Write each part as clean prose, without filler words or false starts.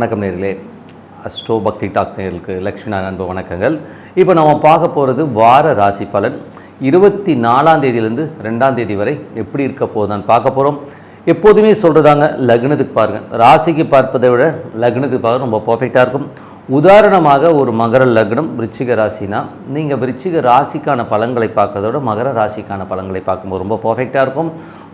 வணக்கம் நேர்களே. அஸ்ட்ரோ பக்தி டாக் நேர்களுக்கு லக்ஷ்மி நாராயண அன்பு வணக்கங்கள். இப்போ நம்ம பார்க்க போகிறது வார ராசி பலன் 24ஆம் தேதியிலேருந்து 2ஆம் தேதி வரை எப்படி இருக்க போகுதான்னு பார்க்க போகிறோம். எப்போதுமே சொல்கிறதாங்க, லக்னத்துக்கு பாருங்கள், ராசிக்கு பார்ப்பதை விட லக்னத்துக்கு பார்க்க ரொம்ப பர்ஃபெக்டாக இருக்கும். உதாரணமாக ஒரு மகர லக்னம் விருச்சிக ராசினா நீங்கள் விருச்சிக ராசிக்கான பலன்களை பார்க்கறத விட மகர ராசிக்கான பலன்களை பார்க்கும்போது ரொம்ப பர்ஃபெக்டாக இருக்கும்.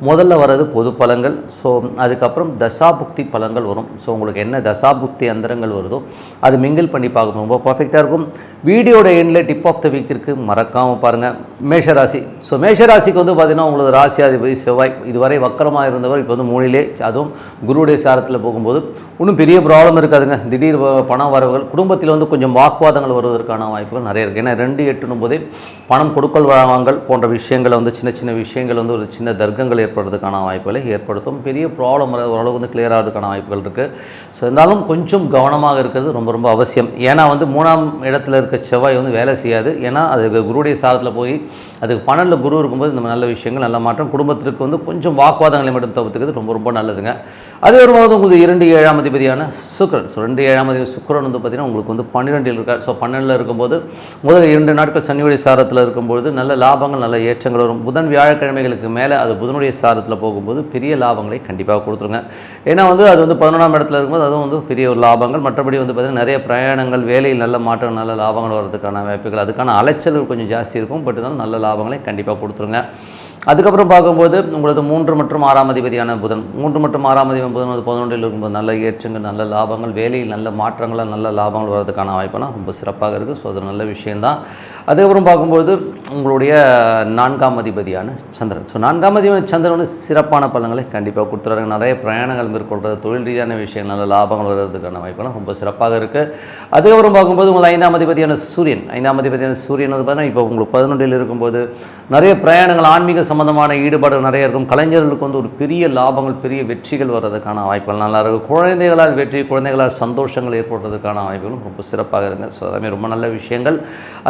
முதல்ல வர்றது பொது பலன்கள். ஸோ அதுக்கப்புறம் தசாபுக்தி பலன்கள் வரும். ஸோ உங்களுக்கு என்ன தசாபுக்தி அந்தரங்கள் வருதோ அது மிங்கிள் பண்ணி பார்க்கணும், ரொம்ப பர்ஃபெக்டாக இருக்கும். வீடியோட எண்டில் டிப் ஆஃப் த வீக் இருக்குது, மறக்காமல் பாருங்கள். மேஷராசி. ஸோ மேஷராசிக்கு வந்து பார்த்திங்கன்னா உங்களுக்கு ராசியாதிபதி செவ்வாய் இதுவரை வக்கரமாக இருந்தவர் இப்போ வந்து மூணிலே, அதுவும் குருவுடைய சாரத்தில் போகும்போது இன்னும் பெரிய ப்ராப்ளம் இருக்காதுங்க. திடீர் பண வரவுகள், குடும்பத்தில் வந்து கொஞ்சம் வாக்குவாதங்கள் வருவதற்கான வாய்ப்புகள் நிறைய இருக்குது. ஏன்னா 2-8 போதே பணம் கொடுக்கல் வாங்கல் போன்ற விஷயங்களை வந்து சின்ன சின்ன விஷயங்கள் வந்து ஒரு சின்ன தர்க்கங்கள் ஏற்படுறதுக்கான வாய்ப்புகளை ஏற்படுத்தும். பெரிய ப்ராப்ளம் ஓரளவு வந்து கிளியர் ஆகிறதுக்கான வாய்ப்புகள் இருக்குது. ஸோ இருந்தாலும் கொஞ்சம் கவனமாக இருக்கிறது ரொம்ப ரொம்ப அவசியம். ஏன்னா வந்து 3ஆம் இடத்துல இருக்க செவ்வாய் வந்து வேலை செய்யாது. ஏன்னா அது குருடைய சாரத்தில் போய் அதுக்கு 12 குரு இருக்கும்போது இந்த நல்ல விஷயங்கள் நல்ல மாற்றம். குடும்பத்திற்கு வந்து கொஞ்சம் வாக்குவாதங்களை மட்டும் தவிர்த்துக்கிறது ரொம்ப ரொம்ப நல்லதுங்க. அதே ஒரு போது உங்களுக்கு 2-7ஆம் அதிபதியான சுக்கிரன். ஸோ 2-7ஆம் அதிபதி சுக்கிரன் வந்து பார்த்திங்கன்னா உங்களுக்கு வந்து 12 இருக்கார். ஸோ 12 இருக்கும்போது முதல் 2 நாட்கள் சனியுடைய சாரத்தில் இருக்கும்போது நல்ல லாபங்கள் நல்ல ஏற்றங்கள் வரும். புதன் வியாழக்கிழமைகளுக்கு மேலே அது புதனுடைய சாரத்தில் போகும்போது பெரிய லாபங்களை கண்டிப்பாக கொடுத்துருங்க. ஏன்னா வந்து அது வந்து 11ஆம் இடத்துல இருக்கும்போது அதுவும் வந்து பெரிய ஒரு லாபங்கள். மற்றபடி வந்து பார்த்திங்கன்னா நிறைய பிரயாணங்கள், வேலையில் நல்ல மாற்றம், நல்ல லாபங்கள் வர்றதுக்கான வாய்ப்புகள், அதுக்கான அலைச்சல் கொஞ்சம் ஜாஸ்தி இருக்கும். பட் இருந்தாலும் நல்ல லாபங்களை கண்டிப்பாக கொடுத்துருங்க. அதுக்கப்புறம் பார்க்கும்போது உங்களது 3 மற்றும் 6ஆம் அதிபதியான புதன், 3 மற்றும் 6ஆம் அதிபதி புதன் வந்து 11 இருக்கும்போது நல்ல ஏற்றங்கள், நல்ல லாபங்கள், வேலையில் நல்ல மாற்றங்கள், நல்ல லாபங்கள் வர்றதுக்கான வாய்ப்பெல்லாம் ரொம்ப சிறப்பாக இருக்குது. ஸோ அது நல்ல விஷயந்தான். அதுக்கப்புறம் பார்க்கும்போது உங்களுடைய 4ஆம் அதிபதியான சந்திரன். ஸோ 4ஆம் அதிபதியான சந்திரன் வந்து சிறப்பான பலன்களை கண்டிப்பாக கொடுத்துறாங்க. நிறைய பிரயாணங்கள் மேற்கொள்கிறது, தொழில் ரீதியான விஷயம், நல்ல லாபங்கள் வர்றதுக்கான வாய்ப்பெல்லாம் ரொம்ப சிறப்பாக இருக்குது. அதுக்கப்புறம் பார்க்கும்போது உங்கள் 5ஆம் அதிபதியான சூரியன். 5ஆம் அதிபதியான சூரியன் வந்து பார்த்தீங்கன்னா இப்போ உங்களுக்கு 11 இருக்கும்போது நிறைய பிரயாணங்கள், ஆன்மீக சம்பந்தமான ஈடுபாடு நிறைய இருக்கும். கலைஞர்களுக்கு வந்து ஒரு பெரிய லாபங்கள், பெரிய வெற்றிகள் வர்றதுக்கான வாய்ப்புகள் நல்லா இருக்கும். குழந்தைகளால் வெற்றி, குழந்தைகளால் சந்தோஷங்கள் ஏற்படுறதுக்கான வாய்ப்புகளும் ரொம்ப சிறப்பாக இருக்குங்க. ஸோ அதுமாதிரி ரொம்ப நல்ல விஷயங்கள்.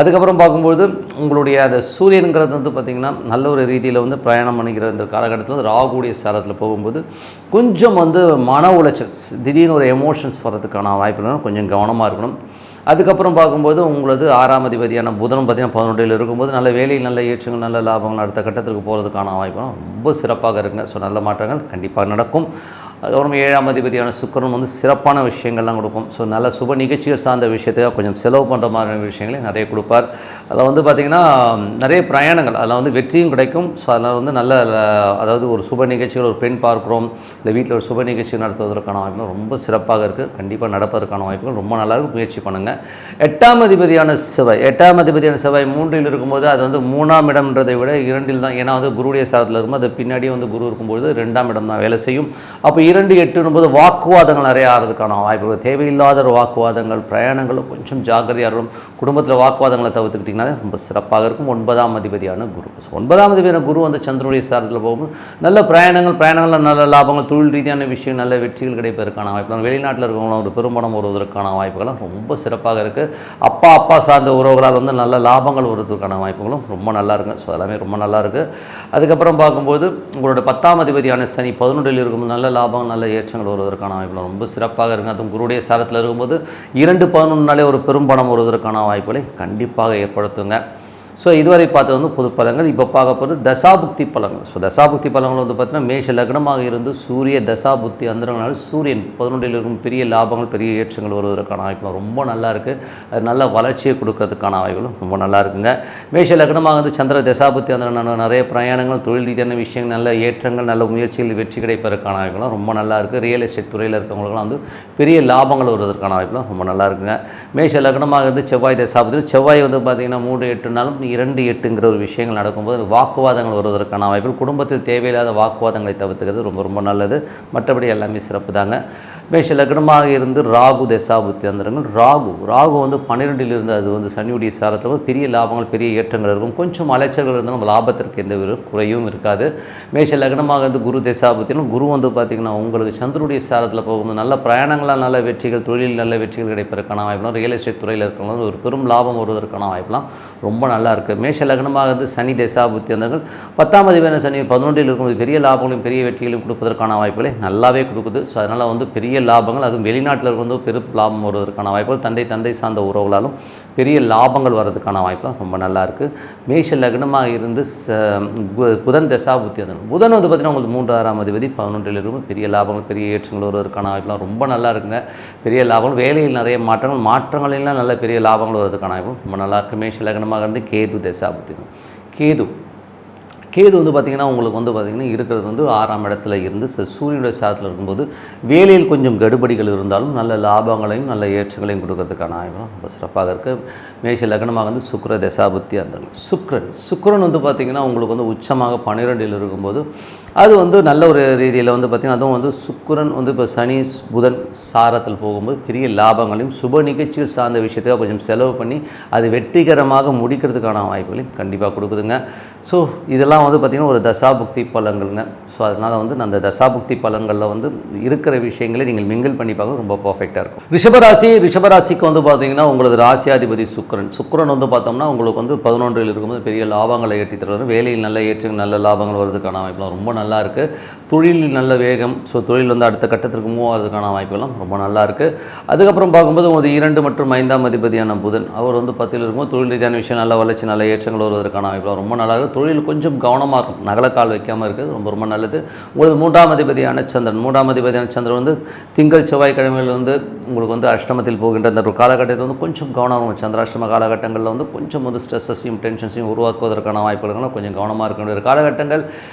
அதுக்கப்புறம் பார்க்கும்போது உங்களுடைய அந்த சூரியனுங்கிறது வந்து பார்த்திங்கன்னா நல்ல ஒரு ரீதியில் வந்து பிரயாணம் பண்ணிக்கிற இந்த காலகட்டத்தில் வந்து ராகுடைய சாரத்தில் போகும்போது கொஞ்சம் வந்து மன உளைச்சல், திடீர்னு ஒரு எமோஷன்ஸ் வர்றதுக்கான வாய்ப்புகள் கொஞ்சம் கவனமாக இருக்கணும். அதுக்கப்புறம் பார்க்கும்போது உங்களது 6ஆம் அதிபதியான புதனும் பார்த்திங்கன்னா 11 இருக்கும்போது நல்ல வேலையில் நல்ல ஏற்றங்கள், நல்ல லாபங்கள், அடுத்த கட்டத்திற்கு போகிறதுக்கான வாய்ப்பும் ரொம்ப சிறப்பாக இருக்குங்க. ஸோ நல்ல மாற்றங்கள் கண்டிப்பாக நடக்கும். அதுக்கப்புறம் 7ஆம் அதிபதியான சுக்கிரன் வந்து சிறப்பான விஷயங்கள்லாம் கொடுக்கும். ஸோ நல்ல சுப நிகழ்ச்சிகள் சார்ந்த விஷயத்துக்காக கொஞ்சம் செலவு பண்ணுற மாதிரியான விஷயங்களை நிறைய கொடுப்பார். அதில் வந்து பார்த்திங்கன்னா நிறைய பிரயாணங்கள், அதில் வந்து வெற்றியும் கிடைக்கும். ஸோ அதில் வந்து நல்ல, அதாவது ஒரு சுப நிகழ்ச்சிகள், ஒரு பெண் பார்க்குறோம், இந்த வீட்டில் ஒரு சுப நிகழ்ச்சி நடத்துவதற்கான வாய்ப்புகள் ரொம்ப சிறப்பாக இருக்குது. கண்டிப்பாக நடப்பதற்கான வாய்ப்புகள் ரொம்ப நல்லாயிருக்கும். முயற்சி பண்ணுங்கள். 8ஆம் அதிபதியான செவ்வாய். 8ஆம் அதிபதியான செவ்வாய் 3 இருக்கும்போது அது வந்து 3ஆம் இடம்ன்றதை விட 2 தான். ஏன்னா வந்து குருடைய சாரத்தில் இருக்கும்போது அது பின்னாடியே வந்து குரு இருக்கும்போது 2ஆம் இடம் தான் வேலை செய்யும். அப்போ 2-8 வாக்குவாதங்கள் நிறைய ஆகிறதுக்கான வாய்ப்புகள், தேவையில்லாத வாக்குவாதங்கள், பிரயாணங்கள் கொஞ்சம் ஜாக்கிரதையாக இருக்கும். குடும்பத்தில் வாக்குவாதங்களை தவிர்த்துக்கிட்டிங்கன்னா ரொம்ப சிறப்பாக இருக்கும். 9ஆம் அதிபதியான குரு. 9ஆம் அதிபதியான குரு வந்து சந்திரனுடைய சாரத்தில் போகும்போது நல்ல பிரயாணங்கள், நல்ல லாபங்கள், தொழில் ரீதியான விஷயம், நல்ல வெற்றிகள் கிடைப்பதற்கான வாய்ப்புகள், வெளிநாட்டில் இருக்கவங்களும் ஒரு பெரும்பணம் வருவதற்கான வாய்ப்புகள்லாம் ரொம்ப சிறப்பாக இருக்குது. அப்பா சார்ந்த உறவுகளால் வந்து நல்ல லாபங்கள் வருவதற்கான வாய்ப்புகளும் ரொம்ப நல்லா இருக்குது. ஸோ எல்லாமே ரொம்ப நல்லா இருக்குது. அதுக்கப்புறம் பார்க்கும்போது உங்களோட 10ஆம் அதிபதியான சனி 11 இருக்கும்போது நல்ல லாபம், நல்ல ஏற்றங்கள் வருவதற்கான வாய்ப்புகள் ரொம்ப சிறப்பாக இருக்குது. அதுவும் குருடைய சாரத்தில் இருக்கும்போது 2-11 ஒரு பெரும் பணம் வருவதற்கான வாய்ப்புகளை கண்டிப்பாக ஏற்படுத்துங்க. ஸோ இதுவரை பார்த்தது வந்து பொது பலன்கள். இப்போ பார்க்க போகிறது தசாபுக்தி பலன்கள். ஸோ தசாபுக்தி பலன்கள் வந்து பார்த்திங்கன்னா மேஷ லக்னமாக இருந்து சூரிய தசாபுக்தி அந்தரங்களால் சூரியன் 11 இருக்கும் பெரிய லாபங்கள், பெரிய ஏற்றங்கள் வருவதற்கான வாய்ப்புகள் ரொம்ப நல்லா இருக்குது. அது நல்ல வளர்ச்சியை கொடுக்கறதுக்கான வாய்ப்புகளும் ரொம்ப நல்லா இருக்குங்க. மேஷ லக்னமாக வந்து சந்திர தசாபுக்தி அந்தரங்க நிறைய பிரயாணங்கள், தொழில் ரீதியான விஷயங்கள், நல்ல ஏற்றங்கள், நல்ல முயற்சிகள், வெற்றி கிடைப்பதற்கான வாய்ப்புகளும் ரொம்ப நல்லா இருக்குது. ரியல் எஸ்டேட் துறையில் இருக்கிறவங்களுக்குலாம் வந்து பெரிய லாபங்கள் வருவதற்கான வாய்ப்புகளும் ரொம்ப நல்லா இருக்குங்க. மேஷ லக்னமாக இருந்து செவ்வாய் தசாபுக்தி, செவ்வாய் வந்து பார்த்திங்கன்னா 3-8 நாளும் 2-8ங்கிற ஒரு விஷயங்கள் நடக்கும்போது வாக்குவாதங்கள் வருவதற்கான வாய்ப்புகள், குடும்பத்தில் தேவையில்லாத வாக்குவாதங்களை தவிர்த்துக்கிறது ரொம்ப ரொம்ப நல்லது. மற்றபடி எல்லாமே சிறப்பு தாங்க. மேஷ லக்னமாக இருந்து ராகு தசாபுக்தி அந்தரங்கள். ராகு வந்து 12 இருந்து அது வந்து சனியுடைய சாரத்தில் பெரிய லாபங்கள், பெரிய ஏற்றங்கள் இருக்கும். கொஞ்சம் அலைச்சல்கள் இருந்தாலும் நம்ம லாபத்திற்கு எந்த ஒரு குறையும் இருக்காது. மேஷ லக்னமாக இருந்து குரு தசாபுக்தியும், குரு வந்து பார்த்திங்கன்னா உங்களுக்கு சந்திரனுடைய சாரத்தில் போகும்போது நல்ல பிரயாணங்களால் நல்ல வெற்றிகள், தொழில் நல்ல வெற்றிகள் கிடைப்பதற்கான வாய்ப்புலாம், ரியல் எஸ்டேட் துறையில் இருக்கிறவங்க ஒரு பெரும் லாபம் வருவதற்கான வாய்ப்புலாம் ரொம்ப நல்லா இருக்குது. மேஷ லக்னமாக இருந்து சனி தசாபுக்தி அந்தரங்கள் 10ஆம் அதிபதியான சனி 11 இருக்கும்போது பெரிய லாபங்களையும் பெரிய வெற்றிகளையும் கொடுப்பதற்கான வாய்ப்புகளை நல்லாவே கொடுக்குது. ஸோ அதனால் வந்து பெரிய பெரிய லாபங்கள், அதுவும் வெளிநாட்டில் வந்து பெரும் லாபம் வருவதற்கான வாய்ப்புகள், தந்தை சார்ந்த உறவுகளாலும் பெரிய லாபங்கள் வர்றதுக்கான வாய்ப்புலாம் ரொம்ப நல்லாயிருக்கு. மேஷ லக்னமாக இருந்து புதன் தசாபுத்தி அதன் புதன் வந்து பார்த்திங்கன்னா உங்களுக்கு 3-6ஆம் அதிபதி 11ல் இருக்கும். பெரிய லாபங்கள், பெரிய ஏற்றங்கள் வருவதற்கான வாய்ப்புலாம் ரொம்ப நல்லா இருக்குங்க. பெரிய லாபங்கள், வேலையில் நிறைய மாற்றங்களெல்லாம் நல்ல பெரிய லாபங்கள் வருவதற்கான வாய்ப்பும் ரொம்ப நல்லாயிருக்கு. மேஷ லக்னமாக இருந்து கேது தசாபுத்தி. கேது வந்து பார்த்திங்கன்னா உங்களுக்கு வந்து பார்த்திங்கன்னா இருக்கிறது வந்து 6ஆம் இடத்துல இருந்து சூரியனுடைய சாதத்தில் இருக்கும்போது வேலையில் கொஞ்சம் கடுபடிகள் இருந்தாலும் நல்ல லாபங்களையும் நல்ல ஏற்றங்களையும் கொடுக்கறதுக்கான ஆய்வுலாம் ரொம்ப சிறப்பாக இருக்குது. மேஷ லக்னமாக வந்து சுக்கிர தசாபுத்தி அந்த சுக்கிரன் வந்து பார்த்திங்கன்னா உங்களுக்கு வந்து உச்சமாக 12ல் இருக்கும்போது அது வந்து நல்ல ஒரு ரீதியில் வந்து பார்த்திங்கன்னா அதுவும் வந்து சுக்கிரன் வந்து இப்போ சனி புதன் சாரத்தில் போகும்போது பெரிய லாபங்களையும் சுப நிகழ்ச்சிகள் சார்ந்த விஷயத்துக்காக கொஞ்சம் செலவு பண்ணி அது வெற்றிகரமாக முடிக்கிறதுக்கான வாய்ப்புகளையும் கண்டிப்பாக கொடுக்குதுங்க. ஸோ இதெல்லாம் வந்து பார்த்திங்கன்னா ஒரு தசாபுக்தி பலன்கள்ங்க. ஸோ அதனால் வந்து அந்த தசாபுக்தி பலன்களில் வந்து இருக்கிற விஷயங்களை நீங்கள் மிங்கிள் பண்ணி பார்க்க ரொம்ப பர்ஃபெக்டாக இருக்கும். ரிஷபராசிக்கு வந்து பார்த்திங்கன்னா உங்களது ராசியாதிபதி சுக்கிரன் வந்து பார்த்தோம்னா உங்களுக்கு வந்து 11ல் இருக்கும்போது பெரிய லாபங்களை ஏற்றி தருவார். வேலையில் நல்ல ஏற்று நல்ல லாபங்கள் வருவதற்கான வாய்ப்புலாம் ரொம்ப நல்லா இருக்குது. தொழிலில் நல்ல வேகம், ஸோ தொழில் வந்து அடுத்த கட்டத்திற்கு மூவ் ஆகிறதுக்கான வாய்ப்புகளும் ரொம்ப நல்லா இருக்குது. அதுக்கப்புறம் பார்க்கும்போது உங்களுக்கு 2 மற்றும் 5ஆம் அதிபதியான புதன் அவர் வந்து 10ல் இருக்கும்போது தொழில் ரீதியான விஷயம் நல்ல வளர்ச்சி நல்ல ஏற்றங்கள் வருவதற்கான வாய்ப்புலாம் ரொம்ப நல்லா இருக்குது. தொழில் கொஞ்சம் கவனமாக இருக்கும், நகலக்கால் வைக்காமல் இருக்குது, ரொம்ப நல்லது. உங்களுக்கு 3ஆம் அதிபதியான சந்திரன் வந்து திங்கள் செவ்வாய்க்கிழமையில் வந்து உங்களுக்கு வந்து அஷ்டமத்தில் போகின்ற அந்த ஒரு காலகட்டத்தில் வந்து கொஞ்சம் கவனமாக இருக்கும். சந்திராஷ்டம காலகட்டங்களில் வந்து கொஞ்சம் வந்து ஸ்ட்ரெஸ்ஸையும் டென்ஷன்ஸையும் உருவாக்குவதற்கான வாய்ப்புகளும் கொஞ்சம் கவனமாக இருக்க வேண்டிய காலகட்டங்கள்.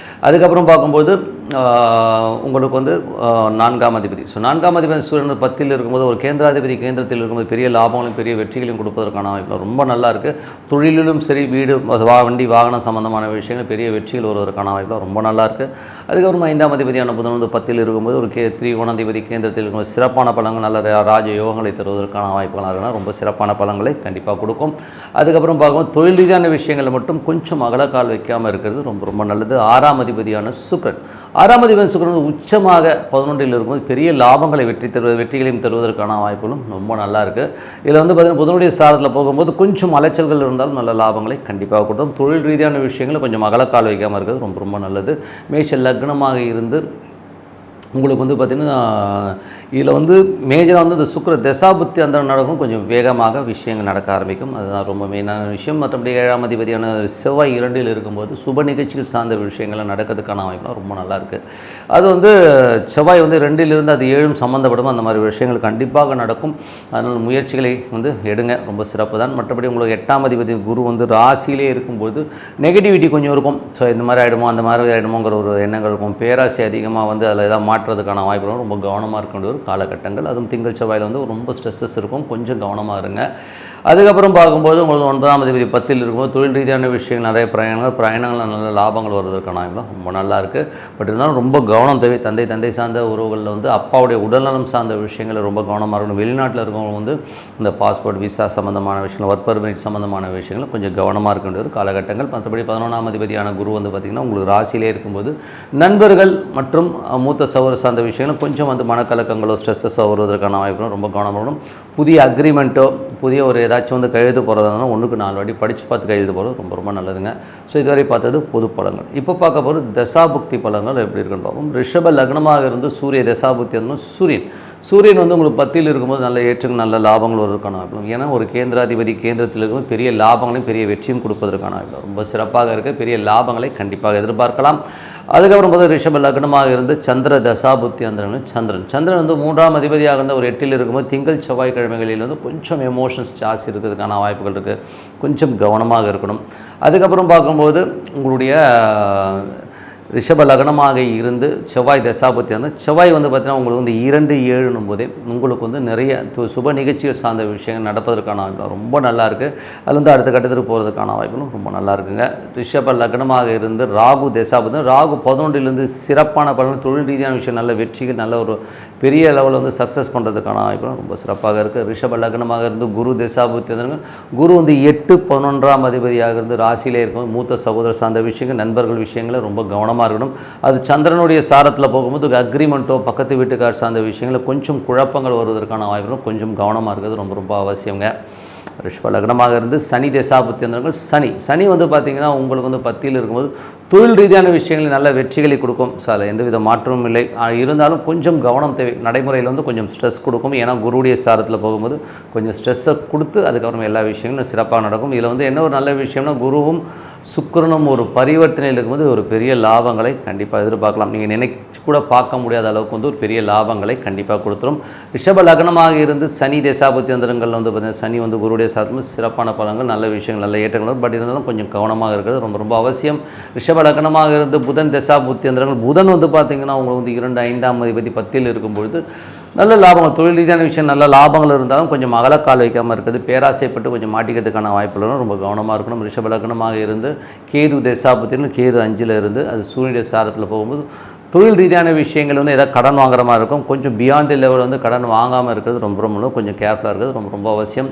அதுக்கப்புறம் பார்க்கும்போது உங்களுக்கு வந்து 4ஆம் அதிபதி சூரியன் 10ல் இருக்கும்போது ஒரு கேந்திராதிபதி கேந்திரத்தில் இருக்கும்போது பெரிய லாபங்களையும் பெரிய வெற்றிகளையும் கொடுப்பதற்கான வாய்ப்பு ரொம்ப நல்லா இருக்குது. தொழிலிலும் சரி, வீடு வண்டி வாகனம் சம்பந்தமான விஷயங்கள் பெரிய வெற்றிகள் வருவதற்கான வாய்ப்பு ரொம்ப நல்லா இருக்குது. அதுக்கப்புறம் 5ஆம் அதிபதியான புதன் வந்து 10ல் இருக்கும்போது ஒரு திரிகோணாதிபதி கேந்திரத்தில் இருக்கும்போது சிறப்பான பலன்கள் நல்ல ராஜ யோகங்களை தருவதற்கான வாய்ப்புகள் இருக்குன்னா ரொம்ப சிறப்பான பலன்களை கண்டிப்பாக கொடுக்கும். அதுக்கப்புறம் பார்க்கும்போது தொழில் ரீதியான விஷயங்களை மட்டும் கொஞ்சம் அகலக்கால் வைக்காமல் இருக்கிறது ரொம்ப நல்லது. 6ஆம் அதிபதியான சுக்கிரன் வந்து உச்சமாக 11ல் இருக்கும்போது பெரிய லாபங்களை வெற்றிகளையும் தருவதற்கான வாய்ப்புகளும் ரொம்ப நல்லா இருக்குது. இதில் வந்து பார்த்திங்கன்னா புதனுடைய சாரத்தில் போகும்போது கொஞ்சம் அலைச்சல்கள் இருந்தாலும் நல்ல லாபங்களை கண்டிப்பாக கொடுத்தோம். தொழில் ரீதியான விஷயங்களை கொஞ்சம் அகலக்கால் வைக்காமல் இருக்கிறது ரொம்ப நல்லது. மேஷ லக்னமாக இருந்து உங்களுக்கு வந்து பார்த்திங்கன்னா இதில் வந்து மேஜராக வந்து இந்த சுக்கிர தசாபுத்தி அந்த நடக்கும் கொஞ்சம் வேகமாக விஷயங்கள் நடக்க ஆரம்பிக்கும். அதுதான் ரொம்ப மெயினான விஷயம். மற்றபடி 7ஆம் அதிபதியான செவ்வாய் 2ல் இருக்கும்போது சுப நிகழ்ச்சிகள் சார்ந்த விஷயங்கள்லாம் நடக்கிறதுக்கான வாய்ப்புலாம் ரொம்ப நல்லா இருக்குது. அது வந்து செவ்வாய் வந்து 2ல் இருந்து அது 7 சம்மந்தப்படும் அந்த மாதிரி விஷயங்கள் கண்டிப்பாக நடக்கும். அதனால் முயற்சிகளை வந்து எடுங்க, ரொம்ப சிறப்பு தான். மற்றபடி உங்களுக்கு 8ஆம் அதிபதி குரு வந்து ராசியிலே இருக்கும்போது நெகட்டிவிட்டி கொஞ்சம் இருக்கும். ஸோ இந்த மாதிரி ஆகிடுமோ அந்த மாதிரி ஆகிடுமோங்கிற ஒரு எண்ணங்கள் இருக்கும். பேராசை அதிகமாக வந்து அதில் ஏதாவது மாற்றுறதுக்கான வாய்ப்புகளும் ரொம்ப கவனமாக இருக்க வேண்டிய ஒரு காலகட்டங்கள். அதுவும் திங்கள் செவ்வாயில் வந்து ரொம்ப ஸ்ட்ரெஸ்ஸஸ் இருக்கும், கொஞ்சம் கவனமாக இருங்க. அதுக்கப்புறம் பார்க்கும்போது உங்களுக்கு 9ஆம் அதிபதி 10ல் இருக்கும்போது தொழில் ரீதியான விஷயங்கள் நிறைய பிரயாணங்கள் நல்ல லாபங்கள் வருவதற்கான வாய்ப்புலாம் ரொம்ப நல்லா இருக்குது. பட் இருந்தாலும் ரொம்ப கவனம் தேவை. தந்தை சார்ந்த உறவுகளில் வந்து அப்பாவுடைய உடல்நலம் சார்ந்த விஷயங்கள் ரொம்ப கவனமாக இருக்கணும். வெளிநாட்டில் இருக்கவங்க வந்து இந்த பாஸ்போர்ட் விசா சம்மந்தமான விஷயங்கள், ஒர்க் பர்மிட் சம்மந்தமான விஷயங்கள் கொஞ்சம் கவனமாக இருக்க வேண்டிய ஒரு காலகட்டங்கள். மற்றபடி 11ஆம் அதிபதியான குரு வந்து பார்த்திங்கன்னா உங்களுக்கு ராசியிலே இருக்கும்போது நண்பர்கள் மற்றும் மூத்த சகோதர சார்ந்த விஷயங்கள் கொஞ்சம் வந்து மனக்கலக்கங்களோ ஸ்ட்ரெஸ்ஸோ வருவதற்கான வாய்ப்புகளும் ரொம்ப கவனமாக இருக்கணும். புதிய அக்ரிமெண்ட்டோ புதிய ஒரு ஏதாச்சும் வந்து கையெழுத்து போகிறதுனால 1க்கு 4 வாட்டி படித்து பார்த்து கையெழுத்து போகிறது ரொம்ப நல்லதுங்க. ஸோ இதுவரை பார்த்தது பொது பலன்கள். இப்போ பார்க்க போகிறது தசாபுக்தி பலன்கள் எப்படி இருக்குன்னு பார்ப்போம். ரிஷப லக்னமாக இருந்து சூரிய தசாபுக்தி வந்து சூரியன் வந்து உங்களுக்கு 10ல் இருக்கும்போது நல்ல ஏற்றங்கள் நல்ல லாபங்கள் வருவதற்கான வாய்ப்பு. ஏன்னா ஒரு கேந்திராதிபதி கேந்திரத்தில் இருக்கும்போது பெரிய லாபங்களையும் பெரிய வெற்றியும் கொடுப்பதற்கான வாய்ப்பு ரொம்ப சிறப்பாக இருக்குது. பெரிய லாபங்களை கண்டிப்பாக எதிர்பார்க்கலாம். அதுக்கப்புறம் பார்த்து ரிஷப லக்னமாக இருந்து சந்திர தசாபுத்தி அந்த சந்திரன் வந்து 3ஆம் அதிபதியாக இருந்த ஒரு 8ல் இருக்கும்போது திங்கள் செவ்வாய்க்கிழமைகளில் வந்து கொஞ்சம் எமோஷன்ஸ் ஜாஸ்தி இருக்கிறதுக்கான வாய்ப்புகள் இருக்குது. கொஞ்சம் கவனமாக இருக்கணும். அதுக்கப்புறம் பார்க்கும்போது உங்களுடைய ரிஷப லக்னமாக இருந்து செவ்வாய் தசாபுத்தி வந்து செவ்வாய் வந்து பார்த்திங்கன்னா உங்களுக்கு வந்து 2-7 போதே உங்களுக்கு வந்து நிறைய சுப நிகழ்ச்சிகள் சார்ந்த விஷயங்கள் நடப்பதற்கான வாய்ப்பு ரொம்ப நல்லா இருக்குது. அது வந்து அடுத்த கட்டத்துக்கு போகிறதுக்கான வாய்ப்புகளும் ரொம்ப நல்லா இருக்குங்க. ரிஷப லக்னமாக இருந்து ராகு தசாபுத்தி ராகு 11லேருந்து சிறப்பான பலன் தொழில் ரீதியான விஷயம் நல்ல வெற்றிகள் நல்ல ஒரு பெரிய லெவலில் வந்து சக்ஸஸ் பண்ணுறதுக்கான வாய்ப்புகளும் ரொம்ப சிறப்பாக இருக்குது. ரிஷப லக்னமாக இருந்து குரு தசாபுத்தி வந்து குரு வந்து 8-11ஆம் அதிபதியாக இருந்து ராசியிலே இருக்கும். மூத்த சகோதர சார்ந்த விஷயங்கள் நண்பர்கள் விஷயங்களை ரொம்ப கவனமாக இருக்கணும். அது சந்திரனுடைய சாரத்தில் போகும்போது அக்ரிமெண்ட்டோ பக்கத்து வீட்டுக்கார் சார்ந்த விஷயங்களை கொஞ்சம் குழப்பங்கள் வருவதற்கான வாய்ப்புகளும் கொஞ்சம் கவனமாக இருக்கிறது ரொம்ப அவசியங்க. ரிஷப லக்னமாக இருந்து சனி தசாபுத்தி சனி வந்து பார்த்திங்கன்னா உங்களுக்கு வந்து 10ல் இருக்கும்போது தொழில் ரீதியான விஷயங்களில் நல்ல வெற்றிகளை கொடுக்கும். ஸோ அதில் எந்தவித மாற்றமும் இல்லை. இருந்தாலும் கொஞ்சம் கவனம் தேவை. நடைமுறையில் வந்து கொஞ்சம் ஸ்ட்ரெஸ் கொடுக்கும். ஏன்னா குருவுடைய சாரத்தில் போகும்போது கொஞ்சம் ஸ்ட்ரெஸ்ஸை கொடுத்து அதுக்கப்புறம் எல்லா விஷயங்களும் சிறப்பாக நடக்கும். இதில் வந்து என்ன ஒரு நல்ல விஷயம்னா, குருவும் சுக்கிரனும் ஒரு பரிவர்த்தனையில் இருக்கும்போது ஒரு பெரிய லாபங்களை கண்டிப்பாக எதிர்பார்க்கலாம். நீங்கள் நினைச்சு கூட பார்க்க முடியாத அளவுக்கு வந்து ஒரு பெரிய லாபங்களை கண்டிப்பாக கொடுத்துரும். ரிஷப லக்னமாக இருந்து சனி தசாபுத்தி அந்தரங்களில் வந்து பார்த்தீங்கன்னா, சனி வந்து குருவுடைய சாரத்தில் சிறப்பான பலன்கள், நல்ல விஷயங்கள், நல்ல ஏற்றங்கள். பட் இருந்தாலும் கொஞ்சம் கவனமாக இருக்கிறது ரொம்ப ரொம்ப அவசியம். ரிஷப லக்னமாக இருந்து புதன் தசாபுத்தி அந்தரங்கள், புதன் வந்து பார்த்திங்கன்னா உங்களுக்கு வந்து 2, 5ஆம் அதிபதி 10ல் இருக்கும்பொழுது நல்ல லாபங்கள், தொழில் ரீதியான விஷயம் நல்ல லாபங்கள் இருந்தாலும் கொஞ்சம் அகலக்கால் வைக்காமல் இருக்குது. பேராசைப்பட்டு கொஞ்சம் மாட்டிக்கிறதுக்கான வாய்ப்புகளும் ரொம்ப கவனமாக இருக்கணும். ரிஷப லக்னமாக இருந்து கேது தசாபுத்தின்னு, கேது 5ல் இருந்து அது சூரியனுடைய சாரத்தில் போகும்போது தொழில் ரீதியான விஷயங்கள் வந்து எதாவது கடன் வாங்குற மாதிரி இருக்கும். கொஞ்சம் பியாண்ட் தி லெவல் வந்து கடன் வாங்காமல் இருக்கிறது ரொம்ப ரொம்ப கொஞ்சம் கேர்ஃபுல்லாக இருக்கிறது ரொம்ப ரொம்ப அவசியம்.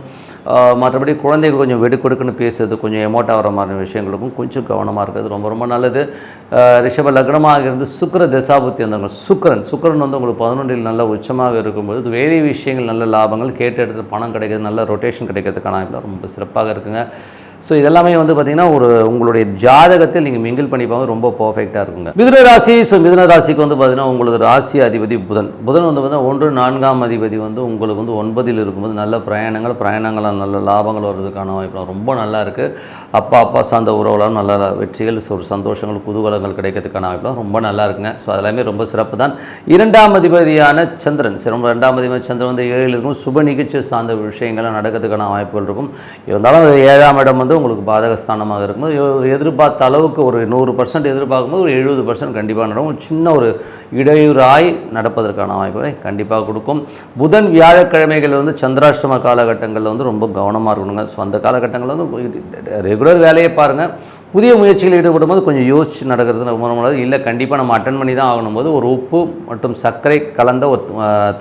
மற்றபடி குழந்தைகள் கொஞ்சம் வெடுக்கொடுக்குன்னு பேசுறது, கொஞ்சம் எமோட்டாக வர மாதிரி விஷயங்களுக்கும் கொஞ்சம் கவனமாக இருக்கிறது ரொம்ப ரொம்ப நல்லது. ரிஷப லக்னமாக இருந்து சுக்கிர தசாபுத்தி வந்தாங்க. சுக்கிரன் வந்து உங்களுக்கு 11ல் நல்ல உச்சமாக இருக்கும்போது வேலை விஷயங்கள் நல்ல லாபங்கள், கேட்ட இடத்துல பணம் கிடைக்கிறது, நல்ல ரொட்டேஷன் கிடைக்கிறதுக்கான வாய்ப்பு ரொம்ப சிறப்பாக இருக்குங்க. ஸோ இதெல்லாமே வந்து பார்த்திங்கன்னா ஒரு உங்களுடைய ஜாதகத்தில் நீங்கள் மிங்கிள் பண்ணிப்பாங்க ரொம்ப பர்ஃபெக்டாக இருக்குங்க. மிதுன ராசி. ஸோ மிதுன ராசிக்கு வந்து பார்த்திங்கன்னா உங்களுக்கு ராசி அதிபதி புதன் வந்து பார்த்திங்கன்னா 1, 4ஆம் அதிபதி வந்து உங்களுக்கு வந்து 9ல் இருக்கும்போது நல்ல பிரயாணங்களால் நல்ல லாபங்கள் வர்றதுக்கான வாய்ப்பு ரொம்ப நல்லா இருக்குது. அப்பா சார்ந்த உறவுகளால் நல்ல வெற்றிகள், ஒரு சந்தோஷங்கள், குதூகலங்கள் கிடைக்கிறதுக்கான வாய்ப்புலாம் ரொம்ப நல்லா இருக்குங்க. ஸோ அதெல்லாமே ரொம்ப சிறப்பு தான். 2ஆம் அதிபதியான சந்திரன், 2ஆம் அதிபதி சந்திரன் வந்து 7ல் இருக்கும். சுப நிகழ்ச்சி சார்ந்த விஷயங்கள்லாம் நடக்கிறதுக்கான வாய்ப்புகள் இருக்கும். இருந்தாலும் 7ஆம் இடம் வந்து உங்களுக்கு பாதகஸ்தானமாக இருக்கும்போது ஒரு எதிர்பார்த்த அளவுக்கு ஒரு 100% எதிர்பார்க்கும்போது ஒரு 70% கண்டிப்பாக நடக்கும். சின்ன ஒரு இடையூறாய் நடப்பதற்கான வாய்ப்புகளை கண்டிப்பாக கொடுக்கும். புதன் வியாழக்கிழமைகள் வந்து சந்திராஷ்டம காலகட்டங்களில் வந்து ரொம்ப கவனமாக இருக்கணுங்க. ஸோ அந்த காலகட்டங்களில் வந்து ரெகுலர் வேலையை பாருங்கள். புதிய முயற்சிகளில் ஈடுபடும் போது கொஞ்சம் யோசித்து நடக்கிறது ரொம்ப நல்லது. இல்லை கண்டிப்பாக நம்ம அட்டன் பண்ணி தான் ஆகணும் போது ஒரு உப்பு மற்றும் சர்க்கரை கலந்த ஒரு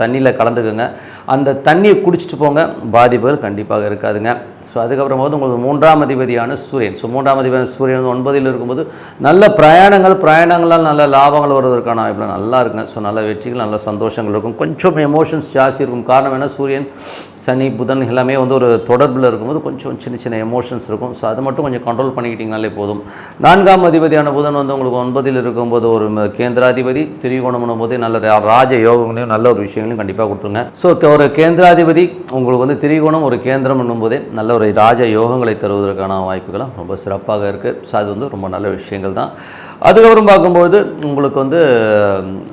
தண்ணியில் கலந்துக்குங்க. அந்த தண்ணியை குடிச்சிட்டு போங்க, பாதிப்புகள் கண்டிப்பாக இருக்காதுங்க. ஸோ அதுக்கப்புறம் போது உங்களுக்கு 3ஆம் அதிபதியான சூரியன். ஸோ 3ஆம் அதிபதியான சூரியன் வந்து 9ல் இருக்கும்போது நல்ல பிரயாணங்களால் நல்ல லாபங்கள் வருவதற்கான வாய்ப்பு நல்லா இருக்குங்க. ஸோ நல்ல வெற்றிகள், நல்ல சந்தோஷங்கள் இருக்கும். கொஞ்சம் எமோஷன்ஸ் ஜாஸ்தி இருக்கும். காரணம் என்ன, சூரியன் சனி புதன் எல்லாமே வந்து ஒரு தொடர்பில் இருக்கும்போது கொஞ்சம் சின்ன எமோஷன்ஸ் இருக்கும். ஸோ அது மட்டும் கொஞ்சம் கண்ட்ரோல் பண்ணிக்கிட்டிங்கனாலே போதும். 4ஆம் அதிபதியான புதன் வந்து உங்களுக்கு 9ல் இருக்கும்போது ஒரு கேந்திராதிபதி, திரிகோணம் போது நல்ல ராஜ யோகங்களையும் நல்ல ஒரு விஷயங்களையும் கண்டிப்பாக கொடுத்துருங்க. ஸோ ஒரு கேந்திராதிபதி உங்களுக்கு வந்து திரிகோணம் ஒரு கேந்திரம் என்னும்போதே நல்ல ஒரு ராஜ யோகங்களை தருவதற்கான வாய்ப்புகளும் ரொம்ப சிறப்பாக இருக்குது. ஸோ அது வந்து ரொம்ப நல்ல விஷயங்கள் தான். அதுக்கப்புறம் பார்க்கும்போது உங்களுக்கு வந்து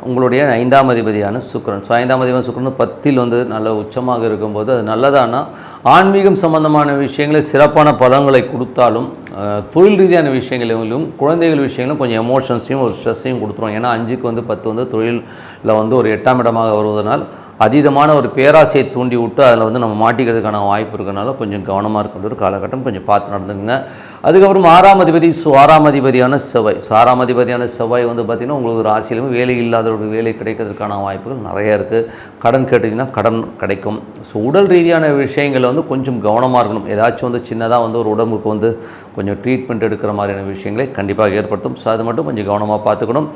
உங்களுடைய 5ஆம் அதிபதியான சுக்கிரன். ஸோ 5ஆம் அதிபதியான சுக்கிரன் 10ல் வந்து நல்ல உச்சமாக இருக்கும்போது அது நல்லதானா ஆன்மீகம் சம்பந்தமான விஷயங்களை சிறப்பான பலன்களை கொடுத்தாலும் தொழில் ரீதியான விஷயங்களிலும் குழந்தைகள் விஷயங்களும் கொஞ்சம் எமோஷன்ஸையும் ஒரு ஸ்ட்ரெஸ்ஸையும் கொடுத்துரும். ஏன்னா 5க்கு வந்து 10 வந்து தொழிலில் வந்து ஒரு 8ஆம் இடமாக வருவதனால் அதீதமான ஒரு பேராசையை தூண்டி விட்டு அதில் வந்து நம்ம மாட்டிக்கிறதுக்கான வாய்ப்பு இருக்கிறதுனால கொஞ்சம் கவனமாக இருக்கின்ற ஒரு காலகட்டம், கொஞ்சம் பார்த்து நடந்துங்க. அதுக்கப்புறம் 6ஆம் அதிபதி. ஸோ 6ஆம் அதிபதியான செவ்வாய். ஸோ 6ஆம் அதிபதியான செவ்வாய் வந்து பார்த்திங்கன்னா உங்களுக்கு ராசியிலும் வேலை இல்லாதவர்களுக்கு வேலை கிடைக்கிறதுக்கான வாய்ப்புகள் நிறையா இருக்குது. கடன் கேட்டிங்கன்னா கடன் கிடைக்கும். ஸோ உடல் ரீதியான விஷயங்களில் வந்து கொஞ்சம் கவனமாக இருக்கணும். ஏதாச்சும் வந்து சின்னதாக வந்து ஒரு உடம்புக்கு வந்து கொஞ்சம் ட்ரீட்மெண்ட் எடுக்கிற மாதிரியான விஷயங்களை கண்டிப்பாக ஏற்படுத்தும். ஸோ அது மட்டும் கொஞ்சம் கவனமாக பார்த்துக்கணும்.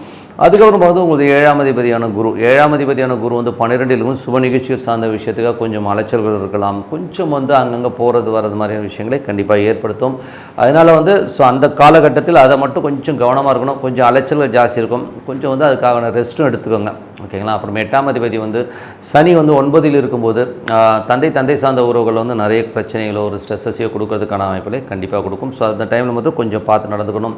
அதுக்கப்புறம் பார்த்து உங்களுக்கு 7ஆம் அதிபதியான குரு. 7ஆம் அதிபதியான குரு வந்து 12ல் சுப நிகழ்ச்சிகள் சார்ந்த விஷயத்துக்காக கொஞ்சம் அலைச்சல்கள் இருக்கலாம். கொஞ்சம் வந்து அங்கங்கே போகிறது வர்றது மாதிரியான விஷயங்களை கண்டிப்பாக ஏற்படுத்தும். அதனால் வந்து ஸோ அந்த காலகட்டத்தில் அதை மட்டும் கொஞ்சம் கவனமாக இருக்கணும். கொஞ்சம் அலைச்சல்கள் ஜாஸ்தி இருக்கும். கொஞ்சம் வந்து அதுக்கான ரெஸ்ட்டும் எடுத்துக்கோங்க, ஓகேங்களா. அப்புறம் 8ஆம் அதிபதி வந்து சனி வந்து 9ல் இருக்கும்போது தந்தை சார்ந்த உறவுகள் வந்து நிறைய பிரச்சனைகளோ ஒரு ஸ்ட்ரெஸ்ஸையோ கொடுக்கறதுக்கான வாய்ப்புகளை கண்டிப்பாக கொடுக்கும். ஸோ அந்த டைமில் மட்டும் கொஞ்சம் பார்த்து நடந்துக்கணும்.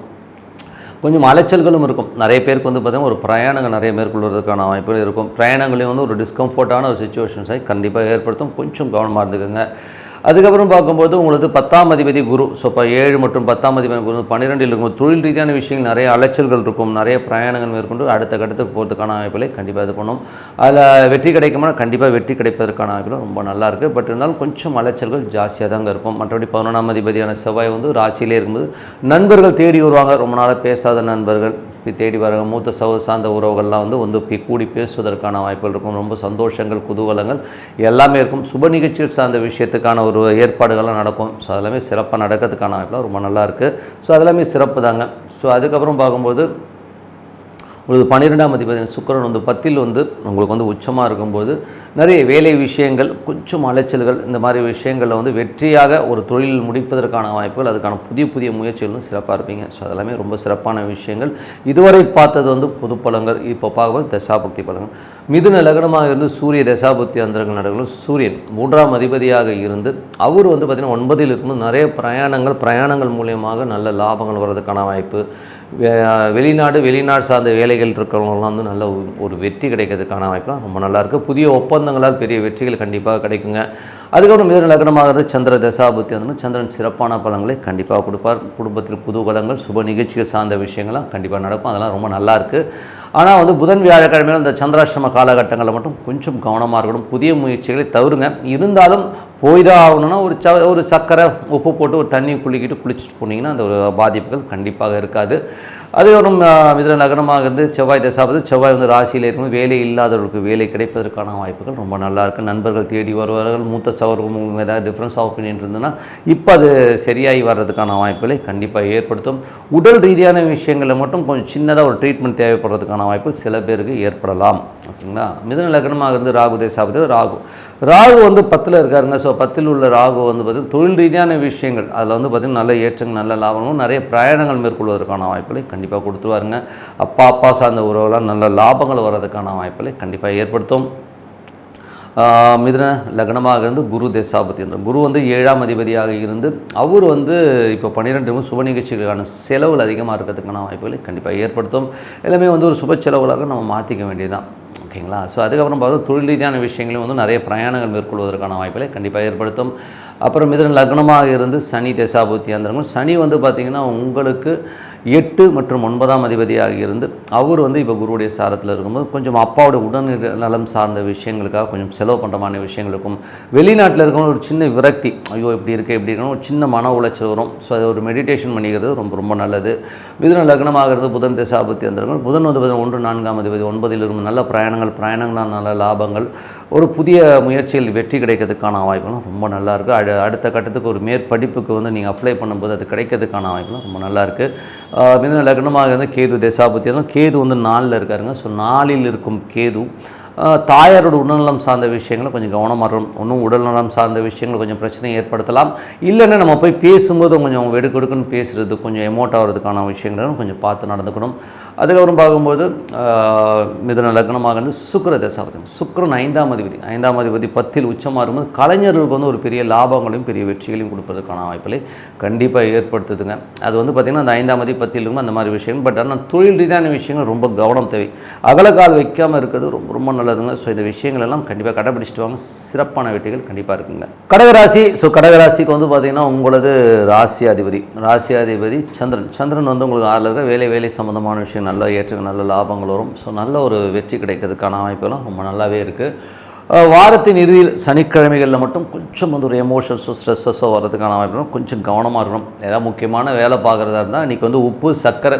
கொஞ்சம் அலைச்சல்களும் இருக்கும். நிறைய பேருக்கு வந்து பார்த்திங்கன்னா ஒரு பிரயாணங்கள் நிறைய மேற்கொள்வதற்கான வாய்ப்புகள் இருக்கும். பிரயாணங்களையும் வந்து ஒரு டிஸ்கம்ஃபர்ட்டான ஒரு சுச்சுவேஷன்ஸை கண்டிப்பாக ஏற்படுத்தும். கொஞ்சம் கவனமாக இருந்துக்குங்க. அதுக்கப்புறம் பார்க்கும்போது உங்களுக்கு 10ஆம் அதிபதி குரு. ஸோ இப்போ 7 மற்றும் 10ஆம் அதிபதி குரு 12ல் இருக்கும். தொழில் ரீதியான விஷயங்கள் நிறைய அலைச்சல்கள் இருக்கும். நிறைய பிரயாணங்கள் மேற்கொண்டு அடுத்த கட்டத்துக்கு போகிறதுக்கான வாய்ப்புகளை கண்டிப்பாக இது பண்ணும். அதில் வெற்றி கிடைக்குமா, கண்டிப்பாக வெற்றி கிடைப்பதற்கான வாய்ப்புகள் ரொம்ப நல்லா இருக்குது. பட் இருந்தாலும் கொஞ்சம் அலைச்சல்கள் ஜாஸ்தியாக தாங்க இருக்கும். மற்றபடி 11ஆம் அதிபதியான செவ்வாய் வந்து ராசியிலே இருக்கும்போது நண்பர்கள் தேடி வருவாங்க. ரொம்ப நாளாக பேசாத நண்பர்கள் தேடி வராங்க. மூத்த சார்ந்த உறவுகள்லாம் வந்து கூடி பேசுவதற்கான வாய்ப்புகள் இருக்கும். ரொம்ப சந்தோஷங்கள், குதூகலங்கள் எல்லாமே இருக்கும். சுப நிகழ்ச்சிகள் சார்ந்த விஷயத்துக்கான ஒரு ஏற்பாடுகள்லாம் நடக்கும். ஸோ அதெல்லாமே சிறப்பாக நடக்கிறதுக்கான வாய்ப்புலாம் ரொம்ப நல்லாயிருக்கு. ஸோ அதெல்லாமே சிறப்பு தாங்க. ஸோ அதுக்கப்புறம் பார்க்கும்போது உங்களுக்கு 12ஆம் அதிபதி சுக்கிரன் வந்து 10ல் வந்து உங்களுக்கு வந்து உச்சமாக இருக்கும்போது நிறைய வேலை விஷயங்கள், கொஞ்சம் அலைச்சல்கள், இந்த மாதிரி விஷயங்களில் வந்து வெற்றியாக ஒரு தொழில் முடிப்பதற்கான வாய்ப்புகள், அதுக்கான புதிய புதிய முயற்சிகளும் சிறப்பாக இருப்பீங்க. ஸோ அதெல்லாமே ரொம்ப சிறப்பான விஷயங்கள். இதுவரை பார்த்தது வந்து பொது பலங்கள், இப்போ பார்க்கும்போது தசாபக்தி பலங்கள். மிதுன லக்னமாக இருந்து சூரிய தசாபக்தி அந்தரங்கள் நடக்கும். சூரியன் 3ஆம் அதிபதியாக இருந்து அவர் வந்து பார்த்திங்கன்னா 9ல் இருக்கும்போது நிறைய பிரயாணங்கள் மூலியமாக நல்ல லாபங்கள் வர்றதுக்கான வாய்ப்பு, வெளிநாடு சார்ந்த வேலைகள் இருக்கிறவங்களாம் வந்து நல்ல ஒரு வெற்றி கிடைக்கிறதுக்கான வாய்ப்புலாம் ரொம்ப நல்லாயிருக்கு. புதிய ஒப்பந்தங்களால் பெரிய வெற்றிகள் கண்டிப்பாக கிடைக்குங்க. அதுக்கப்புறம் மிதுன லக்னமாகிறது சந்திர தசாபுத்தி வந்து சந்திரன் சிறப்பான பலன்களை கண்டிப்பாக கொடுப்பார். குடும்பத்தில் புதுகலங்கள், சுப நிகழ்ச்சிகள் சார்ந்த விஷயங்கள்லாம் கண்டிப்பாக நடக்கும். அதெல்லாம் ரொம்ப நல்லாயிருக்கு. ஆனால் வந்து புதன் வியாழக்கிழமையில் இந்த சந்திராஷ்டம காலகட்டங்களில் மட்டும் கொஞ்சம் கவனமாக இருக்கணும். புதிய முயற்சிகளை தவிருங்க. இருந்தாலும் போய்தான் ஆகணும்னா ஒரு சக்கரை உப்பு போட்டு ஒரு தண்ணி குளிச்சுட்டு போனீங்கன்னா அந்த ஒரு பாதிப்புகள் கண்டிப்பாக இருக்காது. அதுக்கப்புறம் மிதுன லக்னமாக இருந்து செவ்வாய் தசாபதி, செவ்வாய் வந்து ராசியில் இருக்கும்போது வேலை இல்லாதவர்களுக்கு வேலை கிடைப்பதற்கான வாய்ப்புகள் ரொம்ப நல்லாயிருக்கு. நண்பர்கள் தேடி வருவார்கள். மூத்த சவர்களும் ஏதாவது டிஃப்ரென்ஸ் ஆஃப் ஒப்பீனியன் இருந்ததுன்னா இப்போ அது சரியாகி வர்றதுக்கான வாய்ப்புகளை கண்டிப்பாக ஏற்படுத்தும். உடல் ரீதியான விஷயங்களில் மட்டும் கொஞ்சம் சின்னதாக ஒரு ட்ரீட்மெண்ட் தேவைப்படுறதுக்கான வாய்ப்புகள் சில பேருக்கு ஏற்படலாம். ஓகேங்களா. மிதுன லக்னமாக இருந்து ராகு தசாபதி, ராகு வந்து 10ல் இருக்காருங்க. ஸோ 10ல் உள்ள ராகு வந்து பார்த்திங்கன்னா தொழில் ரீதியான விஷயங்கள் அதில் வந்து பார்த்திங்கன்னா நல்ல ஏற்றங்கள், நல்ல லாபங்களும், நிறைய பிரயாணங்கள் மேற்கொள்வதற்கான வாய்ப்புகளை கண்டிப்பாக கொடுத்துருவாருங்க. அப்பா சார்ந்த உறவுலாம் நல்ல லாபங்கள் வர்றதுக்கான வாய்ப்புகளை கண்டிப்பாக ஏற்படுத்தும். மிதுன லக்னமாக இருந்து குரு தசாபதி, அந்த குரு வந்து 7ஆம் அதிபதியாக இருந்து அவர் வந்து இப்போ 12 சுப நிகழ்ச்சிகளுக்கான செலவுகள் அதிகமாக இருக்கிறதுக்கான வாய்ப்புகளை கண்டிப்பாக ஏற்படுத்தும். எல்லாமே வந்து ஒரு சுப செலவுகளாக நம்ம மாற்றிக்க வேண்டியதுதான். ஓகேங்களா. ஸோ அதுக்கப்புறம் பார்த்தா தொழில் ரீதியான விஷயங்களையும் வந்து நிறைய பிரயாணங்கள் மேற்கொள்வதற்கான வாய்ப்புகளை கண்டிப்பாக ஏற்படுத்தும். அப்புறம் மிதுன லக்னமாக இருந்து சனி தசாபுத்தி அந்தரங்கள். சனி வந்து பார்த்திங்கன்னா உங்களுக்கு 8 மற்றும் 9ஆம் அதிபதியாக இருந்து அவர் வந்து இப்போ குருவுடைய சாரத்தில் இருக்கும்போது கொஞ்சம் அப்பாவோட உடல்நலம் சார்ந்த விஷயங்களுக்காக கொஞ்சம் செலவு பண்ணுறமான விஷயங்களுக்கும், வெளிநாட்டில் இருக்கணும் ஒரு சின்ன விரக்தி, ஐயோ இப்படி இருக்கணும் ஒரு சின்ன மன உளைச்சல் வரும். ஸோ அதை ஒரு மெடிடேஷன் பண்ணிக்கிறது ரொம்ப ரொம்ப நல்லது. மிதுன லக்னமாக இருந்து புதன் தசாபுத்தி அந்தரங்கள். புதன் வந்து 1 4ஆம் அதிபதி 9ல் இருக்கும். நல்ல பிரயாணங்கள் நல்ல லாபங்கள், ஒரு புதிய முயற்சியில் வெற்றி கிடைக்கிறதுக்கான வாய்ப்புகளும் ரொம்ப நல்லாயிருக்கு. அடுத்த கட்டத்துக்கு ஒரு மேற்படிப்புக்கு வந்து நீங்கள் அப்ளை பண்ணும்போது அது கிடைக்கிறதுக்கான வாய்ப்புலாம் ரொம்ப நல்லாயிருக்கு. மிதுன லக்னமாக இருந்து கேது தசாபுத்தி, கேது வந்து 4ல் இருக்காருங்க. ஸோ 4ல் இருக்கும் கேது தாயாரோட உடல்நலம் சார்ந்த விஷயங்களை கொஞ்சம் கவனமாக இருக்கணும். ஒன்றும் உடல்நலம் சார்ந்த விஷயங்கள் கொஞ்சம் பிரச்சனை ஏற்படுத்தலாம். இல்லைன்னா நம்ம போய் பேசும்போது கொஞ்சம் வெடுக்கெடுக்குன்னு பேசுகிறது, கொஞ்சம் எமோட் ஆகிறதுக்கான விஷயங்களும் கொஞ்சம் பார்த்து நடந்துக்கணும். அதுக்கப்புறம் பார்க்கும்போது மிதுன லக்னமாக இருந்து சுக்கிர தசாபதி, சுக்கிரன் 5ஆம் அதிபதி 10ல் உச்சமாக இருக்கும்போது கலைஞர்களுக்கு வந்து ஒரு பெரிய லாபங்களையும் பெரிய வெற்றிகளையும் கொடுப்பதற்கான வாய்ப்புகளை கண்டிப்பாக ஏற்படுத்துதுங்க. அது வந்து பார்த்திங்கன்னா அந்த 5ஆம் அதிபதி 10ல் இருக்கும் அந்த மாதிரி விஷயங்கள். பட் ஆனால் தொழில் ரீதியான விஷயங்கள் ரொம்ப கவனம் தேவை. அகலக்கால் வைக்காமல் இருக்கிறது ரொம்ப ரொம்ப நல்லதுங்க. ஸோ இந்த விஷயங்கள் எல்லாம் கண்டிப்பாக கடைபிடிச்சிட்டு வாங்க. சிறப்பான வெற்றிகள் கண்டிப்பாக இருக்குங்க. கடகராசி. ஸோ கடகராசிக்கு வந்து பார்த்திங்கன்னா உங்களது ராசியாதிபதி சந்திரன் வந்து உங்களுக்கு 6ல் இருக்க வேலை சம்மந்தமான விஷயம் நல்ல ஏற்றம், நல்ல லாபங்கள் வரும். ஸோ நல்ல ஒரு வெற்றி கிடைக்கிறதுக்கான வாய்ப்புகளும் ரொம்ப நல்லாவே இருக்குது. வாரத்தின் இறுதியில் சனிக்கிழமைகளில் மட்டும் கொஞ்சம் வந்து ஒரு எமோஷன்ஸோ ஸ்ட்ரெஸ்ஸஸோ வர்றதுக்கான வாய்ப்புகளும் கொஞ்சம் கவனமாக இருக்கணும். ஏதாவது முக்கியமான வேலை பார்க்குறதா இருந்தால் இன்றைக்கி வந்து உப்பு சர்க்கரை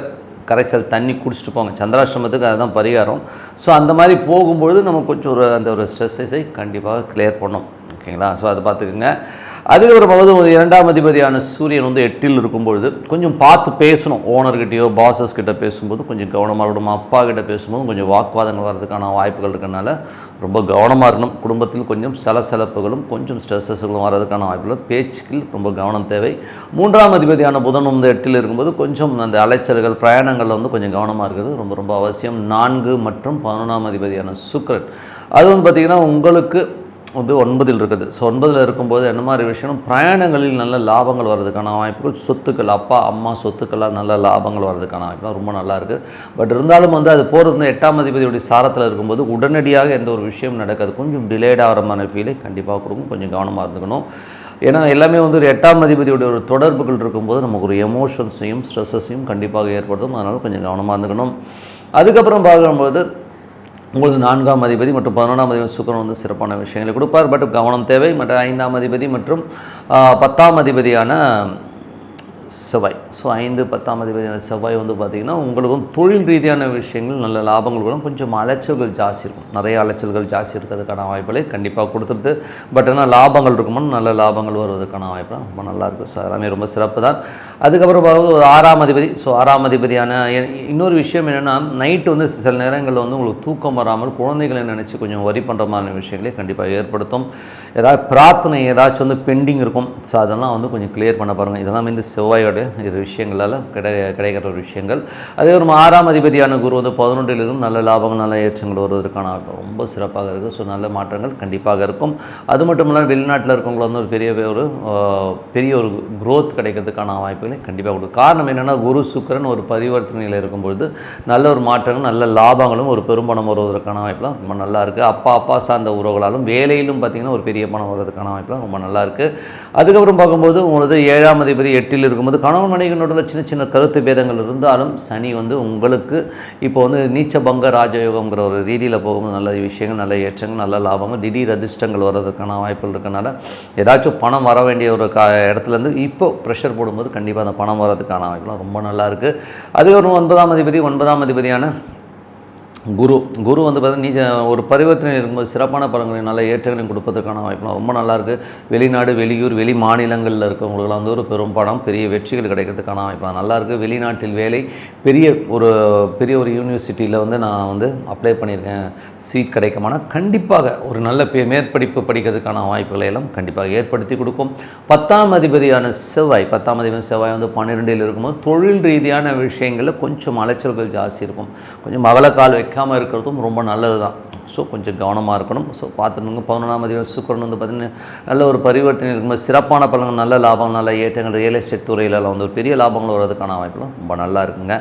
கரைசல் தண்ணி குடிச்சிட்டு போங்க. சந்திராஷ்டமத்துக்கு அதுதான் பரிகாரம். ஸோ அந்த மாதிரி போகும்பொழுது நம்ம கொஞ்சம் அந்த ஒரு ஸ்ட்ரெஸ்ஸை கண்டிப்பாக கிளியர் பண்ணோம். ஓகேங்களா. ஸோ அதை பார்த்துக்குங்க. அதுக்கப்புறம் 2ஆம் அதிபதியான சூரியன் வந்து 8ல் இருக்கும்பொழுது கொஞ்சம் பார்த்து பேசணும். ஓனர்கிட்டையோ பாசஸ் கிட்ட பேசும்போது கொஞ்சம் கவனமாக இருக்கணும். அப்பா கிட்ட பேசும்போது கொஞ்சம் வாக்குவாதங்கள் வர்றதுக்கான வாய்ப்புகள் இருக்கிறனால ரொம்ப கவனமாக இருக்கணும். குடும்பத்தில் கொஞ்சம் சலசலப்புகளும் கொஞ்சம் ஸ்ட்ரெஸ்ஸஸ்களும் வர்றதுக்கான வாய்ப்புகள், பேச்சுக்கள் ரொம்ப கவனம் தேவை. 3ஆம் அதிபதியான புதன் வந்து 8ல் இருக்கும்போது கொஞ்சம் அந்த அலைச்சல்கள் பிரயாணங்களில் வந்து கொஞ்சம் கவனமாக இருக்கிறது ரொம்ப ரொம்ப அவசியம். 4 மற்றும் 11ஆம் அதிபதியான சுக்கிரன் அது வந்து பார்த்திங்கன்னா உங்களுக்கு வந்து 9ல் இருக்குது. ஸோ 9ல் இருக்கும்போது என்ன மாதிரி விஷயம், பிரயாணங்களில் நல்ல லாபங்கள் வர்றதுக்கான வாய்ப்புகள், சொத்துக்கள் அப்பா அம்மா சொத்துக்கள்லாம் நல்ல லாபங்கள் வர்றதுக்கான வாய்ப்புகள் ரொம்ப நல்லாயிருக்கு. பட் இருந்தாலும் வந்து அது போகிறது 8ஆம் அதிபதியுடைய சாரத்தில் இருக்கும்போது உடனடியாக எந்த ஒரு விஷயம் நடக்காது. கொஞ்சம் டிலேட் ஆகிற மாதிரி ஃபீலை கண்டிப்பாக கொடுக்கும். கொஞ்சம் கவனமாக இருந்துக்கணும். ஏன்னா எல்லாமே வந்து ஒரு 8ஆம் அதிபதியுடைய ஒரு தொடர்புகள் இருக்கும்போது நமக்கு ஒரு எமோஷன்ஸையும் ஸ்ட்ரெஸ்ஸையும் கண்டிப்பாக ஏற்படுத்தும். அதனால் கொஞ்சம் கவனமாக இருந்துக்கணும். அதுக்கப்புறம் பார்க்கும்போது உங்களுக்கு 4ஆம் அதிபதி மற்றும் 11ஆம் அதிபதி சுக்கிரன் வந்து சிறப்பான விஷயங்களை கொடுப்பார். பட் கவனம் தேவை. மற்ற 5ஆம் அதிபதி மற்றும் 10ஆம் அதிபதியான செவ்வாய். ஸோ 5, 10ஆம் அதிபதியான செவ்வாய் வந்து பார்த்திங்கன்னா உங்களுக்கு தொழில் ரீதியான விஷயங்கள் நல்ல லாபங்கள் வரும். கொஞ்சம் அலைச்சல்கள் ஜாஸ்தி இருக்கும். நிறைய அலைச்சல்கள் ஜாஸ்தி இருக்கிறதுக்கான வாய்ப்புகளை கண்டிப்பாக கொடுத்துருது. பட் ஆனால் லாபங்கள் இருக்கும்போது நல்ல லாபங்கள் வருவதற்கான வாய்ப்பு ரொம்ப நல்லாயிருக்கும். ஸோ எல்லாமே ரொம்ப சிறப்பு தான். அதுக்கப்புறம் பார்க்கும்போது 6ஆம் அதிபதி. ஸோ 6ஆம் அதிபதியான இன்னொரு விஷயம் என்னென்னா, நைட்டு வந்து சில நேரங்களில் வந்து உங்களுக்கு தூக்கம் வராமல் குழந்தைகளை நினச்சி கொஞ்சம் வரி பண்ணுற மாதிரி விஷயங்களே கண்டிப்பாக ஏற்படுத்தும். ஏதாவது பிரார்த்தனை ஏதாச்சும் வந்து பெண்டிங் இருக்கும். ஸோ அதெல்லாம் வந்து கொஞ்சம் கிளியர் பண்ண பாருங்கள். இதெல்லாம் இந்த செவ்வாயோட இது விஷயங்களால் கிடைக்கிற ஒரு விஷயங்கள். அதே ஒரு 6ஆம் அதிபதியான குரு வந்து 11லிருந்து நல்ல லாபங்கள் நல்ல ஏற்றங்கள் வருவதற்கான ரொம்ப சிறப்பாக இருக்குது. ஸோ நல்ல மாற்றங்கள் கண்டிப்பாக இருக்கும். அது மட்டும் இல்லாமல் வெளிநாட்டில் இருக்கவங்களை வந்து ஒரு பெரிய ஒரு குரோத் கிடைக்கிறதுக்கான வாய்ப்புகளை கண்டிப்பாக கொடுக்கும். காரணம் என்னென்னா, குரு சுக்கிரன் ஒரு பரிவர்த்தனையில் இருக்கும்பொழுது நல்ல ஒரு மாற்றங்கள் நல்ல லாபங்களும் ஒரு பெரும்பணம் வருவதற்கான வாய்ப்புலாம் ரொம்ப நல்லா இருக்குது. அப்பா சார்ந்த உறவுகளாலும் வேலையிலும் பார்த்திங்கன்னா ஒரு பெரிய பணம் வருவதற்கான வாய்ப்புலாம் ரொம்ப நல்லாயிருக்கு. அதுக்கப்புறம் பார்க்கும்போது உங்களுக்கு 7ஆம் அதிபதி 8ல் இருக்கும்போது கணவன் மனைவியினோட சின்ன கருத்து பேதங்கள் இருந்தாலும் சனி வந்து உங்களுக்கு இப்போ வந்து நீச்சபங்க ராஜயோகங்கிற ஒரு ரீதியில் போகும்போது நல்ல விஷயங்கள் நல்ல ஏற்றங்கள் நல்ல லாபங்கள் திடீர் அதிர்ஷ்டங்கள் வர்றதுக்கான வாய்ப்புகள் இருக்கனால ஏதாச்சும் பணம் வர வேண்டிய ஒரு இடத்துலேருந்து இப்போ ப்ரெஷர் போடும்போது கண்டிப்பாக அந்த பணம் வர்றதுக்கான வாய்ப்புலாம் ரொம்ப நல்லாயிருக்கு. அது ஒரு 9ஆம் அதிபதியான குரு வந்து பார்த்தீங்கன்னா ஒரு பரிவர்த்தனை இருக்கும்போது சிறப்பான பலன்களையும் நல்ல ஏற்றங்களையும் கொடுப்பதற்கான வாய்ப்புலாம் ரொம்ப நல்லாயிருக்கு. வெளிநாடு வெளியூர் வெளி மாநிலங்களில் இருக்கவங்களுக்குலாம் வந்து ஒரு பெரும் பணம் பெரிய வெற்றிகள் கிடைக்கிறதுக்கான வாய்ப்புலாம் நல்லாயிருக்கு. வெளிநாட்டில் வேலை பெரிய ஒரு யூனிவர்சிட்டியில் வந்து நான் வந்து அப்ளை பண்ணியிருக்கேன், சீட் கிடைக்குமானா கண்டிப்பாக ஒரு நல்ல மேற்படிப்பு படிக்கிறதுக்கான வாய்ப்புகளை எல்லாம் கண்டிப்பாக ஏற்படுத்தி கொடுக்கும். 10ஆம் அதிபதியான செவ்வாய் வந்து 12ல் இருக்கும்போது தொழில் ரீதியான விஷயங்களில் கொஞ்சம் அலைச்சல்கள் ஜாஸ்தி இருக்கும். கொஞ்சம் அகலக்கால் வைக்காமல் இருக்கிறதும் ரொம்ப நல்லது தான். ஸோ கொஞ்சம் கவனமாக இருக்கணும். ஸோ பார்த்துருங்க. 11ஆம் அதிபதி சுக்கிரன் வந்து பார்த்திங்கன்னா நல்ல ஒரு பரிவர்த்தனை இருக்கும்போது சிறப்பான பலன்கள் நல்ல லாபம் நல்ல ஏற்றங்கள் ரியல் எஸ்டேட் துறையிலலாம் வந்து ஒரு பெரிய லாபங்கள் வர்றதுக்கான வாய்ப்புலாம் ரொம்ப நல்லா இருக்குங்க.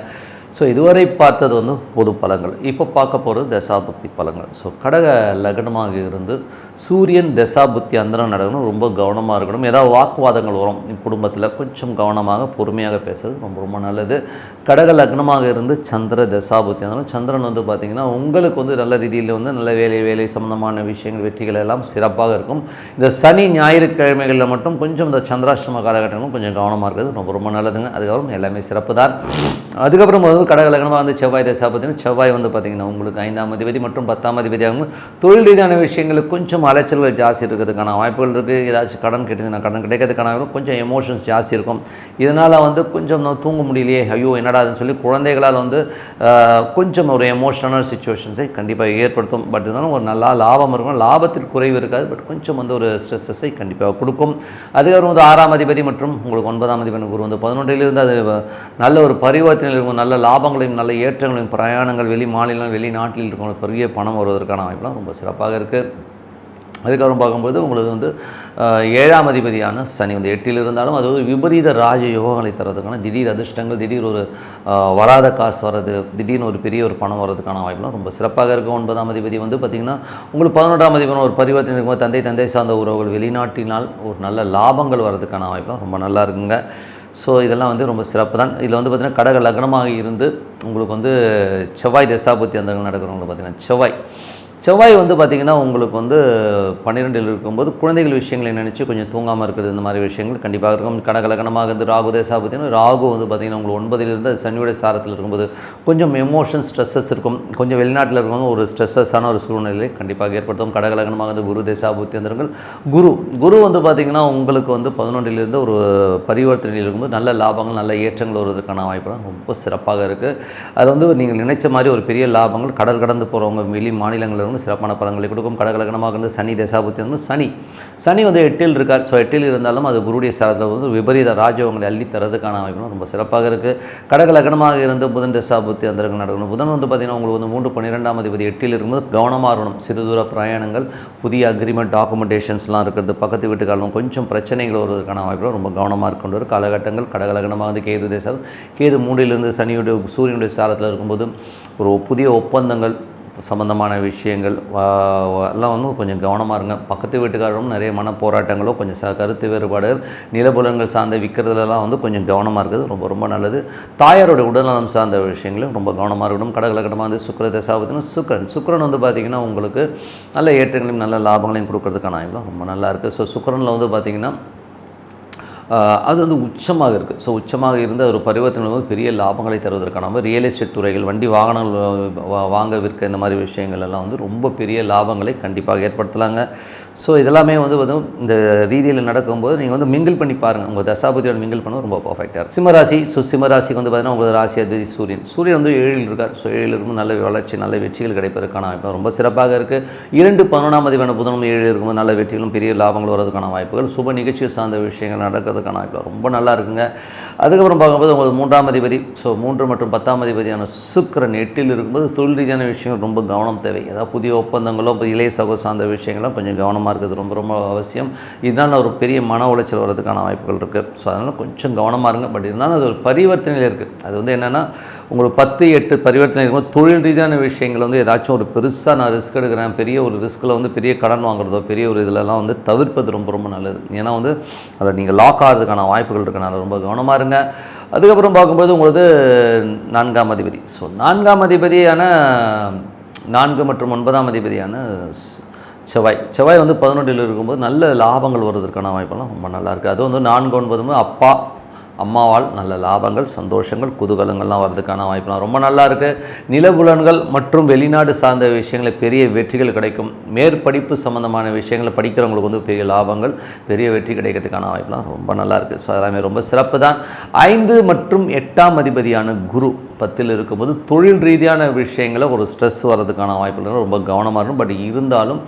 ஸோ இதுவரை பார்த்தது வந்து பொது பலன்கள். இப்போ பார்க்க போகிறது தசாபுத்தி பலன்கள். ஸோ கடக லக்னமாக இருந்து சூரியன் தசாபுத்தி அந்தரம் நடக்கணும். ரொம்ப கவனமாக இருக்கணும். ஏதாவது வாக்குவாதங்கள் வரும் குடும்பத்தில், கொஞ்சம் கவனமாக பொறுமையாக பேசுறது ரொம்ப நல்லது. கடக லக்னமாக இருந்து சந்திர தசாபுத்தி அந்தரம். சந்திரன் வந்து பார்த்திங்கன்னா உங்களுக்கு வந்து நல்ல ரீதியில் வந்து நல்ல வேலை சம்மந்தமான விஷயங்கள் வெற்றிகள் எல்லாம் சிறப்பாக இருக்கும். இந்த சனி ஞாயிற்றுக்கிழமைகளில் மட்டும் கொஞ்சம் இந்த சந்திராஷ்டம காலகட்டங்களும் கொஞ்சம் கவனமாக இருக்கிறது ரொம்ப நல்லதுங்க. அதுக்கப்புறம் எல்லாமே சிறப்பு தான். அதுக்கப்புறம் கடக லக்னமாக வந்து செவ்வாய் தசாபுத்தினா செவ்வாய் வந்து பார்த்திங்கன்னா உங்களுக்கு 5ஆம் அதிபதி மற்றும் 10ஆம் அதிபதியாகவும் தொழில் ரீதியான விஷயங்களுக்கு கொஞ்சம் அலைச்சல்கள் ஜாஸ்தி இருக்கிறதுக்கான வாய்ப்புகள் இருக்குது. ஏதாச்சும் கடன் கேட்டதுன்னா கடன் கிடைக்கிறதுக்கான கொஞ்சம் எமோஷன்ஸ் ஜாஸ்தி இருக்கும். இதனால் வந்து கொஞ்சம் தூங்க முடியலையே, ஐயோ என்னடாதுன்னு சொல்லி குழந்தைகளால் வந்து கொஞ்சம் ஒரு எமோஷனல் சுச்சுவேஷன்ஸை கண்டிப்பாக ஏற்படுத்தும். பட் இருந்தாலும் ஒரு நல்லா லாபம் இருக்கும். லாபத்தில் குறைவு இருக்காது. பட் கொஞ்சம் வந்து ஒரு ஸ்ட்ரெஸ்ஸை கண்டிப்பாக கொடுக்கும். அதுக்கப்புறம் வந்து 6ஆம் அதிபதி மற்றும் உங்களுக்கு 9ஆம் அதிபதி குரு வந்து 11லிருந்து அது நல்ல ஒரு பரிவர்த்தனையில் இருக்கும். நல்ல லாபங்களையும் நல்ல ஏற்றங்களையும் பிரயாணங்கள் வெளி மாநிலம் வெளிநாட்டில் இருக்கிற பெரிய பணம் வருவதற்கான வாய்ப்புலாம் ரொம்ப சிறப்பாக இருக்குது. அதுக்கப்புறம் பார்க்கும்போது உங்களுக்கு வந்து 7ஆம் அதிபதியான சனி வந்து 8ல் இருந்தாலும் அது ஒரு விபரீத ராஜ யோகங்களை தரதுக்கான திடீர் அதிர்ஷ்டங்கள் திடீர் ஒரு வராத காசு வர்றது திடீர்னு ஒரு பெரிய ஒரு பணம் வர்றதுக்கான வாய்ப்புலாம் ரொம்ப சிறப்பாக இருக்குது. 9ஆம் அதிபதி வந்து பார்த்திங்கன்னா உங்களுக்கு 11ஆம் அதிபதி ஒரு பரிவர்த்தனை இருக்கும்போது தந்தை சார்ந்த உறவுகள் வெளிநாட்டினால் ஒரு நல்ல லாபங்கள் வர்றதுக்கான வாய்ப்புலாம் ரொம்ப நல்லா இருக்குங்க. ஸோ இதெல்லாம் வந்து ரொம்ப சிறப்பு தான். இதில் வந்து பார்த்திங்கன்னா கடக லக்னமாக இருந்து உங்களுக்கு வந்து செவ்வாய் தசாபுத்தி அந்தங்கள் நடக்கிறவங்க பார்த்திங்கன்னா செவ்வாய் வந்து பார்த்திங்கன்னா உங்களுக்கு வந்து 12ல் இருக்கும்போது குழந்தைகள் விஷயங்களை நினச்சி கொஞ்சம் தூங்காமல் இருக்கிறது இந்த மாதிரி விஷயங்கள் கண்டிப்பாக இருக்கும். கடக லக்னமாக இருந்து ராகு தசாபுத்தினா ராகு வந்து பார்த்திங்கன்னா உங்களுக்கு 9லிருந்து சனியுடைய சாரத்தில் இருக்கும்போது கொஞ்சம் எமோஷன் ஸ்ட்ரெஸ்ஸஸ் இருக்கும். கொஞ்சம் வெளிநாட்டில் இருக்கும்போது ஒரு ஸ்ட்ரெஸ்ஸஸான ஒரு சூழ்நிலை கண்டிப்பாக ஏற்படுத்தும். கடக லக்னமாக இருந்து குரு தசாபுத்தி அந்தங்கள் குரு வந்து பார்த்திங்கன்னா உங்களுக்கு வந்து 11லிருந்து ஒரு பரிவர்த்தனையில் இருக்கும்போது நல்ல லாபங்கள் நல்ல ஏற்றங்கள் வருவதற்கான வாய்ப்புலாம் ரொம்ப சிறப்பாக இருக்குது. அது வந்து நீங்கள் நினைச்ச மாதிரி ஒரு பெரிய லாபங்கள் கடல் கடந்து போகிறவங்க வெளி மாநிலங்களில் சிறப்பான பலன்களை கொடுக்கும். கடக லக்னமாக இருந்து சனி தசாபுத்தி வந்து சனி வந்து 8ல் இருக்கார். ஸோ 8ல் இருந்தாலும் அது குருடைய சாரத்தில் வந்து விபரீத ராஜயோகங்களை அள்ளி தரதுக்கான வாய்ப்பும் ரொம்ப சிறப்பாக இருக்குது. கடக லக்னமாக இருந்து புதன் தசாபுத்தி அந்த நடக்கணும். புதன் வந்து பார்த்திங்கன்னா உங்களுக்கு வந்து 3, 12ஆம் அதிபதி 8ல் இருக்கும்போது கவனமாக இருக்கணும். சிறு தூர பிரயாணங்கள் புதிய அக்ரிமெண்ட் டாக்குமெண்டேஷன்ஸ்லாம் இருக்கிறது பக்கத்து வீட்டுக்காலும் கொஞ்சம் பிரச்சனைகள் வருவதற்கான வாய்ப்புகள் ரொம்ப கவனமாக இருக்கின்ற ஒரு காலகட்டங்கள். கடக லக்னமாக வந்து கேது 3லிருந்து சனியுடைய சூரியனுடைய சாரத்தில் இருக்கும்போது ஒரு புதிய ஒப்பந்தங்கள் சம்பந்தமான விஷயங்கள் எல்லாம் வந்து கொஞ்சம் கவனமாக இருங்க. பக்கத்து வீட்டுக்காரரும் நிறைய மன போராட்டங்களோ கொஞ்சம் கருத்து வேறுபாடுகள் நிலபுலங்கள் சார்ந்த விற்கிறதுலாம் வந்து கொஞ்சம் கவனமாக இருக்கிறது ரொம்ப நல்லது. தாயாரோட உடல்நலம் சார்ந்த விஷயங்களும் ரொம்ப கவனமாக இருக்கணும். கடக லக்னமாக வந்து சுக்கிர தசாபுத்தினா சுக்கிரன் வந்து பார்த்திங்கன்னா உங்களுக்கு நல்ல ஏற்றங்களையும் நல்ல லாபங்களையும் கொடுக்கறதுக்கான வாய்ப்புலாம் ரொம்ப நல்லா இருக்குது. ஸோ சுக்கிரனில் வந்து பார்த்திங்கன்னா அது வந்து உச்சமாக இருக்குது. ஸோ உச்சமாக இருந்து ஒரு பரிவர்த்தனை வந்து பெரிய லாபங்களை தருவதற்கான ரியல் எஸ்டேட் துறைகள், வண்டி வாகனங்கள் வாங்க விற்க இந்த மாதிரி விஷயங்கள் எல்லாம் வந்து ரொம்ப பெரிய லாபங்களை கண்டிப்பாக ஏற்படுத்தலாங்க. ஸோ இதெல்லாமே வந்து இந்த ரீதியில் நடக்கும்போது நீங்கள் வந்து மிங்கிள் பண்ணி பாருங்கள். உங்கள் தசாபதியோட மிங்கிள் பண்ண ரொம்ப பர்ஃபெக்டாக இருக்கும். சிம்மராசி. ஸோ சிம்மராசிக்கு வந்து பார்த்தீங்கன்னா உங்கள் ராசி அதிபதி சூரியன். சூரியன் வந்து 7ல் இருக்கார். ஸோ 7ல் இருக்கும் நல்ல வளர்ச்சி, நல்ல வெற்றிகள் கிடைப்பதற்கான வாய்ப்பு ரொம்ப சிறப்பாக இருக்குது. 2-11ஆம் அதிபதியான புதனும் 7ல் இருக்கும்போது நல்ல வெற்றிகளும் பெரிய லாபங்கள் வருவதற்கான வாய்ப்புகள், சுப நிகழ்ச்சி சார்ந்த விஷயங்கள் நடக்கிறதுக்கான வாய்ப்பு ரொம்ப நல்லா இருக்குங்க. அதுக்கப்புறம் பார்க்கும்போது உங்களுக்கு 3ஆம் அதிபதி, ஸோ 3 மற்றும் 10ஆம் அதிபதியான சுக்கிரன் 8ல் இருக்கும்போது தொழில் ரீதியான விஷயங்கள் ரொம்ப கவனம் தேவை. ஏதாவது புதிய ஒப்பந்தங்களோ இளைய சகோ சார்ந்த விஷயங்களும் கொஞ்சம் கவனமாக இருக்கிறது ரொம்ப ரொம்ப அவசியம். இதனால் ஒரு பெரிய மன உளைச்சல் வர்றதுக்கான வாய்ப்புகள் இருக்குது. ஸோ அதனால் கொஞ்சம் கவனமாக இருங்க. பட் இருந்தாலும் அது ஒரு பரிவர்த்தனையில் இருக்குது. அது வந்து என்னென்னா உங்களுக்கு 10-8 பரிவர்த்தனை இருக்கும்போது தொழில் ரீதியான விஷயங்கள் வந்து ஏதாச்சும் ஒரு பெருசாக நான் ரிஸ்க் எடுக்கிறேன், பெரிய ஒரு ரிஸ்கில் வந்து பெரிய கடன் வாங்குறதோ பெரிய ஒரு இதிலெல்லாம் வந்து தவிர்ப்பது ரொம்ப ரொம்ப நல்லது. ஏன்னா வந்து அதில் நீங்கள் லாக் ஆகிறதுக்கான வாய்ப்புகள் இருக்கனால ரொம்ப கவனமாக இருங்க. அதுக்கப்புறம் பார்க்கும்போது உங்களுக்கு 4ஆம் அதிபதி. ஸோ 4ஆம் அதிபதியான 4 மற்றும் 9ஆம் அதிபதியான செவ்வாய் வந்து 11ல் இருக்கும்போது நல்ல லாபங்கள் வருவதற்கான வாய்ப்பெல்லாம் ரொம்ப நல்லாயிருக்கு. அது வந்து 4-9 அப்பா அம்மாவால் நல்ல லாபங்கள், சந்தோஷங்கள், குதூகலங்கள்லாம் வர்றதுக்கான வாய்ப்புலாம் ரொம்ப நல்லா இருக்குது. நிலபுலன்கள் மற்றும் வெளிநாடு சார்ந்த விஷயங்களில் பெரிய வெற்றிகள் கிடைக்கும். மேற்படிப்பு சம்மந்தமான விஷயங்களை படிக்கிறவங்களுக்கு வந்து பெரிய லாபங்கள், பெரிய வெற்றி கிடைக்கிறதுக்கான வாய்ப்புலாம் ரொம்ப நல்லா இருக்குது. ஸோ அதெல்லாமே ரொம்ப சிறப்பு தான். 5 மற்றும் 8ஆம் அதிபதியான குரு 10ல் இருக்கும்போது தொழில் ரீதியான விஷயங்களை ஒரு ஸ்ட்ரெஸ் வர்றதுக்கான வாய்ப்புகள் ரொம்ப கவனமாக இருக்கும். பட் இருந்தாலும்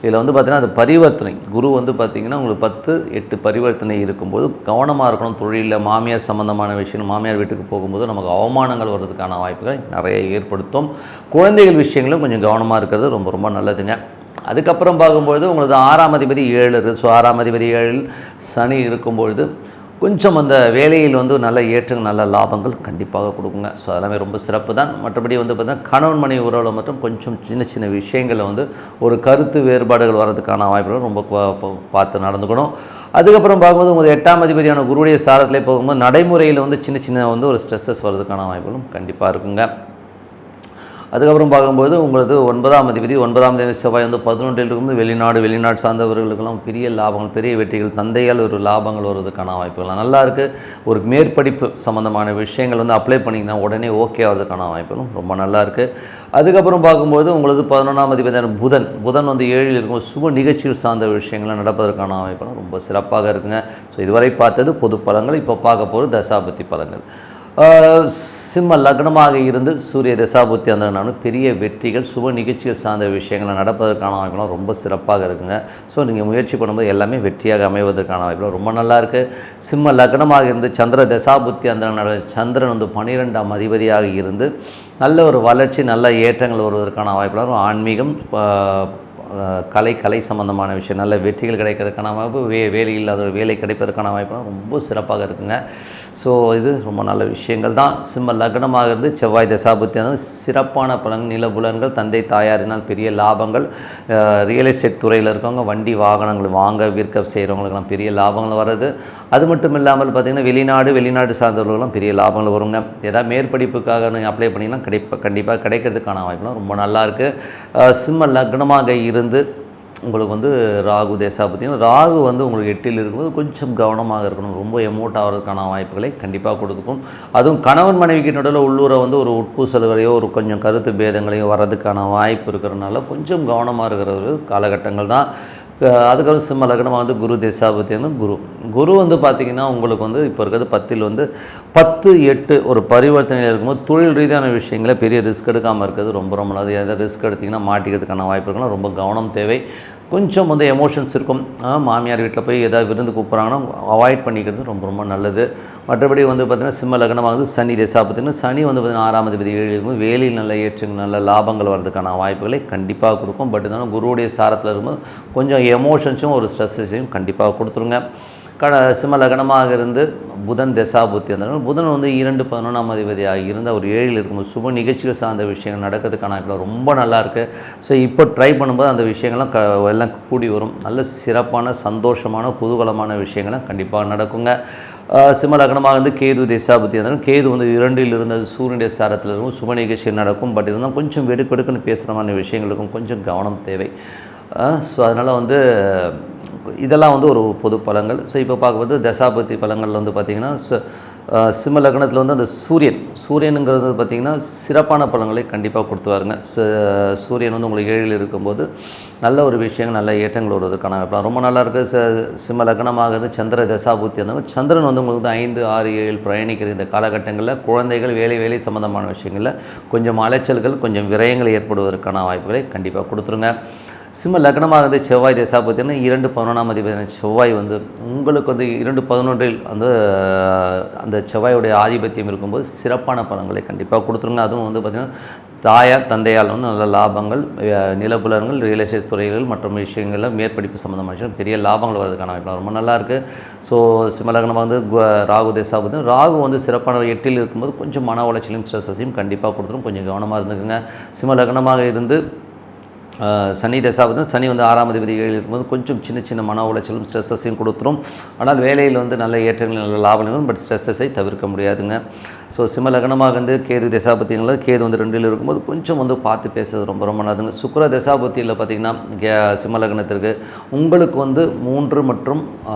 இதில் வந்து பார்த்திங்கன்னா அது பரிவர்த்தனை குரு வந்து பார்த்திங்கன்னா உங்களுக்கு 10-8 பரிவர்த்தனை இருக்கும்போது கவனமாக இருக்கணும். தொழிலில் மாமியார் சம்மந்தமான விஷயம், மாமியார் வீட்டுக்கு போகும்போது நமக்கு அவமானங்கள் வர்றதுக்கான வாய்ப்புகள் நிறைய ஏற்படுத்தும். குழந்தைகள் விஷயங்களும் கொஞ்சம் கவனமாக இருக்கிறது ரொம்ப ரொம்ப நல்லதுங்க. அதுக்கப்புறம் பார்க்கும்பொழுது உங்களுக்கு 6ஆம் அதிபதி 7 இருக்குது. ஸோ 6ஆம் அதிபதி 7ல் சனி இருக்கும்பொழுது கொஞ்சம் அந்த வேலையில் வந்து நல்ல ஏற்றங்கள், நல்ல லாபங்கள் கண்டிப்பாக கொடுக்குங்க. ஸோ அதெல்லாமே ரொம்ப சிறப்பு தான். மற்றபடி வந்து பார்த்தீங்கன்னா கணவன் மனைவி உறவில் மட்டும் கொஞ்சம் சின்ன சின்ன விஷயங்களில் வந்து ஒரு கருத்து வேறுபாடுகள் வர்றதுக்கான வாய்ப்புகள் ரொம்ப பார்த்து நடந்துக்கணும். அதுக்கப்புறம் பார்க்கும்போது உங்களுக்கு 8ஆம் அதிபதியான குருவுடைய சாரத்திலே போகும்போது நடைமுறையில் வந்து சின்ன சின்ன வந்து ஒரு ஸ்ட்ரெஸ்ஸஸ் வர்றதுக்கான வாய்ப்புகளும் கண்டிப்பாக இருக்குங்க. அதுக்கப்புறம் பார்க்கும்போது உங்களுக்கு 9ஆம் அதிபதி செவ்வாய் வந்து 11ல் இருக்கும்போது வெளிநாடு சார்ந்தவர்களுக்கெல்லாம் பெரிய லாபங்கள், பெரிய வெற்றிகள், தந்தையால் ஒரு லாபங்கள் வருவதற்கான வாய்ப்புகள் நல்லா இருக்குது. ஒரு மேற்படிப்பு சம்மந்தமான விஷயங்கள் வந்து அப்ளை பண்ணிங்கன்னா உடனே ஓகே ஆகிறதுக்கான வாய்ப்புகளும் ரொம்ப நல்லா இருக்குது. அதுக்கப்புறம் பார்க்கும்போது உங்களுக்கு 11ஆம் அதிபதியான புதன் வந்து 7ல் இருக்கும். சுப நிகழ்ச்சிகள் சார்ந்த விஷயங்கள்லாம் நடப்பதற்கான வாய்ப்புகளும் ரொம்ப சிறப்பாக இருக்குங்க. ஸோ இதுவரை பார்த்தது பொது பலன்கள். இப்போ பார்க்க போகிறது தசாபதி பலன்கள். சிம்ம லக்னமாக இருந்து சூரிய தசாபுத்தி அந்த பெரிய வெற்றிகள், சுப நிகழ்ச்சிகள் சார்ந்த விஷயங்கள் நடப்பதற்கான வாய்ப்புலாம் ரொம்ப சிறப்பாக இருக்குங்க. ஸோ நீங்கள் முயற்சி பண்ணும்போது எல்லாமே வெற்றியாக அமைவதற்கான வாய்ப்புலாம் ரொம்ப நல்லா இருக்குது. சிம்ம லக்னமாக இருந்து சந்திர தசாபுத்தி அந்த சந்திரன் வந்து 12ஆம் அதிபதியாக இருந்து நல்ல ஒரு வளர்ச்சி, நல்ல ஏற்றங்கள் வருவதற்கான வாய்ப்புலாம் ஆன்மீகம், கலை சம்பந்தமான விஷயம், நல்ல வெற்றிகள் கிடைக்கிறதுக்கான வாய்ப்பு, வேலை இல்லாத ஒரு வேலை கிடைப்பதற்கான வாய்ப்புலாம் ரொம்ப சிறப்பாக இருக்குங்க. ஸோ இது ரொம்ப நல்ல விஷயங்கள் தான். சிம்ம லக்னமாக இருந்து செவ்வாய் தசாபுத்தியானது சிறப்பான பலன். நிலபுலன்கள், தந்தை தாயாரினால் பெரிய லாபங்கள், ரியல் எஸ்டேட் துறையில் இருக்கவங்க வண்டி வாகனங்கள் வாங்க விற்க செய்கிறவங்களுக்கெல்லாம் பெரிய லாபங்கள் வர்றது. அது மட்டும் இல்லாமல் பார்த்திங்கன்னா வெளிநாடு சார்ந்தவர்களும் பெரிய லாபங்கள் வருங்க. ஏதாவது மேற்படிப்புக்காக நீங்கள் அப்ளை பண்ணிங்கன்னா கண்டிப்பாக கிடைக்கிறதுக்கான வாய்ப்புலாம் ரொம்ப நல்லாயிருக்கு. சிம்ம லக்னமாக இருந்து உங்களுக்கு வந்து ராகு தேசாபத்தினா ராகு வந்து உங்களுக்கு 8ல் இருக்கும்போது கொஞ்சம் கவனமாக இருக்கணும். ரொம்ப எமோட் ஆகிறதுக்கான வாய்ப்புகளை கண்டிப்பாக கொடுக்கும். அதுவும் கணவன் மனைவிக்கு நடுவில் உள்ளூரை வந்து ஒரு உட்பூசல்களையோ ஒரு கொஞ்சம் கருத்து பேதங்களையோ வர்றதுக்கான வாய்ப்பு இருக்கிறதுனால கொஞ்சம் கவனமாக இருக்கிற ஒரு காலகட்டங்கள் தான். அதுக்கப்புறம் சிம்ம லக்னமாக வந்து குரு தேசாபத்தியான குரு வந்து பார்த்திங்கன்னா உங்களுக்கு வந்து இப்போ இருக்கிறது 10ல் வந்து 10-8 ஒரு பரிவர்த்தனையில் இருக்கும்போது தொழில் ரீதியான விஷயங்களை பெரிய ரிஸ்க் எடுக்காமல் இருக்கிறது ரொம்ப ரொம்ப நல்லது. எதாவது ரிஸ்க் எடுத்திங்கன்னா மாட்டிக்கிறதுக்கான வாய்ப்புகள்லாம் ரொம்ப கவனம் தேவை. கொஞ்சம் வந்து எமோஷன்ஸ் இருக்கும். மாமியார் வீட்டில் போய் ஏதாவது விருந்து கூப்பிட்றாங்கன்னா அவாய்ட் பண்ணிக்கிறது ரொம்ப ரொம்ப நல்லது. மற்றபடி வந்து பார்த்திங்கன்னா சிம்ம லக்னமாக சனி தேசாபத்தினா சனி வந்து பார்த்திங்கன்னா 6ஆம் அதிபதி 7ல் இருக்கும்போது வேலையில் நல்ல ஏற்றங்கள், நல்ல லாபங்கள் வர்றதுக்கான வாய்ப்புகளை கண்டிப்பாக கொடுக்கும். பட் இருந்தாலும் குருவுடைய சாரத்தில் இருக்கும்போது கொஞ்சம் எமோஷன்ஸும் ஒரு ஸ்ட்ரெஸ்ஸையும் கண்டிப்பாக கொடுத்துருங்க. சிம்ம லக்னமாக இருந்து புதன் தசாபுத்தி அந்த புதன் வந்து 2-11ஆம் அதிபதியாக இருந்து அவர் 7ல் இருக்கும்போது சுப நிகழ்ச்சிகள் சார்ந்த விஷயங்கள் நடக்கிறதுக்கான ரொம்ப நல்லாயிருக்கு. ஸோ இப்போ ட்ரை பண்ணும்போது அந்த விஷயங்கள்லாம் எல்லாம் கூடி வரும். நல்ல சிறப்பான சந்தோஷமான குதூகலமான விஷயங்கள்லாம் கண்டிப்பாக நடக்குங்க. சிம்ம லக்னமாக வந்து கேது தேசாபுத்தி இருந்தாலும் கேது வந்து 2ல் இருந்தது சூரியனுடைய சாரத்தில் இருக்கும். சுப நிகழ்ச்சிகள் நடக்கும். பட் இருந்தாலும் கொஞ்சம் வெடுக்கெடுக்குன்னு பேசுகிற மாதிரி விஷயங்களுக்கும் கொஞ்சம் கவனம் தேவை. ஸோ அதனால் வந்து இதெல்லாம் வந்து ஒரு பொது பலன்கள். ஸோ இப்போ பார்க்கும்போது தசாபுத்தி பலன்கள் வந்து பார்த்திங்கன்னா சிம்ம லக்னத்தில் வந்து அந்த சூரியனுங்கிறது பார்த்திங்கன்னா சிறப்பான பலன்களை கண்டிப்பாக கொடுத்துவாருங்க. சூரியன் வந்து உங்களுக்கு 7ல் இருக்கும்போது நல்ல ஒரு விஷயங்கள் நல்ல ஏற்றங்கள் வருவதற்கான வாய்ப்பு ரொம்ப நல்லா இருக்குது. சிம்ம லக்னமாகுது சந்திர தசாபுத்தி இருந்தாலும் சந்திரன் வந்து உங்களுக்கு 5, 6, 7 பயணிக்கிற இந்த காலகட்டங்களில் குழந்தைகள் வேலை சம்மந்தமான விஷயங்களில் கொஞ்சம் அலைச்சல்கள் கொஞ்சம் விரயங்கள் ஏற்படுவதற்கான வாய்ப்புகளை கண்டிப்பாக கொடுத்துருங்க. சிம்ம லக்னமாக இருந்து செவ்வாய் தசாபுத்தின்னா 2/11ஆம் அதிபதியான செவ்வாய் வந்து உங்களுக்கு வந்து 2/11 வந்து அந்த செவ்வாயுடைய ஆதிபத்தியம் இருக்கும்போது சிறப்பான பலன்களை கண்டிப்பாக கொடுத்துருங்க. அதுவும் வந்து பார்த்திங்கன்னா தந்தையால் வந்து நல்ல லாபங்கள், நிலப்புலன்கள், ரியல் எஸ்டேட் துறைகள் மற்றும் விஷயங்களில் மேற்படிப்பு சம்மந்தமான விஷயம் பெரிய லாபங்கள் வரதுக்கான வாய்ப்பு ரொம்ப நல்லாயிருக்கு. ஸோ சிம்ம லக்னமாக வந்து ராகு தசாபுத்தி ராகு வந்து சிறப்பான 8ல் இருக்கும்போது கொஞ்சம் மன உளைச்சலையும் ஸ்ட்ரெஸ்ஸையும் கண்டிப்பாக கொடுத்துரும். கொஞ்சம் கவனமாக இருந்துக்குங்க. சிம்ம லக்னமாக இருந்து சனி தசாபதி சனி வந்து 6ஆம் அதிபதி 7ல் இருக்கும்போது கொஞ்சம் சின்ன மன உளைச்சலும் ஸ்ட்ரெஸ்ஸையும் கொடுத்துரும். ஆனால் வேலையில் வந்து நல்ல ஏற்றங்கள் நல்ல லாபங்களும் பட் ஸ்ட்ரெஸ்ஸை தவிர்க்க முடியாதுங்க. ஸோ சிம்ம லக்னமாக வந்து கேது தசாபத்திங்கள கேது வந்து 2ல் இருக்கும்போது கொஞ்சம் வந்து பார்த்து பேசுறது ரொம்ப நல்லதுங்க. சுக்கிர தசாபத்தியில் பார்த்திங்கன்னா சிம்ம லக்னத்திற்கு உங்களுக்கு வந்து 3 மற்றும்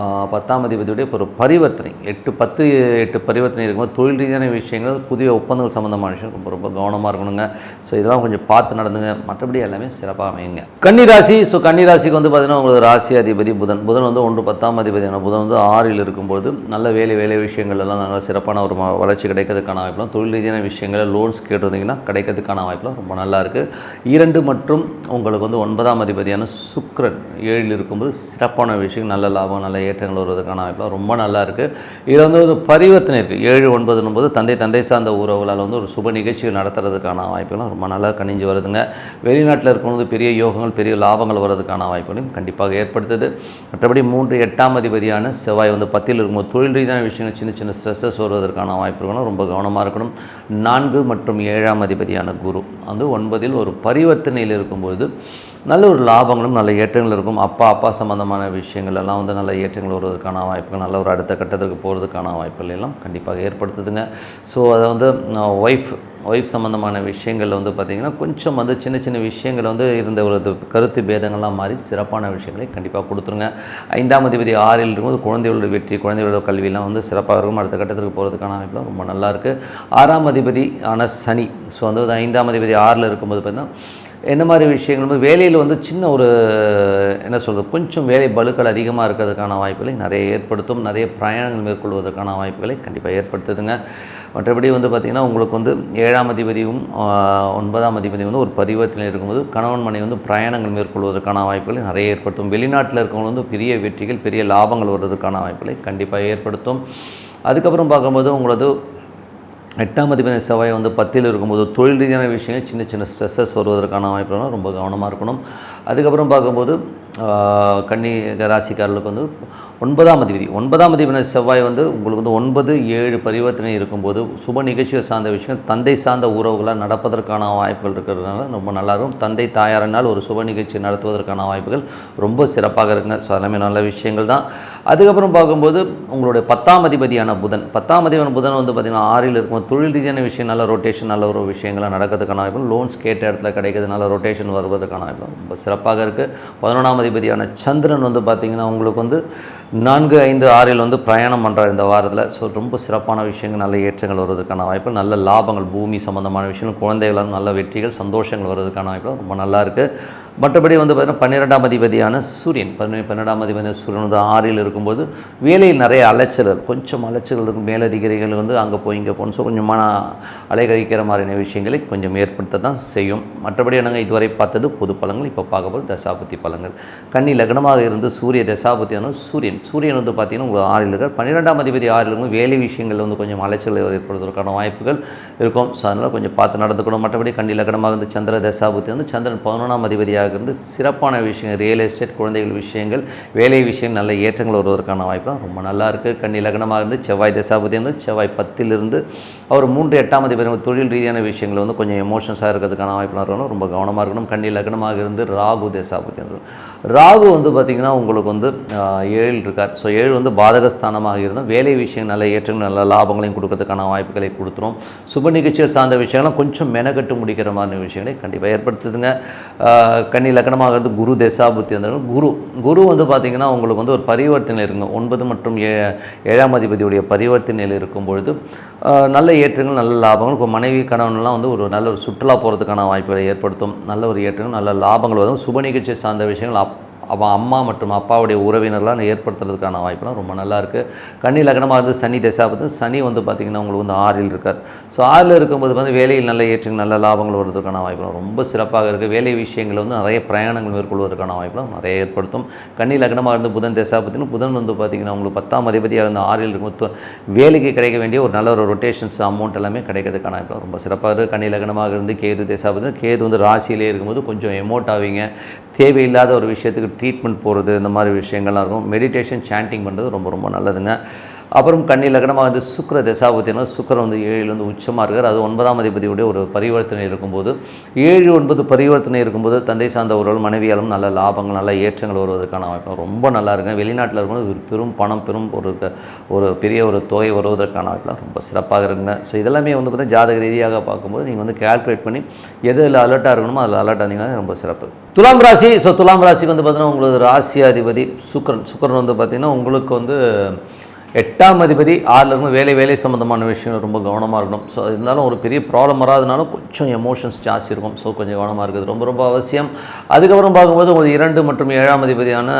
10ஆம் அதிபதியுடைய ஒரு பரிவர்த்தனை 8 பரிவர்த்தனை இருக்கும்போது தொழில் ரீதியான விஷயங்கள் புதிய ஒப்பந்தங்கள் சம்மந்தமான விஷயம் ரொம்ப கவனமாக இருக்கணுங்க. ஸோ இதெல்லாம் கொஞ்சம் பார்த்து நடந்துங்க. மற்றபடி எல்லாமே சிறப்பாக அமையுங்க. கன்னிராசி. ஸோ கன்னிராசிக்கு வந்து பார்த்திங்கன்னா உங்களுக்கு ராசி அதிபதி புதன் வந்து 1 10ஆம் அதிபதியான புதன் வந்து 6ல் இருக்கும்போது நல்ல வேலை விஷயங்கள் எல்லாம் நல்ல சிறப்பான ஒரு வளர்ச்சி கிடைக்கிறதுக்கான வாய்ப்புலாம் தொழில் ரீதியான விஷயங்களில் லோன்ஸ் கேட்டிருந்தீங்கன்னா கிடைக்கிறதுக்கான வாய்ப்புலாம் ரொம்ப நல்லா இருக்குது. 2 மற்றும் உங்களுக்கு வந்து 9ஆம் அதிபதியான சுக்கிரன் 7ல் இருக்கும்போது சிறப்பான விஷயம் நல்ல லாபம் நல்ல ஏற்றங்கள் வருவதற்கான வாய்ப்புலாம் ரொம்ப நல்லா இருக்குது. இதில் வந்து ஒரு பரிவர்த்தனை இருக்குது. 7, 9 தந்தை சார்ந்த உறவுகளால் வந்து ஒரு சுப நிகழ்ச்சிகள் நடத்துறதுக்கான வாய்ப்புலாம் ரொம்ப நல்லா கணிஞ்சு வருதுங்க. வெளிநாட்டில் இருக்கும்போது பெரிய யோகங்கள் பெரிய லாபங்கள் வர்றதுக்கான வாய்ப்புகளையும் கண்டிப்பாக ஏற்படுத்துது. மற்றபடி 3, 8ஆம் அதிபதியான செவ்வாய் வந்து 10ல் இருக்கும்போது தொழில் ரீதியான விஷயங்கள் சின்ன ஸ்ட்ரெஸ்ஸஸ் வருவதற்கான வாய்ப்புகளும் ரொம்ப கவனமாக இருக்கணும். 4 மற்றும் 7ஆம் அதிபதியான குரு வந்து 9ல் ஒரு பரிவர்த்தனையில் இருக்கும்போது நல்ல ஒரு லாபங்களும் நல்ல ஏற்றங்கள் இருக்கும். அப்பா சம்மந்தமான விஷயங்கள் எல்லாம் வந்து நல்ல ஏற்றங்கள் வருவதற்கான வாய்ப்புகள் நல்ல ஒரு அடுத்த கட்டத்துக்கு போகிறதுக்கான வாய்ப்புகள் எல்லாம் கண்டிப்பாக ஏற்படுத்துதுங்க. ஸோ அதை வந்து ஒய்ஃப் சம்மந்தமான விஷயங்கள் வந்து பார்த்திங்கன்னா கொஞ்சம் வந்து சின்ன விஷயங்கள் வந்து இருந்த ஒரு கருத்து பேதங்கள்லாம் மாறி சிறப்பான விஷயங்களை கண்டிப்பாக கொடுத்துருங்க. 5ஆம் அதிபதி 6ல் இருக்கும்போது குழந்தைகளோட வெற்றி குழந்தைகளோட கல்வியெல்லாம் வந்து சிறப்பாக இருக்கும். அடுத்த கட்டத்துக்கு போகிறதுக்கான வாய்ப்புலாம் ரொம்ப நல்லாயிருக்கு. 6ஆம் அதிபதி ஆன சனி ஸோ வந்து 5ஆம் அதிபதி 6ல் இருக்கும்போது பார்த்திங்கன்னா என்ன மாதிரி விஷயங்கள் வந்து வேலையில் வந்து சின்ன ஒரு என்ன சொல்கிறது கொஞ்சம் வேலை பளுக்கள் அதிகமாக இருக்கிறதுக்கான வாய்ப்புகளை நிறைய ஏற்படுத்தும். நிறைய பிரயாணங்கள் மேற்கொள்வதற்கான வாய்ப்புகளை கண்டிப்பாக ஏற்படுத்துதுங்க. மற்றபடி வந்து பார்த்திங்கன்னா உங்களுக்கு வந்து 7ஆம் அதிபதியும் 9ஆம் அதிபதியும் வந்து ஒரு பரிவர்த்தனை இருக்கும்போது கணவன் மனைவி வந்து பிரயாணங்கள் மேற்கொள்வதற்கான வாய்ப்புகளை நிறைய ஏற்படுத்தும். வெளிநாட்டில் இருக்கவங்க வந்து பெரிய வெற்றிகள் பெரிய லாபங்கள் வர்றதுக்கான வாய்ப்புகளை கண்டிப்பாக ஏற்படுத்தும். அதுக்கப்புறம் பார்க்கும்போது உங்களது 8ஆம் அதிபதி செவ்வாய் வந்து 10ல் இருக்கும்போது தொழில் ரீதியான விஷயங்கள் சின்ன ஸ்ட்ரெஸ்ஸஸ் வருவதற்கான வாய்ப்புலாம் ரொம்ப கவனமாக இருக்கணும். அதுக்கப்புறம் பார்க்கும்போது கன்னி ராசிக்காரர்களுக்கு வந்து 9ஆம் அதிபதி செவ்வாய் வந்து உங்களுக்கு வந்து 9, 7 பரிவர்த்தனை இருக்கும்போது சுப நிகழ்ச்சிகள் சார்ந்த விஷயங்கள் தந்தை சார்ந்த உறவுகளாக நடப்பதற்கான வாய்ப்புகள் இருக்கிறதுனால ரொம்ப நல்லாயிருக்கும். தந்தை தாயாரினால் ஒரு சுப நிகழ்ச்சி நடத்துவதற்கான வாய்ப்புகள் ரொம்ப சிறப்பாக இருக்குங்க. ஸோ எல்லாமே நல்ல விஷயங்கள் தான். அதுக்கப்புறம் பார்க்கும்போது உங்களுடைய 10ஆம் அதிபதியான புதன் வந்து பார்த்திங்கன்னா 6ல் இருக்கும் தொழில் ரீதியான விஷயம் நல்ல ரொட்டேஷன் நல்ல ஒரு விஷயங்களாக நடக்கிறதுக்கான வாய்ப்பு லோன்ஸ் கேட்ட இடத்துல கிடைக்கிறது நல்ல ரொட்டேஷன் வருவதற்கான வாய்ப்பு ரொம்ப சிறப்பாக இருக்குது. 11ஆம் அதிபதியான சந்திரன் வந்து பார்த்திங்கன்னா உங்களுக்கு வந்து 4, 5, 6ல் வந்து பிரயாணம் பண்ணுறார் இந்த வாரத்தில். ஸோ ரொம்ப சிறப்பான விஷயங்கள் நல்ல ஏற்றங்கள் வருவதற்கான வாய்ப்பு நல்ல லாபங்கள் பூமி சம்மந்தமான விஷயங்கள் குழந்தைகளால் நல்ல வெற்றிகள் சந்தோஷங்கள் வருவதற்கான வாய்ப்பு ரொம்ப நல்லா இருக்குது. மற்றபடி வந்து பார்த்திங்கன்னா 12ஆம் அதிபதியான சூரியன் 12ஆம் அதிபதியான சூரியன் வந்து 6ல் இருக்கும்போது வேலையில் நிறைய கொஞ்சம் அலைச்சல்கள் இருக்கும். மேலதிகாரிகள் வந்து அங்கே போய் இங்கே போகணும். ஸோ கொஞ்சம் அலைகழிக்கிற மாதிரியான விஷயங்களை கொஞ்சம் ஏற்படுத்த தான் செய்யும். மற்றபடி நாங்கள் இதுவரை பார்த்தது பொது பலன்கள். இப்போ பார்க்க போது தசாபுத்தி பலன்கள். கன்னி லக்னமாக இருந்து சூரிய தசாபுத்தியான சூரியன் வந்து பார்த்திங்கன்னா உங்களுக்கு 6ல் இருக்கார். 12ஆம் அதிபதி 6ல் இருக்கும் வேலை விஷயங்களில் வந்து கொஞ்சம் அலைச்சல் ஏற்படுவதற்கான வாய்ப்புகள் இருக்கும். ஸோ அதனால் கொஞ்சம் பார்த்து நடந்துக்கணும். மற்றபடி கன்னி லக்னமாக இருந்து சந்திர தசாபுத்தி வந்து சந்திரன் 11ஆம் அதிபதியாக இருந்து சிறப்பான விஷயங்கள் ரியல் எஸ்டேட் குழந்தைகள் விஷயங்கள் வேலை விஷயம் நல்ல ஏற்றங்கள் வருவதற்கான வாய்ப்புலாம் ரொம்ப நல்லா இருக்குது. கன்னி லக்னமாக இருந்து செவ்வாய் தசாபதி வந்து செவ்வாய் 10ல் இருந்து அவர் 3, 8ஆம் அதிபதி தொழில் ரீதியான விஷயங்கள் வந்து கொஞ்சம் எமோஷன்ஸாக இருக்கிறதுக்கான வாய்ப்புலாம் இருக்கணும். ரொம்ப கவனமாக இருக்கணும். கன்னி லக்னமாக இருந்து ராகு தசாபதி ராகு வந்து பார்த்திங்கன்னா உங்களுக்கு வந்து 7ல் இருக்கார். ஸோ 7 வந்து பாதகஸ்தானமாக இருந்தால் வேலை விஷயம் நல்ல ஏற்றங்கள் நல்ல லாபங்களையும் கொடுக்கறதுக்கான வாய்ப்புகளை கொடுத்துரும். சுப நிகழ்ச்சிகள் சார்ந்த விஷயங்கள்லாம் கொஞ்சம் மெனக்கட்டு முடிக்கிற மாதிரி விஷயங்களை கண்டிப்பாக ஏற்படுத்துதுங்க. கன்னி லக்னமாக குரு தசாபுத்தி வந்தாலும் குரு வந்து பார்த்திங்கன்னா உங்களுக்கு வந்து ஒரு பரிவர்த்தனை இருக்குங்க. 9 மற்றும் 7ஆம் அதிபதியுடைய பரிவர்த்தனையில் இருக்கும் பொழுது நல்ல ஏற்றங்கள், நல்ல லாபங்கள். இப்போ மனைவி கணவன்லாம் வந்து ஒரு நல்ல ஒரு சுற்றுலா போகிறதுக்கான வாய்ப்புகளை ஏற்படுத்தும். நல்ல ஒரு ஏற்றங்கள், நல்ல லாபங்கள் வரும். சுப நிகழ்ச்சி சார்ந்த விஷயங்கள் அவன் அம்மா மற்றும் அப்பாவுடைய உறவினர்லாம் ஏற்படுத்துறதுக்கான வாய்ப்புலாம் ரொம்ப நல்லாயிருக்கு. கன்னி லக்னமாக இருந்து சனி தசாபுத்தி, சனி வந்து பார்த்திங்கன்னா உங்களுக்கு வந்து 6ல் இருக்கார். ஸோ 6ல் இருக்கும்போது வந்து வேலையில் நல்ல ஏற்றங்கள், நல்ல லாபங்கள் வருவதற்கான வாய்ப்புலாம் ரொம்ப சிறப்பாக இருக்குது. வேலை விஷயங்கள் வந்து நிறைய பிரயாணங்கள் மேற்கொள்வதற்கான வாய்ப்புலாம் நிறைய ஏற்படுத்தும். கன்னி லக்னமாக இருந்து புதன் தசாபுத்தின்னு, புதன் வந்து பார்த்திங்கன்னா உங்களுக்கு 10ஆம் அதிபதியாக இருந்து 6ல் இருக்கும்போது வேலைக்கு கிடைக்க வேண்டிய ஒரு நல்ல ஒரு ரொட்டேஷன்ஸ் அமௌண்ட் எல்லாமே கிடைக்கிறதுக்கான வாய்ப்புலாம் ரொம்ப சிறப்பாக இருக்குது. கன்னி லக்னமாக இருந்து கேது தசாபுத்தி, கேது வந்து ராசியிலே இருக்கும்போது கொஞ்சம் எமோட் ஆவீங்க. தேவையில்லாத ஒரு விஷயத்துக்கு ட்ரீட்மெண்ட் போகிறது, இந்த மாதிரி விஷயங்கள்லாம் இருக்கும். மெடிடேஷன், சாண்டிங் பண்ணுறது ரொம்ப ரொம்ப நல்லதுங்க. அப்புறம் கன்னி லக்னமாக வந்து சுக்கிர தசாபுத்தினா, சுக்கிரன் வந்து 7ல் வந்து உச்சமாக இருக்கார். அது 9ஆம் அதிபதியுடைய ஒரு பரிவர்த்தனை இருக்கும்போது 7, 9 பரிவர்த்தனை இருக்கும்போது தந்தை சார்ந்த உறவுகள், மனைவியாலும் நல்ல லாபங்கள், நல்ல ஏற்றங்கள் வருவதற்கான வாய்ப்பு ரொம்ப நல்லா இருக்குங்க. வெளிநாட்டில் இருக்கும்போது பெரும் பணம், ஒரு பெரிய ஒரு தொகை வருவதற்கான வாய்ப்புலாம் ரொம்ப சிறப்பாக இருக்குங்க. ஸோ இதெல்லாமே வந்து பார்த்தீங்கன்னா ஜாதக ரீதியாக பார்க்கும்போது நீங்கள் வந்து கேல்குலேட் பண்ணி எதில் அலர்ட்டாக இருக்கணுமோ அதில் அலர்ட் ஆனீங்கன்னா ரொம்ப சிறப்பு. துலாம் ராசி. ஸோ துலாம் ராசிக்கு வந்து பார்த்தீங்கன்னா உங்களுக்கு ராசி அதிபதி சுக்கிரன் வந்து பார்த்திங்கன்னா உங்களுக்கு வந்து 8ஆம் அதிபதி 6ல் இருக்கும். வேலை சம்மந்தமான விஷயங்கள் ரொம்ப கவனமாக இருக்கணும். ஸோ இருந்தாலும் ஒரு பெரிய ப்ராப்ளம் வராதுனாலும் கொஞ்சம் எமோஷன்ஸ் ஜாஸ்தி இருக்கும். ஸோ கொஞ்சம் கவனமாக இருக்குது ரொம்ப ரொம்ப அவசியம். அதுக்கப்புறம் பார்க்கும்போது ஒரு 2 மற்றும் 7ஆம் அதிபதியான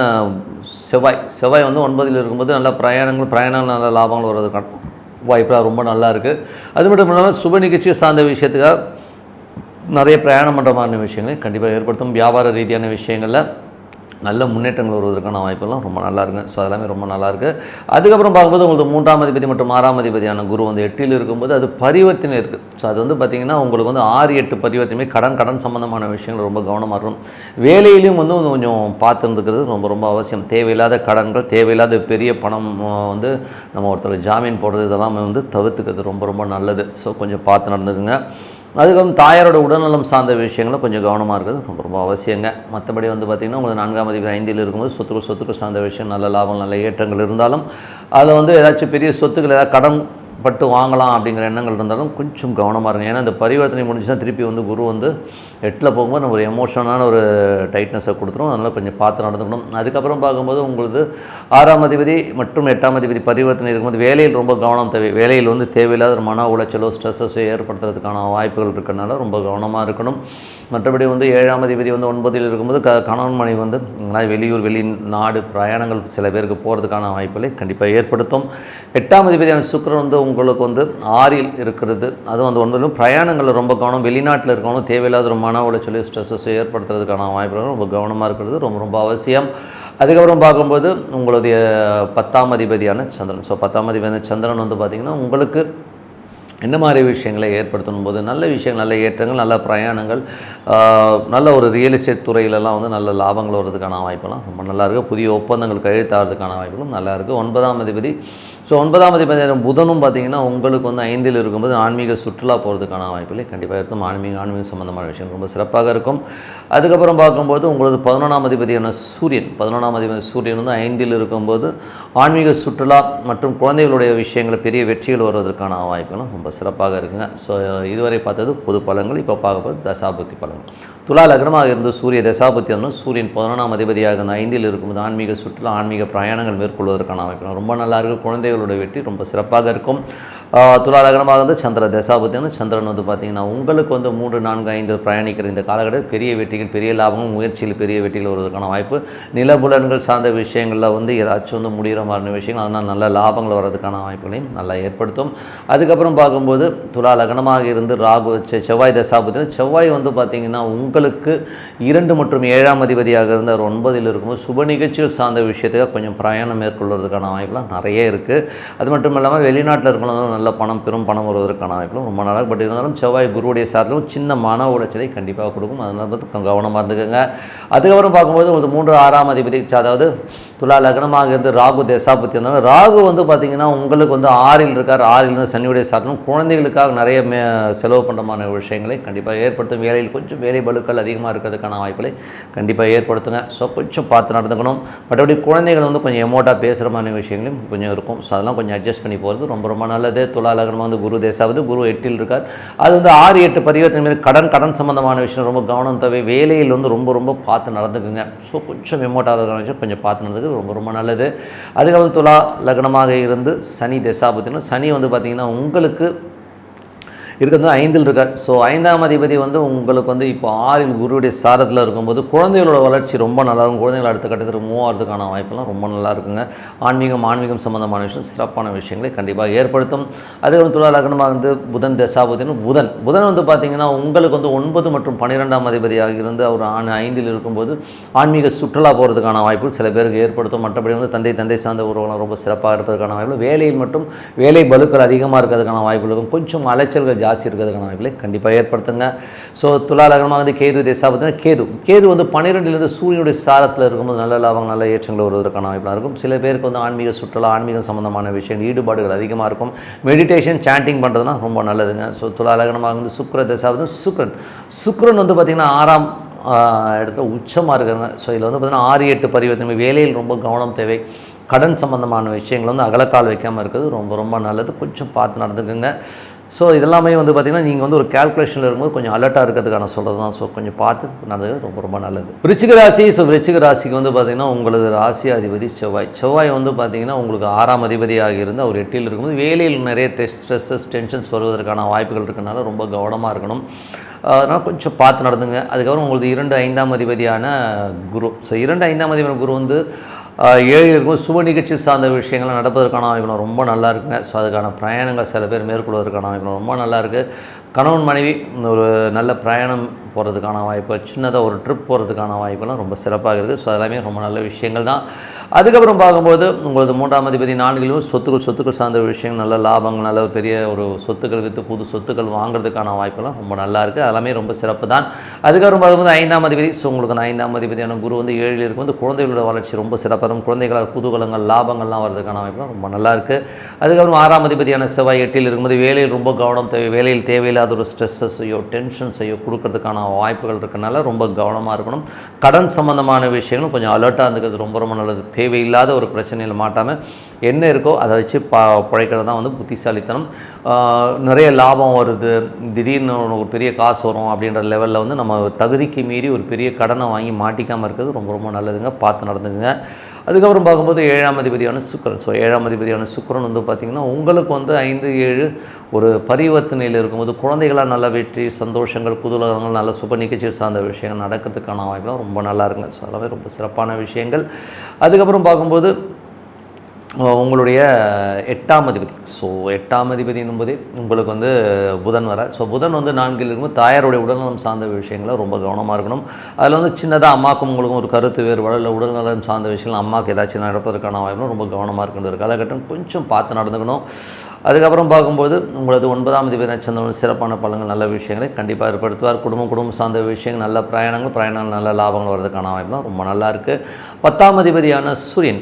செவ்வாய் வந்து 9ல் இருக்கும்போது நல்ல பிரயாணங்கள் நல்ல லாபங்கள் வர்றதுக்கான வாய்ப்பெலாம் ரொம்ப நல்லா இருக்குது. அது மட்டும் இல்லாமல் சுப நிகழ்ச்சியை சார்ந்த விஷயத்துக்காக நிறைய பிரயாணம் பண்ணுற மாதிரி விஷயங்களை கண்டிப்பாக ஏற்படுத்தும். வியாபார ரீதியான விஷயங்களில் நல்ல முன்னேற்றங்கள் வருவதற்கான வாய்ப்பெல்லாம் ரொம்ப நல்லா இருக்குங்க. ஸோ அதெல்லாமே ரொம்ப நல்லாயிருக்கு. அதுக்கப்புறம் பார்க்கும்போது உங்களுக்கு 3ஆம் அதிபதி மற்றும் 6ஆம் அதிபதியான குரு வந்து 8ல் இருக்கும்போது அது பரிவர்த்தனை இருக்குது. ஸோ அது வந்து பார்த்திங்கன்னா உங்களுக்கு வந்து 6, 8 பரிவர்த்தனை கடன் சம்மந்தமான விஷயங்கள் ரொம்ப கவனமாக இருக்கும். வேலையிலையும் வந்து கொஞ்சம் பார்த்துருந்துக்கிறது ரொம்ப ரொம்ப அவசியம். தேவையில்லாத கடன்கள், தேவையில்லாத பெரிய பணம் வந்து நம்ம ஒருத்தர் ஜாமீன் போடுறது இதெல்லாம் வந்து தவிர்த்துக்கிறது ரொம்ப ரொம்ப நல்லது. ஸோ கொஞ்சம் பார்த்து நடந்துக்குங்க. அதுக்கப்புறம் தாயாரோட உடல்நலம் சார்ந்த விஷயங்களும் கொஞ்சம் கவனமாக இருக்கிறது ரொம்ப ரொம்ப அவசியங்க. மற்றபடி வந்து பார்த்திங்கன்னா உங்களுக்கு 4ஆம் அதிபதி 5ல் இருக்கும்போது சொத்துக்கள் சார்ந்த விஷயம், நல்ல லாபம், நல்ல ஏற்றங்கள் இருந்தாலும் அதில் வந்து ஏதாச்சும் பெரிய சொத்துக்கள் ஏதாவது கடன் பட்டு வாங்கலாம் அப்படிங்கிற எண்ணங்கள் இருந்தாலும் கொஞ்சம் கவனமாக இருங்க. ஏன்னா இந்த பரிவர்த்தனை முடிஞ்சுன்னா திருப்பி வந்து குரு வந்து 8ல் போகும்போது நம்ம ஒரு எமோஷனான ஒரு டைட்னஸை கொடுத்துரும். அதனால் கொஞ்சம் பார்த்து நடந்துக்கணும். அதுக்கப்புறம் பார்க்கும்போது உங்களுக்கு 6ஆம் அதிபதி மற்றும் 8ஆம் அதிபதி பரிவர்த்தனை இருக்கும்போது வேலையில் ரொம்ப கவனம் தேவை. வேலையில் வந்து தேவையில்லாத ஒரு மன உளைச்சலோ ஸ்ட்ரெஸ்ஸோ ஏற்படுத்துறதுக்கான வாய்ப்புகள் இருக்கிறனால ரொம்ப கவனமாக இருக்கணும். மற்றபடி வந்து 7ஆம் அதிபதி வந்து 9ல் இருக்கும்போது கணவன் மனைவி வந்து வெளியூர் வெளிநாடு பிரயாணங்கள் சில பேருக்கு போகிறதுக்கான வாய்ப்புகளை கண்டிப்பாக ஏற்படுத்தும். 8ஆம் அதிபதியான சுக்கிரன் வந்து உங்களுக்கு வந்து 6ல் இருக்கிறது. அதுவும் வந்து 9லும் பிரயாணங்களில் ரொம்ப கவனம். வெளிநாட்டில் இருக்கவங்க தேவையில்லாத ஒரு மன உளைச்சல் ஸ்ட்ரெஸ்ஸஸ் ஏற்படுத்துறதுக்கான வாய்ப்புகள் ரொம்ப கவனமாக இருக்கிறது ரொம்ப ரொம்ப அவசியம். அதுக்கப்புறம் பார்க்கும்போது உங்களுடைய 10ஆம் அதிபதியான சந்திரன். ஸோ 10ஆம் அதிபதியான சந்திரன் வந்து பார்த்திங்கன்னா உங்களுக்கு என்ன மாதிரி விஷயங்களை ஏற்படுத்தணும் போது நல்ல விஷயங்கள், நல்ல ஏற்றங்கள், நல்ல பிரயாணங்கள், நல்ல ஒரு ரியல் எஸ்டேட் துறையிலலாம் வந்து நல்ல லாபங்கள் வர்றதுக்கான வாய்ப்பெல்லாம் ரொம்ப நல்லாயிருக்கு. புதிய ஒப்பந்தங்கள் கையெழுத்தாகிறதுக்கான வாய்ப்புகளும் நல்லாயிருக்கு. 9ஆம் அதிபதி. ஸோ 9ஆம் அதிபதி புதனும் பார்த்திங்கன்னா உங்களுக்கு வந்து 5ல் இருக்கும்போது ஆன்மீக சுற்றுலா போகிறதுக்கான வாய்ப்புகளை கண்டிப்பாக இருக்கும். ஆன்மீக சம்மந்தமான விஷயம் ரொம்ப சிறப்பாக இருக்கும். அதுக்கப்புறம் பார்க்கும்போது உங்களுக்கு 11ஆம் அதிபதியான சூரியன் வந்து 5ல் இருக்கும்போது ஆன்மீக சுற்றுலா மற்றும் குழந்தைகளுடைய விஷயங்கள் பெரிய வெற்றிகள் வருவதற்கான வாய்ப்புகளும் ரொம்ப சிறப்பாக இருக்குங்க. ஸோ இதுவரை பார்த்தது பொது பலன்கள். இப்போ பார்க்க போது தசாபுத்தி பலன்கள். துலா லக்னமாக இருந்து சூரிய தசாபுத்தி வந்து சூரியன் 11ஆம் அதிபதியாக இருந்த 5ல் இருக்கும்போது ஆன்மீக சுற்றுலா, ஆன்மீக பிரயாணங்கள் மேற்கொள்வதற்கான வாய்ப்பு ரொம்ப நல்லா இருக்குது. குழந்தைகளுடைய வெற்றி ரொம்ப சிறப்பாக இருக்கும். துலா லக்னமாக இருந்து சந்திர தசாபுத்தி வந்து சந்திரன் வந்து பார்த்திங்கன்னா உங்களுக்கு வந்து 3, 4, 5 பிரயாணிக்கிற இந்த காலகட்டத்தில் பெரிய வெற்றிகள், பெரிய லாபங்கள், முயற்சியில் பெரிய வெற்றிகள் வருவதற்கான வாய்ப்பு. நிலபுலன்கள் சார்ந்த விஷயங்களில் வந்து ஏதாச்சும் வந்து முடிகிற மாதிரி விஷயங்கள், அதனால் நல்ல லாபங்கள் வர்றதுக்கான வாய்ப்புகளையும் நல்லா ஏற்படுத்தும். அதுக்கப்புறம் பார்க்கும்போது துலா லக்னமாக இருந்து செவ்வாய் தசாபுத்தி. செவ்வாய் வந்து பார்த்திங்கன்னா உங்களுக்கு 2 மற்றும் 7ஆம் அதிபதியாக இருந்து அவர் 9ல் இருக்கும்போது சுப நிகழ்ச்சிகள் சார்ந்த விஷயத்துக்காக கொஞ்சம் பிரயாணம் மேற்கொள்வதற்கான வாய்ப்புலாம் நிறைய இருக்குது. அது மட்டும் இல்லாமல் வெளிநாட்டில் இருக்கணும் நல்ல பெரும் பணம் வருவதற்கான வாய்ப்புகளும் ரொம்ப நல்லா. பட் இருந்தாலும் செவ்வாய் குருவுடைய சார்பிலும் சின்ன மன உளைச்சலை கண்டிப்பாக கொடுக்கும். அதனால் பார்த்து கவனமாக இருந்துக்கோங்க. அதுக்கப்புறம் பார்க்கும்போது ஒரு 3, 6ஆம் அதிபதி, அதாவது துலா லக்னமாக இருந்து ராகு தசாபுத்தி இருந்தாலும் ராகு வந்து பார்த்திங்கன்னா உங்களுக்கு வந்து 6ல் இருக்கார். 6ல் இருந்து சனியுடைய சார்பிலும் குழந்தைகளுக்காக நிறைய செலவு பண்ணுறமான விஷயங்களை கண்டிப்பாக ஏற்படுத்தும். வேலையில் கொஞ்சம் வேலை பளு பலுக்கள் அதிகமாக இருக்கிறதுக்கான வாய்ப்புகளை கண்டிப்பாக ஏற்படுத்துங்க. ஸோ கொஞ்சம் பார்த்து நடந்துக்கணும். மற்றபடி குழந்தைகள் வந்து கொஞ்சம் எமோட்டாக பேசுகிற மாதிரி விஷயங்களும் கொஞ்சம் இருக்கும். ஸோ அதெல்லாம் கொஞ்சம் அட்ஜஸ்ட் பண்ணி போகிறது ரொம்ப ரொம்ப நல்லது. துலா லக்னம் வந்து குரு தேசாவது, குரு 8ல் இருக்கார். அது வந்து 6-8 பரிவர்த்தனை மீது கடன் சம்பந்தமான விஷயம் ரொம்ப கவனம் தேவை. வேலையில் வந்து ரொம்ப ரொம்ப பார்த்து நடந்துக்குங்க. ஸோ கொஞ்சம் எமோட்டாக இருக்கிற விஷயம் கொஞ்சம் பார்த்து நடந்தது ரொம்ப ரொம்ப நல்லது. அதுக்கப்புறம் துலா லக்னமாக இருந்து சனி தசாபுத்தினா சனி வந்து பார்த்திங்கன்னா உங்களுக்கு இருக்கிறது 5ல் இருக்கார். ஸோ 5ஆம் அதிபதி வந்து உங்களுக்கு வந்து இப்போ 6ல் குருவுடைய சாரத்தில் இருக்கும்போது குழந்தைகளோட வளர்ச்சி ரொம்ப நல்லாயிருக்கும். குழந்தைகள் அடுத்த கட்டத்தில் மூவ் ஆகிறதுக்கான வாய்ப்பெல்லாம் ரொம்ப நல்லா இருக்குங்க. ஆன்மீகம் சம்மந்தமான விஷயம் சிறப்பான விஷயங்களை கண்டிப்பாக ஏற்படுத்தும். அதே துலா லக்னமாக வந்து புதன் தசாபுத்தின்னு புதன் வந்து பார்த்திங்கன்னா உங்களுக்கு வந்து 9 மற்றும் 12ஆம் அதிபதியாக இருந்து அவர் 5ல் இருக்கும்போது ஆன்மீக சுற்றுலா போகிறதுக்கான வாய்ப்புகள் சில பேருக்கு ஏற்படுத்தும். மற்றபடி வந்து தந்தை சார்ந்த உறவுகள் ரொம்ப சிறப்பாக இருப்பதற்கான வாய்ப்புகள், வேலையில் மட்டும் வேலை பலுக்கள் அதிகமாக இருக்கிறதுக்கான வாய்ப்புகள் இருக்கும். கொஞ்சம் அலைச்சல்கள் ஜாஸ்தி இருக்கிறதுக்கான வாய்ப்புகளை கண்டிப்பாக ஏற்படுத்துங்க. ஸோ துலா லக்னமாக வந்து கேது தசாபுத்தினா கேது வந்து 12லேருந்து சூரியனுடைய சாரத்தில் இருக்கும்போது நல்ல லாபம் நல்ல ஏற்றங்கள் வருவதற்கான வாய்ப்பாக இருக்கும். சில பேருக்கு வந்து ஆன்மீக சுற்றுலா ஆன்மீகம் சம்பந்தமான விஷயம் ஈடுபாடுகள் அதிகமாக இருக்கும். மெடிடேஷன் சாண்டிங் பண்ணுறதுனா ரொம்ப நல்லதுங்க. ஸோ துலா லக்னமாக வந்து சுக்கிர தசாபுத்தினா சுக்கிரன் வந்து பார்த்திங்கன்னா 6ஆம் இடத்துல உச்சமாக இருக்காங்க. ஸோ இதில் வந்து பார்த்திங்கன்னா 6-8 பரிவர்த்தனை வேலையில் ரொம்ப கவனம் தேவை. கடன் சம்பந்தமான விஷயங்கள் வந்து அகலக்கால் வைக்காமல் இருக்கிறது ரொம்ப ரொம்ப நல்லது. கொஞ்சம் பார்த்து நடந்துக்குங்க. ஸோ இதெல்லாமே வந்து பார்த்திங்கன்னா நீங்கள் வந்து ஒரு கேல்குலேஷனில் இருக்கும்போது கொஞ்சம் அலர்ட்டாக இருக்கிறதுக்கான சொல்கிறது தான். ஸோ கொஞ்சம் பார்த்து நடந்தது ரொம்ப ரொம்ப நல்லது. விருச்சிக ராசி. ஸோ விருச்சிக ராசிக்கு வந்து பார்த்திங்கன்னா உங்களது ராசி அதிபதி செவ்வாய் வந்து பார்த்திங்கன்னா உங்களுக்கு 6ஆம் அதிபதியாக இருந்து அவர் 8ல் இருக்கும்போது வேலையில் நிறைய ஸ்ட்ரெஸ்ஸஸ் டென்ஷன்ஸ் வருவதற்கான வாய்ப்புகள் இருக்கிறனால ரொம்ப கவனமாக இருக்கணும். அதனால் கொஞ்சம் பார்த்து நடந்துங்க. அதுக்கப்புறம் உங்களுக்கு 2-5ஆம் அதிபதியான குரு. ஸோ 2-5ஆம் அதிபதியான குரு வந்து 7 இருக்கும். சுப நிகழ்ச்சி சார்ந்த விஷயங்கள் நடப்பதற்கான வாய்ப்பு ரொம்ப நல்லா இருக்குங்க. ஸோ அதுக்கான பிரயாணங்கள் சில பேர் மேற்கொள்வதற்கான வாய்ப்பு ரொம்ப நல்லா இருக்குது. கணவன் மனைவி ஒரு நல்ல பிரயாணம் போகிறதுக்கான வாய்ப்பு, சின்னதாக ஒரு ட்ரிப் போகிறதுக்கான வாய்ப்பெல்லாம் ரொம்ப சிறப்பாக இருக்குது. ஸோ அதெல்லாமே ரொம்ப நல்ல விஷயங்கள் தான். அதுக்கப்புறம் பார்க்கும்போது உங்களது 3ஆம் அதிபதி 4லும் சொத்துக்கள் சார்ந்த விஷயங்கள் நல்ல லாபங்கள், நல்ல பெரிய ஒரு சொத்துக்கள் விற்று புது சொத்துக்கள் வாங்குறதுக்கான வாய்ப்பெல்லாம் ரொம்ப நல்லா இருக்குது. அதெல்லாமே ரொம்ப சிறப்பு தான். அதுக்கப்புறம் பார்க்கும்போது 5ஆம் அதிபதி. ஸோ உங்களுக்கு 5ஆம் அதிபதியான குரு வந்து 7ல் இருக்கும்போது குழந்தைகளோட வளர்ச்சி ரொம்ப சிறப்பாக இருக்கும். குழந்தைகளால் குதூகலங்கள் லாபங்கள்லாம் வரதுக்கான வாய்ப்பெல்லாம் ரொம்ப நல்லா இருக்குது. அதுக்கப்புறம் 6ஆம் அதிபதியான செவ்வாய் 8ல் இருக்கும்போது வேலையில் ரொம்ப கவனம் தேவை. வேலையில் தேவையில்லாத ஒரு ஸ்ட்ரெஸ்ஸையோ டென்ஷன்ஸையோ கொடுக்கறதுக்கான வாய்ப்புகள் இருக்கிறனால ரொம்ப கவனமாக இருக்கணும். கடன் சம்பந்தமான விஷயங்களும் கொஞ்சம் அலர்ட்டாக இருந்துக்கிறது ரொம்ப ரொம்ப நல்லது. தேவையில்லாத ஒரு பிரச்சனையில் மாட்டாமல் என்ன இருக்கோ அதை வச்சு பிழைக்கிறது தான் வந்து புத்திசாலித்தனம். நிறைய லாபம் வருது, திடீர்னு ஒரு பெரிய காசு வரும் அப்படின்ற லெவலில் வந்து நம்ம தகுதிக்கு மீறி ஒரு பெரிய கடனை வாங்கி மாட்டிக்காமல் இருக்கிறது ரொம்ப ரொம்ப நல்லதுங்க. பார்த்து நடந்துக்குங்க. அதுக்கப்புறம் பார்க்கும்போது 7ஆம் அதிபதியான சுக்கிரன். ஸோ 7ஆம் அதிபதியான சுக்கிரன் வந்து பார்த்திங்கன்னா உங்களுக்கு வந்து 5-7 ஒரு பரிவர்த்தனையில் இருக்கும்போது குழந்தைகளாக நல்ல வெற்றி சந்தோஷங்கள் குதூகலங்கள் நல்ல சுப நிகழ்ச்சி சார்ந்த விஷயங்கள் நடக்கிறதுக்கான வாய்ப்புலாம் ரொம்ப நல்லா இருக்குங்க. ஸோ அதெல்லாமே ரொம்ப சிறப்பான விஷயங்கள். அதுக்கப்புறம் பார்க்கும்போது உங்களுடைய 8ஆம் அதிபதி. ஸோ 8ஆம் அதிபதி என்பது உங்களுக்கு வந்து புதன் வர. ஸோ புதன் வந்து 4ல் இருக்கும்போது தாயாருடைய உடல்நலம் சார்ந்த விஷயங்களை ரொம்ப கவனமாக இருக்கணும். அதில் வந்து சின்னதாக அம்மாவுக்கும் உங்களுக்கும் ஒரு கருத்து வேறுபாடு இல்லை உடல்நலம் சார்ந்த விஷயங்கள் அம்மாவுக்கு ஏதாச்சும் நடப்பதற்கான வாய்ப்பு ரொம்ப கவனமாக இருக்கின்ற காலகட்டம் கொஞ்சம் பார்த்து நடந்துக்கணும். அதுக்கப்புறம் பார்க்கும்போது உங்களது 9ஆம் அதிபதி நட்சத்திரம் சிறப்பான பலன்கள் நல்ல விஷயங்களை கண்டிப்பாக ஏற்படுத்துவார். குடும்பம் சார்ந்த விஷயங்கள் நல்ல பிரயாணங்கள் நல்ல லாபங்கள் வரதுக்கான வாய்ப்புலாம் ரொம்ப நல்லா இருக்குது. 10ஆம் அதிபதியான சூரியன்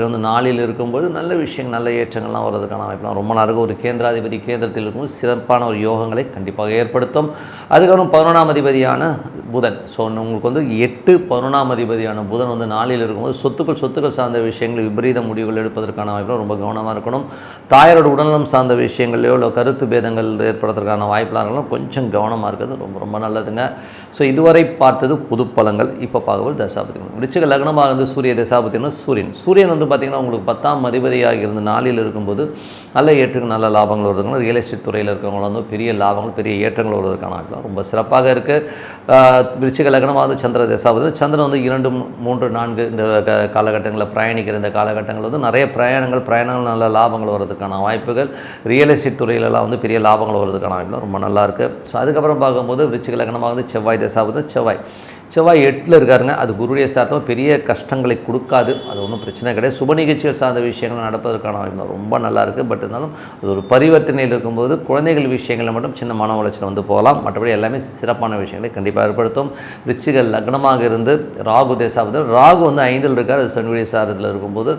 வந்து 4ல் இருக்கும்போது நல்ல விஷயங்கள் நல்ல ஏற்றங்கள்லாம் வரதுக்கான வாய்ப்புலாம் ரொம்ப நல்லா இருக்குது. ஒரு கேந்திராதிபதி கேந்திரத்தில் இருக்கும்போது சிறப்பான ஒரு யோகங்களை கண்டிப்பாக ஏற்படுத்தும். அதுக்கப்புறம் 11ஆம் அதிபதியான புதன். ஸோ உங்களுக்கு வந்து 8-11ஆம் அதிபதியான புதன் வந்து 4ல் இருக்கும்போது சொத்துக்கள் சார்ந்த விஷயங்கள் விபரீத முடிவுகள் எடுப்பதற்கான வாய்ப்புலாம் ரொம்ப கவனமாக இருக்கணும். தாயாரோட உடல்நலம் சார்ந்த விஷயங்கள்லையோ இல்லை கருத்து பேதங்கள் ஏற்படுறதுக்கான வாய்ப்புலாம் கொஞ்சம் கவனமாக இருக்கிறது ரொம்ப ரொம்ப நல்லதுங்க. ஸோ இதுவரை பார்த்தது புது பலங்கள். இப்போ பார்க்கும்போது தசாபதி விருச்சிக லக்னமாக இருந்து சூரிய தசாபதினா சூரியன் வந்து பார்த்திங்கன்னா உங்களுக்கு 10ஆம் அதிபதியாக இருந்து 4ல் இருக்கும்போது நல்ல ஏற்றங்கள் நல்ல லாபங்கள் வருவதற்கான ரியல் எஸ்டேட் துறையில் இருக்கிறவங்க வந்து பெரிய லாபங்கள் பெரிய ஏற்றங்கள் வருவதற்கான வாய்ப்புலாம் ரொம்ப சிறப்பாக இருக்குது. விருச்சிக லக்னமாக வந்து சந்திர தசாபதி. சந்திரன் வந்து 2, 3, 4 இந்த காலகட்டங்களில் பிரயாணிக்கிற இந்த காலகட்டங்கள் வந்து நிறைய பிரயாணங்கள் நல்ல லாபங்கள் வரதுக்கான வாய்ப்புகள் ரியல் எஸ்டேட் துறையிலலாம் வந்து பெரிய லாபங்கள் வருவதற்கான வாய்ப்புலாம் ரொம்ப நல்லா இருக்குது. ஸோ அதுக்கப்புறம் பார்க்கும்போது விருச்சிக லக்னமாக வந்து செவ்வாய் தசாபதி. செவ்வாய் 8ல் இருக்காருங்க. அது குருடைய சார்ந்தமாக பெரிய கஷ்டங்களை கொடுக்காது, அது ஒன்றும் பிரச்சனை கிடையாது. சுப நிகழ்ச்சிகள் சார்ந்த விஷயங்கள் நடப்பதற்கான வாய்ப்பு ரொம்ப நல்லா இருக்குது. பட் இருந்தாலும் அது ஒரு பரிவர்த்தனையில் இருக்கும்போது குழந்தைகள் விஷயங்களில் மட்டும் சின்ன மன உளைச்சல் வந்து போகலாம். மற்றபடி எல்லாமே சிறப்பான விஷயங்களை கண்டிப்பாக ஏற்படுத்தும். விருச்சிக லக்னமாக இருந்து ராகு தேசாபதி, ராகு வந்து 5ல் இருக்கார், அது சனியுடைய சாரத்தில் இருக்கும்போது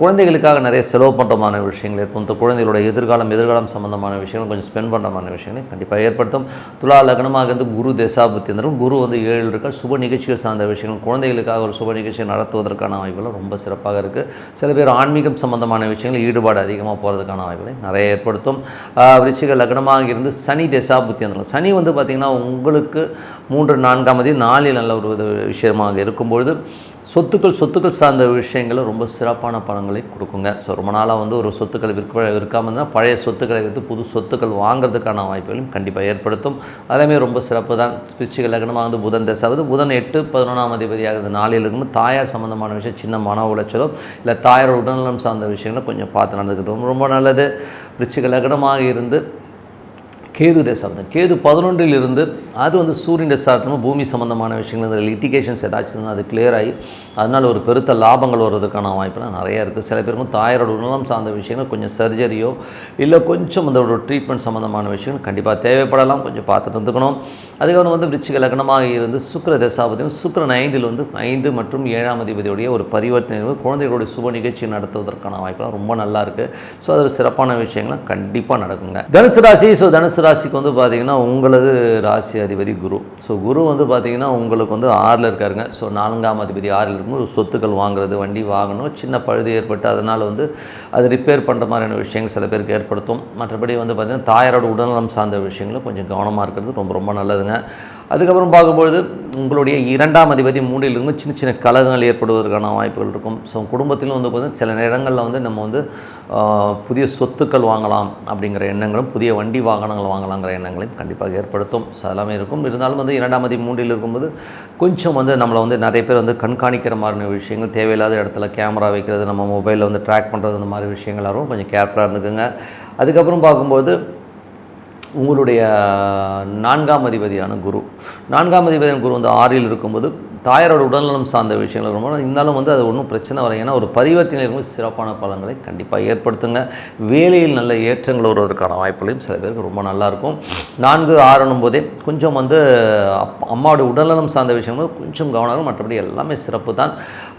குழந்தைகளுக்காக நிறைய செலவு பண்ணுறமான விஷயங்கள் இருக்கும். குழந்தைகளோட எதிர்காலம் சம்பந்தமான விஷயங்கள் கொஞ்சம் ஸ்பெண்ட் பண்ணுறமான விஷயங்களை கண்டிப்பாக ஏற்படுத்தும். துலா லக்னமாக இருந்து குரு தேசாபுத்தி இருந்தாலும் குரு வந்து 7ல் இருக்கார். சுப நிகழ்ச்சிகள் சார்ந்த விஷயங்கள் குழந்தைகளுக்காக ஒரு சுப நிகழ்ச்சியை நடத்துவதற்கான வாய்ப்புகள் ரொம்ப சிறப்பாக இருக்குது. சில பேர் ஆன்மீகம் சம்பந்தமான விஷயங்கள் ஈடுபாடு அதிகமாக போகிறதுக்கான வாய்ப்புகளை நிறைய ஏற்படுத்தும். விருச்சிக லக்னமாக இருந்து சனி தேசாபுத்தி இருந்தாலும் சனி வந்து பார்த்திங்கன்னா உங்களுக்கு 3, 4ஆம் தேதி 4ல் நல்ல ஒரு விஷயமாக இருக்கும்பொழுது சொத்துக்கள் சார்ந்த விஷயங்களும் ரொம்ப சிறப்பான பலன்களை கொடுக்குங்க. ஸோ ரொம்ப நாளாக வந்து ஒரு சொத்துக்களை விற்காமல் இருந்தால் பழைய சொத்துக்களை விற்று புது சொத்துக்கள் வாங்குறதுக்கான வாய்ப்புகளையும் கண்டிப்பாக ஏற்படுத்தும். அதேமாதிரி ரொம்ப சிறப்பு தான். விருச்சிக லக்னமாக வந்து புதன் தசாவது, புதன் 8, 11ஆம் அதிபதியாக 4ல் இருக்கும்போது தாயார் சம்மந்தமான விஷயம் சின்ன மன உளைச்சலோ இல்லை தாயார் உடல்நலம் சார்ந்த விஷயங்களை கொஞ்சம் பார்த்து நடந்துக்கிட்டு ரொம்ப நல்லது. விருச்சிக லக்னமாக இருந்து கேது தேசாப்தம், கேது 11ல் இருந்து அது வந்து சூரியன் தேசாப்தமும் பூமி சம்மந்தமான விஷயங்கள் இந்த லிட்டிகேஷன்ஸ் ஏதாச்சும் அது கிளியர் ஆகி அதனால் ஒரு பெருத்த லாபங்கள் வருவதற்கான வாய்ப்புலாம் நிறையா இருக்குது. சில பேருக்கும் தாயாரோட உணலம் சார்ந்த விஷயங்கள் கொஞ்சம் சர்ஜரியோ இல்லை கொஞ்சம் அந்த ஒரு ட்ரீட்மெண்ட் சம்மந்தமான விஷயங்கள் கண்டிப்பாக தேவைப்படலாம், கொஞ்சம் பார்த்துட்டு இருந்துக்கணும். அதுக்கப்புறம் வந்து விருச்சிக லக்னமாக இருந்து சுக்கிர தேசாபதியும் சுக்கிரன் 5ல் வந்து 5 மற்றும் 7ஆம் அதிபதியுடைய ஒரு பரிவர்த்தனை குழந்தைகளுடைய சுப நிகழ்ச்சி நடத்துவதற்கான வாய்ப்புலாம் ரொம்ப நல்லா இருக்குது. ஸோ அது சிறப்பான விஷயங்கள்லாம் கண்டிப்பாக நடக்குங்க. தனுசு ராசி, ஸோ தனுசு ராசிக்கு வந்து பார்த்திங்கன்னா உங்களது ராசி அதிபதி குரு. ஸோ குரு வந்து பார்த்திங்கன்னா உங்களுக்கு வந்து 6ல் இருக்காருங்க. ஸோ 4ஆம் அதிபதி 6ல் இருக்கும்போது சொத்துக்கள் வாங்குறது, வண்டி வாங்கணும், சின்ன பழுது ஏற்பட்டு அதனால் வந்து அது ரிப்பேர் பண்ணுற மாதிரியான விஷயங்கள் சில பேருக்கு ஏற்படுத்தும். மற்றபடி வந்து பார்த்திங்கன்னா தாயாரோட உடல்நலம் சார்ந்த விஷயங்களும் கொஞ்சம் கவனமாக இருக்கிறது ரொம்ப ரொம்ப நல்லதுங்க. அதுக்கப்புறம் பார்க்கும்பொழுது உங்களுடைய 2ஆம் அதிபதி 3ல் இருக்கும் சின்ன சின்ன கலகங்கள் ஏற்படுவதற்கான வாய்ப்புகள் இருக்கும். ஸோ குடும்பத்திலும் வந்து கொஞ்சம் சில நேரங்களில் வந்து நம்ம வந்து புதிய சொத்துக்கள் வாங்கலாம் அப்படிங்கிற எண்ணங்களும் புதிய வண்டி வாகனங்கள் வாங்கலாங்கிற எண்ணங்களையும் கண்டிப்பாக ஏற்படுத்தும். ஸோ எல்லாமே இருக்கும். இருந்தாலும் வந்து 2ஆம் அதிபதி 3ல் இருக்கும்போது கொஞ்சம் வந்து நம்மளை வந்து நிறைய பேர் வந்து கண்காணிக்கிற மாதிரியான விஷயங்கள், தேவையில்லாத இடத்துல கேமரா வைக்கிறது, நம்ம மொபைலில் வந்து ட்ராக் பண்ணுறது, இந்த மாதிரி விஷயங்கள் யாரும் கொஞ்சம் கேர்ஃபுல்லாக இருந்துக்குங்க. அதுக்கப்புறம் பார்க்கும்போது உங்களுடைய 4ஆம் அதிபதியான குரு வந்து 6ல் இருக்கும்போது தாயாரோட உடல்நலம் சார்ந்த விஷயங்கள் ரொம்ப இருந்தாலும் வந்து அது ஒன்றும் பிரச்சனை வர, ஏன்னா ஒரு பரிவர்த்தனை இருக்கும்போது சிறப்பான பலன்களை கண்டிப்பாக ஏற்படுத்துங்க. வேலையில் நல்ல ஏற்றங்கள் வருவதற்கான வாய்ப்புகளையும் சில பேருக்கு ரொம்ப நல்லாயிருக்கும். 4, 6 போதே கொஞ்சம் வந்து அம்மாவோட உடல்நலம் சார்ந்த விஷயங்கள் கொஞ்சம் கவனம், மற்றபடி எல்லாமே சிறப்பு தான்.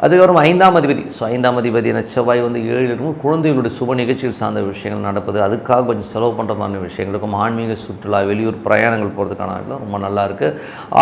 அதுக்கப்புறம் 5ஆம் அதிபதி, ஸோ 5ஆம் அதிபதி செவ்வாய் வந்து 7ல் இருக்கும். குழந்தைகளுடைய சுப நிகழ்ச்சிகள் சார்ந்த விஷயங்கள் நடப்பது, அதுக்காக கொஞ்சம் செலவு பண்ணுற மாதிரி விஷயங்கள் இருக்கும். ஆன்மீக சுற்றுலா, வெளியூர் பிரயாணங்கள் போகிறதுக்கான வாய்ப்புலாம் ரொம்ப நல்லாயிருக்கு.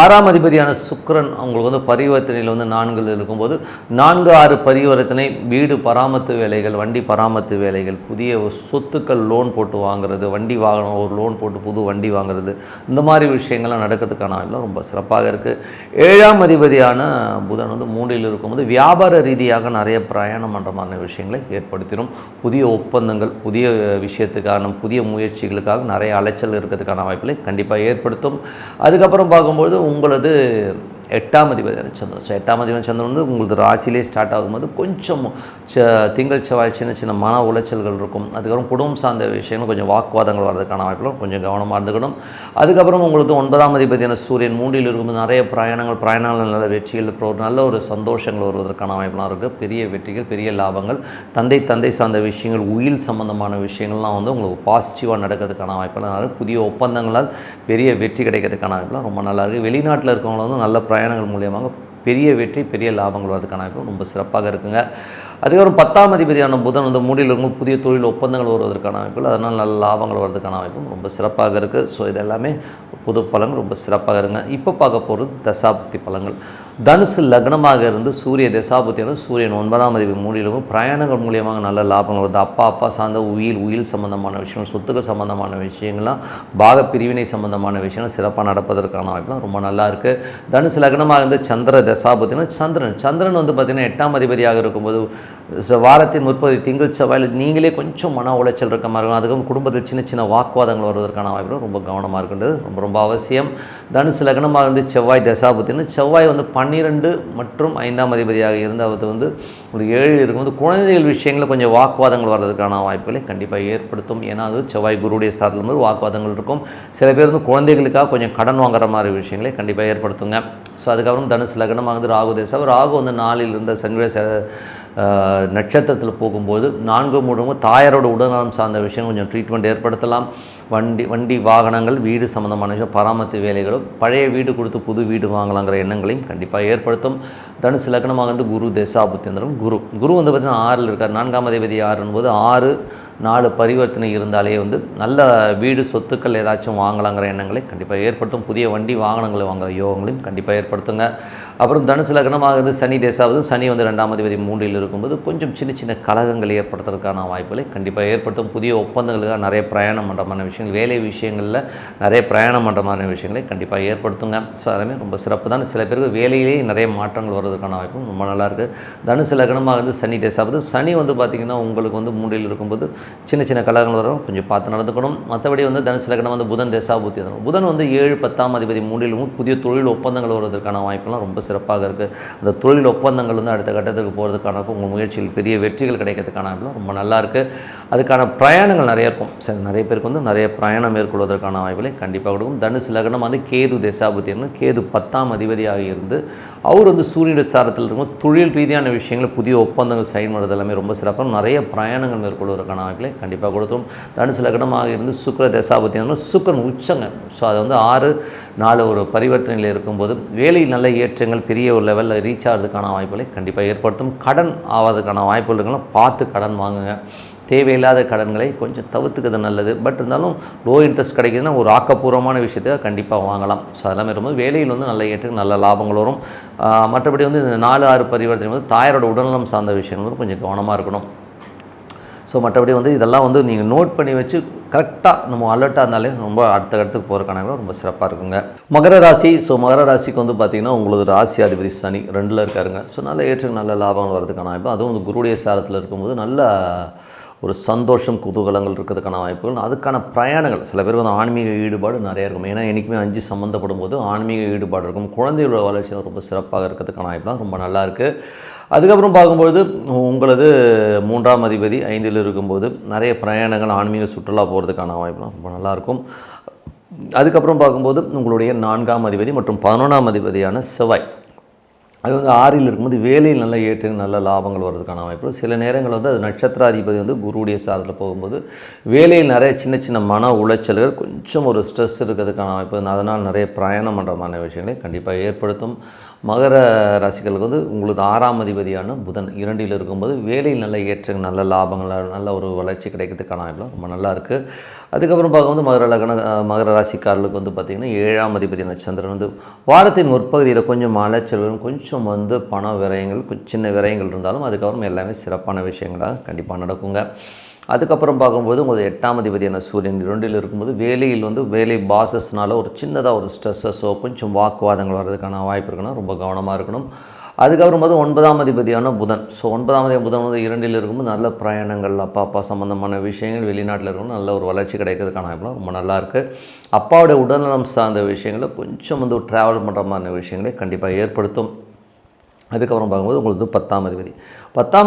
6ஆம் அதிபதியான சுக்கிரன் அவங்களுக்கு வந்து பரிவர்த்தனையில் வந்து 4ல் இருக்கும்போது 4, 6 பரிவர்த்தனை, வீடு பராமத்து வேலைகள், வண்டி பராமத்து வேலைகள், புதிய சொத்துக்கள் லோன் போட்டு வாங்குறது, வண்டி வாகனம் ஒரு லோன் போட்டு புது வண்டி வாங்குறது, இந்த மாதிரி விஷயங்கள்லாம் நடக்கிறதுக்கான வாய்ப்புலாம் ரொம்ப சிறப்பாக இருக்குது. 7ஆம் அதிபதியான புதன் வந்து 3ல் இருக்கும்போது வியாபார ரீதியாக நிறைய பிரயாணம் பண்ணுற மாதிரி விஷயங்களை ஏற்படுத்திடும். புதிய ஒப்பந்தங்கள், புதிய விஷயத்துக்கான புதிய முயற்சிகளுக்காக நிறைய அலைச்சல் இருக்கிறதுக்கான வாய்ப்புகளை கண்டிப்பாக ஏற்படுத்தும். அதுக்கப்புறம் பார்க்கும்பொழுது உங்களது 8ஆம் அதிபதியான சந்திரன், ஸோ 8ஆம் அதிபதி சந்திரன் வந்து உங்களுக்கு ராசியிலே ஸ்டார்ட் ஆகும்போது கொஞ்சம் திங்கள் செவ்வாய் சின்ன சின்ன மன உளைச்சல்கள் இருக்கும். அதுக்கப்புறம் குடும்பம் சார்ந்த விஷயங்கள் கொஞ்சம் வாக்குவாதங்கள் வர்றதுக்கான வாய்ப்புகளும் கொஞ்சம் கவனமாக இருந்துக்கணும். அதுக்கப்புறம் உங்களுக்கு 9ஆம் அதிபதியான சூரியன் 3ல் இருக்கும்போது நிறைய பிரயாணங்கள் நல்ல வெற்றிகள், நல்ல ஒரு சந்தோஷங்கள் வருவதற்கான வாய்ப்புலாம் இருக்குது. பெரிய வெற்றிகள், பெரிய லாபங்கள், தந்தை சார்ந்த விஷயங்கள், உயில் சம்பந்தமான விஷயங்கள்லாம் வந்து உங்களுக்கு பாசிட்டிவாக நடக்கிறதுக்கான வாய்ப்பெல்லாம் இருக்குது. புதிய ஒப்பந்தங்களால் பெரிய வெற்றி கிடைக்கிறதுக்கான வாய்ப்புலாம் ரொம்ப நல்லா இருக்குது. வெளிநாட்டில் இருக்கவங்களும் வந்து நல்ல பிரயாணங்கள் மூலியமாக பெரிய வெற்றி, பெரிய லாபங்கள் வரதுக்கான வாய்ப்பு ரொம்ப சிறப்பாக இருக்குங்க. அதுக்கப்புறம் 10ஆம் அதிபதியான புதன் வந்து 3ல் இருக்கும் புதிய தொழில் ஒப்பந்தங்கள் வருவதற்கான வாய்ப்புகள், அதனால் நல்ல லாபங்கள் வருவதற்கான வாய்ப்பும் ரொம்ப சிறப்பாக இருக்குது. ஸோ இது எல்லாமே புது பலன்கள் ரொம்ப சிறப்பாக இருங்க. இப்போ பார்க்க போகிறது தசாபுக்தி பலன்கள். தனுசு லக்னமாக இருந்து சூரிய தசாபுக்தி சூரியன் 9ஆம் அதிபதி 3ல் இருக்கும். பிரயாணங்கள் மூலியமாக நல்ல லாபங்கள் வருது. அப்பா சார்ந்த உயில் சம்பந்தமான விஷயங்கள், சொத்துக்கள் சம்பந்தமான விஷயங்கள்லாம், பாக பிரிவினை சம்பந்தமான விஷயங்கள் சிறப்பாக நடப்பதற்கான வாய்ப்புலாம் ரொம்ப நல்லா இருக்குது. தனுசு லக்னமாக இருந்து சந்திர தசாபுக்தினா சந்திரன் வந்து பார்த்திங்கன்னா 8ஆம் அதிபதியாக இருக்கும்போது வாரத்தின் 30 திங்கள் செவ்வாயில் நீங்களே கொஞ்சம் மன உளைச்சல் இருக்க மாதிரி இருக்கும். அதுக்கப்புறம் குடும்பத்தில் சின்ன சின்ன வாக்குவாதங்கள் வருவதற்கான வாய்ப்பு ரொம்ப கவனமாக இருக்கின்றது ரொம்ப ரொம்ப அவசியம். தனுசு லக்னமாக இருந்து செவ்வாய் தசாபுக்தினா செவ்வாய் வந்து 12 மற்றும் 5ஆம் அதிபதியாக இருந்து அவர் வந்து ஒரு 7 இருக்கும்போது குழந்தைகள் விஷயங்களில் கொஞ்சம் வாக்குவாதங்கள் வர்றதுக்கான வாய்ப்புகளை கண்டிப்பாக ஏற்படுத்தும். ஏன்னா அது செவ்வாய் குருடைய சாதத்தில் வந்து வாக்குவாதங்கள் இருக்கும். சில பேர் வந்து குழந்தைகளுக்காக கொஞ்சம் கடன் வாங்குற மாதிரி விஷயங்களை கண்டிப்பாக ஏற்படுத்துங்க. ஸோ அதுக்கப்புறம் தனுசு லக்னமாக வந்து ராகு தேசம். ராகு வந்து 4ல் இருந்த சனியுடைய நட்சத்திரத்தில் போகும்போது 4 மூலமும் தாயாரோட உடல்நலம் சார்ந்த விஷயம் கொஞ்சம் ட்ரீட்மெண்ட் ஏற்படுத்தலாம். வண்டி வாகனங்கள் வீடு சம்மந்தமான விஷயம் பராமரிப்பு வேலைகளும் பழைய வீடு கொடுத்து புது வீடு வாங்கலாங்கிற எண்ணங்களையும் கண்டிப்பாக ஏற்படுத்தும். தனுசு லக்னமாக வந்து குரு தேசாபுத்தியந்திரம். குரு வந்து பார்த்திங்கன்னா 6ல் இருக்கார். 4ஆம் அதிபதி 6 4 பரிவர்த்தனை இருந்தாலே வந்து நல்ல வீடு சொத்துக்கள் ஏதாச்சும் வாங்கலாங்கிற எண்ணங்களை கண்டிப்பாக ஏற்படுத்தும். புதிய வண்டி வாகனங்களை வாங்குகிற யோகங்களையும் கண்டிப்பாக ஏற்படுத்துங்க. அப்புறம் தனுசு லக்னமாக வந்து சனி தேசாவது. சனி வந்து 2ஆம் அதிபதி 3ல் இருக்கும்போது கொஞ்சம் சின்ன கலகங்கள் ஏற்படுத்துறதுக்கான வாய்ப்புகளை கண்டிப்பாக ஏற்படுத்தும். புதிய ஒப்பந்தங்களுக்காக நிறைய பிரயாணம் பண்ணுறமான விஷயங்கள், வேலை விஷயங்களில் நிறைய பிரயாணம் பண்ணுறமான விஷயங்களை கண்டிப்பாக ஏற்படுத்துங்க. ஸோ அதெல்லாமே ரொம்ப சிறப்பு தான். சில பேருக்கு வேலையிலேயே நிறைய மாற்றங்கள் வர்றதுக்கான வாய்ப்பும் ரொம்ப நல்லாயிருக்கு. தனுசு லக்னமாக வந்து சனி தேசாவது. சனி வந்து பார்த்திங்கன்னா உங்களுக்கு வந்து 3ல் இருக்கும்போது சின்ன கலகங்கள் வரும், கொஞ்சம் பார்த்து நடந்துக்கணும். மற்றபடி வந்து தனுசு லக்னம் வந்து புதன் தேசாபுத்தி வரும். புதன் வந்து 7 10ஆம் அதிபதி 3லும் புதிய தொழில் ஒப்பந்தங்கள் வருவதற்கான வாய்ப்பெல்லாம் ரொம்ப சிறப்பாக இருக்குது. அந்த தொழில் ஒப்பந்தங்கள் வந்து அடுத்த கட்டத்துக்கு போகிறதுக்கான உங்கள் முயற்சியில் பெரிய வெற்றிகள் கிடைக்கிறதுக்கான வாய்ப்புலாம் ரொம்ப நல்லா இருக்குது. அதுக்கான பிரயாணங்கள் நிறைய இருக்கும். சரி, நிறைய பேருக்கு வந்து நிறைய பிரயாணம் மேற்கொள்வதற்கான வாய்ப்புகளை கண்டிப்பாக கொடுக்கும். தனுசு லக்னம் வந்து கேது தேசாபுத்தி. கேது 10ஆம் அதிபதியாக இருந்து அவர் வந்து சூரியனுடைய சாரத்தில் இருக்கும். தொழில் ரீதியான விஷயங்கள் புதிய ஒப்பந்தங்கள் சைன் பண்ணுறது எல்லாமே ரொம்ப சிறப்பாக நிறைய பிரயாணங்கள் மேற்கொள்வதற்கான வாய்ப்புகளை கண்டிப்பாக கொடுத்துரும். தனுசு லக்னமாக இருந்து சுக்கிர தேசாபுத்தி சுக்கிரன் உச்சங்க. ஸோ அது வந்து 6-4 ஒரு பரிவர்த்தனையில் இருக்கும்போது வேலையில் நல்ல ஏற்றங்கள் பெரிய ஒரு லெவலில் ரீச் ஆகிறதுக்கான வாய்ப்புகளை கண்டிப்பாக ஏற்படுத்தும். கடன் ஆவதுக்கான வாய்ப்புகள் இருக்கலாம். பார்த்து கடன் வாங்குங்க. தேவையில்லாத கடன்களை கொஞ்சம் தவிர்த்துக்கிறது நல்லது. பட் இருந்தாலும் லோ இன்ட்ரெஸ்ட் கிடைக்குதுன்னா ஒரு ஆக்கப்பூர்வமான விஷயத்தை கண்டிப்பாக வாங்கலாம். ஸோ அதெல்லாம் இருக்கும்போது வேலையில் வந்து நல்ல ஏற்று நல்ல லாபங்கள் வரும். மற்றபடி வந்து இந்த 4-6 பரிவர்த்தனை வந்து தாயாரோட உடல்நலம் சார்ந்த விஷயங்கள் வந்து கொஞ்சம் கவனமாக இருக்கணும். ஸோ மற்றபடி வந்து இதெல்லாம் வந்து நீங்கள் நோட் பண்ணி வச்சு கரெக்டாக நம்ம அலர்ட்டாக இருந்தாலே ரொம்ப அடுத்தடுத்துக்கு போகிறக்கான ரொம்ப சிறப்பாக இருக்குங்க. மகர ராசி. ஸோ மகர ராசிக்கு வந்து பார்த்திங்கன்னா உங்களுக்கு ராசி அதிபதி சனி 2ல் இருக்காருங்க. ஸோ நல்ல ஏற்றுக்கு நல்ல லாபம் வர்றதுக்கான வாய்ப்பு. அதுவும் வந்து குருடைய சாரத்தில் இருக்கும்போது நல்ல ஒரு சந்தோஷம் குதூகலங்கள் இருக்கிறதுக்கான வாய்ப்புகள். அதுக்கான பிரயாணங்கள் சில பேருக்கு வந்து ஆன்மீக ஈடுபாடு நிறையா இருக்கும். ஏன்னா என்றைக்குமே 5 சம்மந்தப்படும் போது ஆன்மீக ஈடுபாடு இருக்கும். குழந்தைகளோட வளர்ச்சி ரொம்ப சிறப்பாக இருக்கிறதுக்கான வாய்ப்புலாம் ரொம்ப நல்லாயிருக்கு. அதுக்கப்புறம் பார்க்கும்பொழுது உங்களது 3ஆம் அதிபதி 5ல் இருக்கும்போது நிறைய பிரயாணங்கள் ஆன்மீக சுற்றுலா போகிறதுக்கான வாய்ப்புலாம் ரொம்ப நல்லாயிருக்கும். அதுக்கப்புறம் பார்க்கும்போது உங்களுடைய 4ஆம் அதிபதி மற்றும் 11ஆம் அதிபதியான செவ்வாய் அது வந்து 6ல் இருக்கும்போது வேலையில் நல்ல ஏற்று நல்ல லாபங்கள் வர்றதுக்கான வாய்ப்பு. சில நேரங்கள் வந்து அது நட்சத்திராதிபதி வந்து குருவுடைய சாரத்தில் போகும்போது வேலையில் நிறைய சின்ன மன உளைச்சல்கள் கொஞ்சம் ஒரு ஸ்ட்ரெஸ் இருக்கிறதுக்கான வாய்ப்பு. அதனால் நிறைய பிரயாணம் பண்ணுறமான விஷயங்களை கண்டிப்பாக ஏற்படுத்தும். மகர ராசிகளுக்கு வந்து உங்களுக்கு 6ஆம் அதிபதியான புதன் 2ல் இருக்கும்போது வேலையில் நல்ல ஏற்ற நல்ல லாபங்கள் நல்ல ஒரு வளர்ச்சி கிடைக்கிறதுக்கான வாய்ப்புலாம் ரொம்ப நல்லா இருக்குது. அதுக்கப்புறம் பார்க்கும்போது மகர ராசிக்காரர்களுக்கு வந்து பார்த்திங்கன்னா 7ஆம் அதிபதியான சந்திரன் வந்து வாரத்தின் முற்பகுதியில் கொஞ்சம் அலைச்சல்களும் கொஞ்சம் வந்து பண விரயங்கள் சின்ன விரயங்கள் இருந்தாலும் அதுக்கப்புறம் எல்லாமே சிறப்பான விஷயங்களாக கண்டிப்பாக நடக்குங்க. அதுக்கப்புறம் பார்க்கும்போது உங்களுக்கு 8ஆம் அதிபதியான சூரியன் 2ல் இருக்கும்போது வேலையில் வந்து வேலை பாசஸ்னால் ஒரு சின்னதாக ஒரு ஸ்ட்ரெஸ்ஸஸோ கொஞ்சம் வாக்குவாதங்கள் வர்றதுக்கான வாய்ப்பு இருக்குன்னா ரொம்ப கவனமாக இருக்கணும். அதுக்கப்புறம் வந்து 9ஆம் அதிபதியான புதன். ஸோ 9ஆம் அதிபதி புதன் வந்து 2ல் இருக்கும்போது நல்ல பிரயாணங்கள் அப்பா சம்மந்தமான விஷயங்கள் வெளிநாட்டில் இருக்கணும் நல்ல ஒரு வளர்ச்சி கிடைக்கிறதுக்கான வாய்ப்புலாம் ரொம்ப நல்லாயிருக்கு. அப்பாவுடைய உடல்நலம் சார்ந்த விஷயங்களை கொஞ்சம் வந்து ட்ராவல் பண்ணுற மாதிரி விஷயங்களை கண்டிப்பாக ஏற்படுத்தும். அதுக்கப்புறம் பார்க்கும்போது உங்களுக்கு 10ஆம்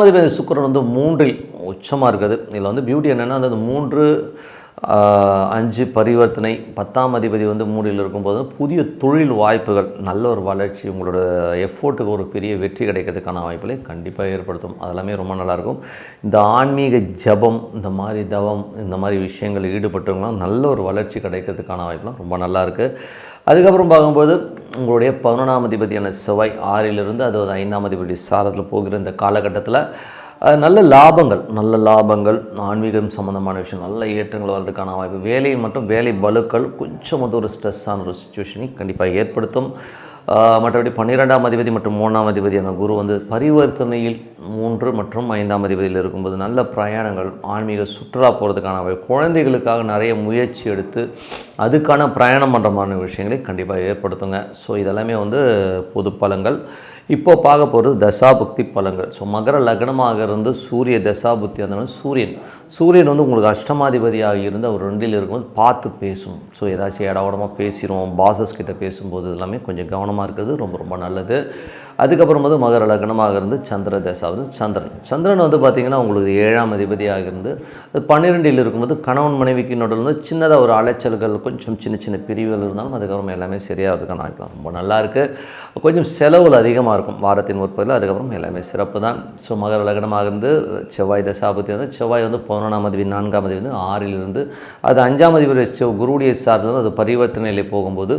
அதிபதி சுக்கிரன் வந்து 3ல் உச்சமாக இருக்குது. இதில் வந்து பியூட்டி என்னென்னா அந்த 3-5 பரிவர்த்தனை 10ஆம் அதிபதி வந்து 3ல் இருக்கும்போது புதிய தொழில் வாய்ப்புகள் நல்ல ஒரு வளர்ச்சி உங்களோட எஃபோர்ட்டுக்கு ஒரு பெரிய வெற்றி கிடைக்கிறதுக்கான வாய்ப்புகளை கண்டிப்பாக ஏற்படுத்தும். அதெல்லாமே ரொம்ப நல்லாயிருக்கும். இந்த ஆன்மீக ஜபம் இந்த மாதிரி தவம் இந்த மாதிரி விஷயங்கள் ஈடுபட்டவங்களாம் நல்ல ஒரு வளர்ச்சி கிடைக்கிறதுக்கான வாய்ப்புலாம் ரொம்ப நல்லாயிருக்கு. அதுக்கப்புறம் பார்க்கும்போது உங்களுடைய 11ஆம் அதிபதியான செவ்வாய் 6லிருந்து அது 5ஆம் அதிபதி சாரத்தில் போகிற இந்த காலகட்டத்தில் நல்ல லாபங்கள் ஆன்மீகம் சம்மந்தமான விஷயம் நல்ல ஏற்றங்கள் வர்றதுக்கான வாய்ப்பு. வேலையில் மட்டும் வேலை பலுக்கள் கொஞ்சம் வந்து ஒரு ஸ்ட்ரெஸ்ஸான ஒரு சுச்சுவேஷனை கண்டிப்பாக ஏற்படுத்தும். மற்றபடி 12ஆம் அதிபதி மற்றும் 3ஆம் அதிபதியான குரு வந்து பரிவர்த்தனையில் 3 மற்றும் 5ஆம் அதிபதியில் இருக்கும்போது நல்ல பிரயாணங்கள் ஆன்மீக சுற்றுலா போகிறதுக்கான குழந்தைகளுக்காக நிறைய முயற்சி எடுத்து அதுக்கான பிரயாணம் பண்ணுறமான விஷயங்களை கண்டிப்பாக ஏற்படுத்துங்க. ஸோ இதெல்லாமே வந்து பொது பலன்கள். இப்போ பார்க்க போகிறது தசாபுக்தி பலன்கள். ஸோ மகர லக்னமாக இருந்து சூரிய தசாபுக்தி இருந்தாலும் சூரியன் வந்து உங்களுக்கு அஷ்டமாதிபதியாக இருந்து அவர் 2ல் இருக்கும்போது பார்த்து பேசணும். ஸோ ஏதாச்சும் இடவடமாக பேசிடும், பாசஸ் கிட்ட பேசும்போது எல்லாமே கொஞ்சம் கவனமாக இருக்கிறது ரொம்ப ரொம்ப நல்லது. அதுக்கப்புறம் வந்து மகர லக்னமாக இருந்து சந்திர தசா வந்து சந்திரன் வந்து பார்த்திங்கன்னா உங்களுக்கு 7ஆம் அதிபதியாக இருந்து 12ல் இருக்கும்போது கணவன் மனைவிக்கு நடுவில் வந்து சின்னதாக ஒரு அலைச்சல்கள், கொஞ்சம் சின்ன சின்ன பிரிவுகள் இருந்தாலும் அதுக்கப்புறம் எல்லாமே சரியாகிறதுக்கான வாய்ப்பு ரொம்ப நல்லாயிருக்கு. கொஞ்சம் செலவுகள் அதிகமாக இருக்கும் வாரத்தின் முற்பதில், அதுக்கப்புறம் எல்லாமே சிறப்பு தான். ஸோ மகர லக்னமாக இருந்து செவ்வாய் தசாபதி வந்து செவ்வாய் வந்து 11ஆம் அதிபதி 4ஆம் அதிபதி வந்து 6ல் இருந்து அது 5ஆம் அதிபதி குருவுடைய சார்ந்து அது பரிவர்த்தனையிலே போகும்போது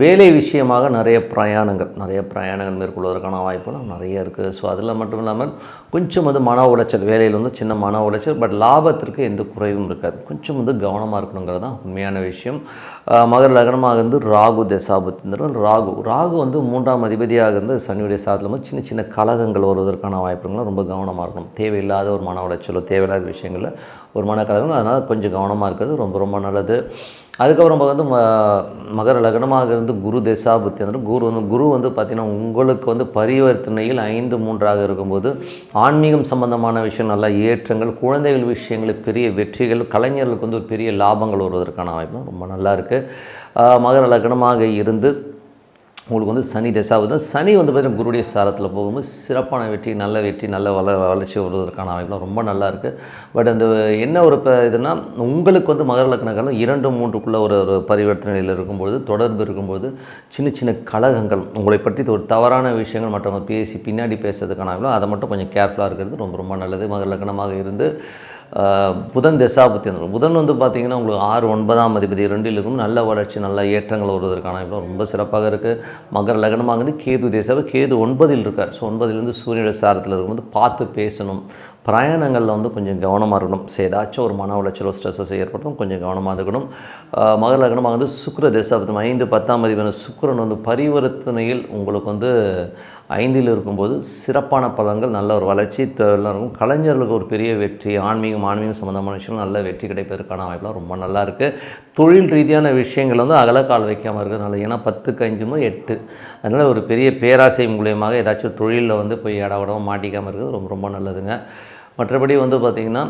வேலை விஷயமாக நிறைய பிரயாணங்கள் மேற்கொள்வதற்கான வாய்ப்புகள் நிறைய இருக்குது. ஸோ அதில் மட்டும் இல்லாமல் கொஞ்சம் வந்து மன உளைச்சல், வேலையில் வந்து சின்ன மன உளைச்சல், பட் லாபத்திற்கு எந்த குறைவும் இருக்காது. கொஞ்சம் வந்து கவனமாக இருக்கணுங்கிறது தான் உண்மையான விஷயம். மகர லக்னமாக இருந்து ராகு தசாபுத்தி ராகு வந்து 3ஆம் அதிபதியாக இருந்து சனியுடைய சாதத்தில் வந்து சின்ன சின்ன கலகங்கள் வருவதற்கான வாய்ப்புகள்லாம் ரொம்ப கவனமாக இருக்கணும். தேவையில்லாத ஒரு மன உளைச்சலோ தேவையில்லாத விஷயங்களில் ஒரு மனக்கலகம், அதனால் கொஞ்சம் கவனமாக இருக்கிறது ரொம்ப ரொம்ப நல்லது. அதுக்கப்புறம் வந்து மகர லக்னமாக இருந்து குரு தசாபுத்தி குரு வந்து பார்த்திங்கன்னா உங்களுக்கு வந்து பரிவர்த்தனையில் 5-3ஆக இருக்கும்போது ஆன்மீகம் சம்பந்தமான விஷயம் நல்ல ஏற்றங்கள், குழந்தைகள் விஷயங்கள் பெரிய வெற்றிகள், கலைஞர்களுக்கு வந்து ஒரு பெரிய லாபங்கள் வருவதற்கான வாய்ப்பு ரொம்ப நல்லா இருக்குது. மகர லக்னமாக இருந்து உங்களுக்கு வந்து சனி தசாபுத்தி சனி வந்து பார்த்திங்கன்னா குருடைய சாரத்தில் போகும்போது சிறப்பான வெற்றி, நல்ல வளர்ச்சி வருவதற்கான வாய்ப்புலாம் ரொம்ப நல்லா இருக்குது. பட் அந்த என்ன ஒரு இதுனா உங்களுக்கு வந்து மகர லக்னக்காலம் 2-3க்குள்ளே ஒரு பரிவர்த்தனையில் இருக்கும்போது, தொடர்பு இருக்கும்போது சின்ன சின்ன கலகங்கள், உங்களை பற்றி ஒரு தவறான விஷயங்கள் மற்றவங்க பேசி பின்னாடி பேசுறதுக்கான வாய்ப்பு, அதை மட்டும் கொஞ்சம் கேர்ஃபுல்லாக இருக்கிறது ரொம்ப ரொம்ப நல்லது. மகர லக்னமாக இருந்து புதன் தசாபுத்தி புதன் வந்து பார்த்திங்கன்னா உங்களுக்கு 6-9ஆம் அதிபதி 2ல் இருக்கும். நல்ல வளர்ச்சி, நல்ல ஏற்றங்கள் வருவதற்கான ரொம்ப சிறப்பாக இருக்குது. மகர லக்னமாக வந்து கேது கேது 9ல் இருக்கார். ஸோ 9லேருந்து சூரியனுடைய சாரத்தில் இருக்கும்போது பார்த்து பேசணும். பிரயாணங்களில் வந்து கொஞ்சம் கவனமாக இருக்கணும். ஸோ ஏதாச்சும் ஒரு மன உளைச்சலோ ஸ்ட்ரெஸ்ஸை ஏற்படுத்தும், கொஞ்சம் கவனமாக இருக்கணும். மகர லக்னமாக வந்து சுக்கிர தசாபுத்தி 5-10ஆம் அதிபதி சுக்கிரன் வந்து பரிவர்த்தனையில் உங்களுக்கு வந்து 5ல் இருக்கும்போது சிறப்பான பலன்கள், நல்ல ஒரு வளர்ச்சி எல்லாம் இருக்கும். கலைஞர்களுக்கு ஒரு பெரிய வெற்றி, ஆன்மீகம் சம்மந்தமான விஷயங்கள் நல்ல வெற்றி கிடைப்பதற்கான வாய்ப்புலாம் ரொம்ப நல்லா இருக்குது. தொழில் ரீதியான விஷயங்கள் வந்து அகலக்கால் வைக்காமல் இருக்கிறதுனால, ஏன்னா 10க்கு 5 அதனால் ஒரு பெரிய பேராசை மூலியமாக ஏதாச்சும் தொழிலில் வந்து போய் இடவிடமாக மாட்டிக்காமல் இருக்கிறது ரொம்ப ரொம்ப நல்லதுங்க. மற்றபடி வந்து பார்த்திங்கன்னா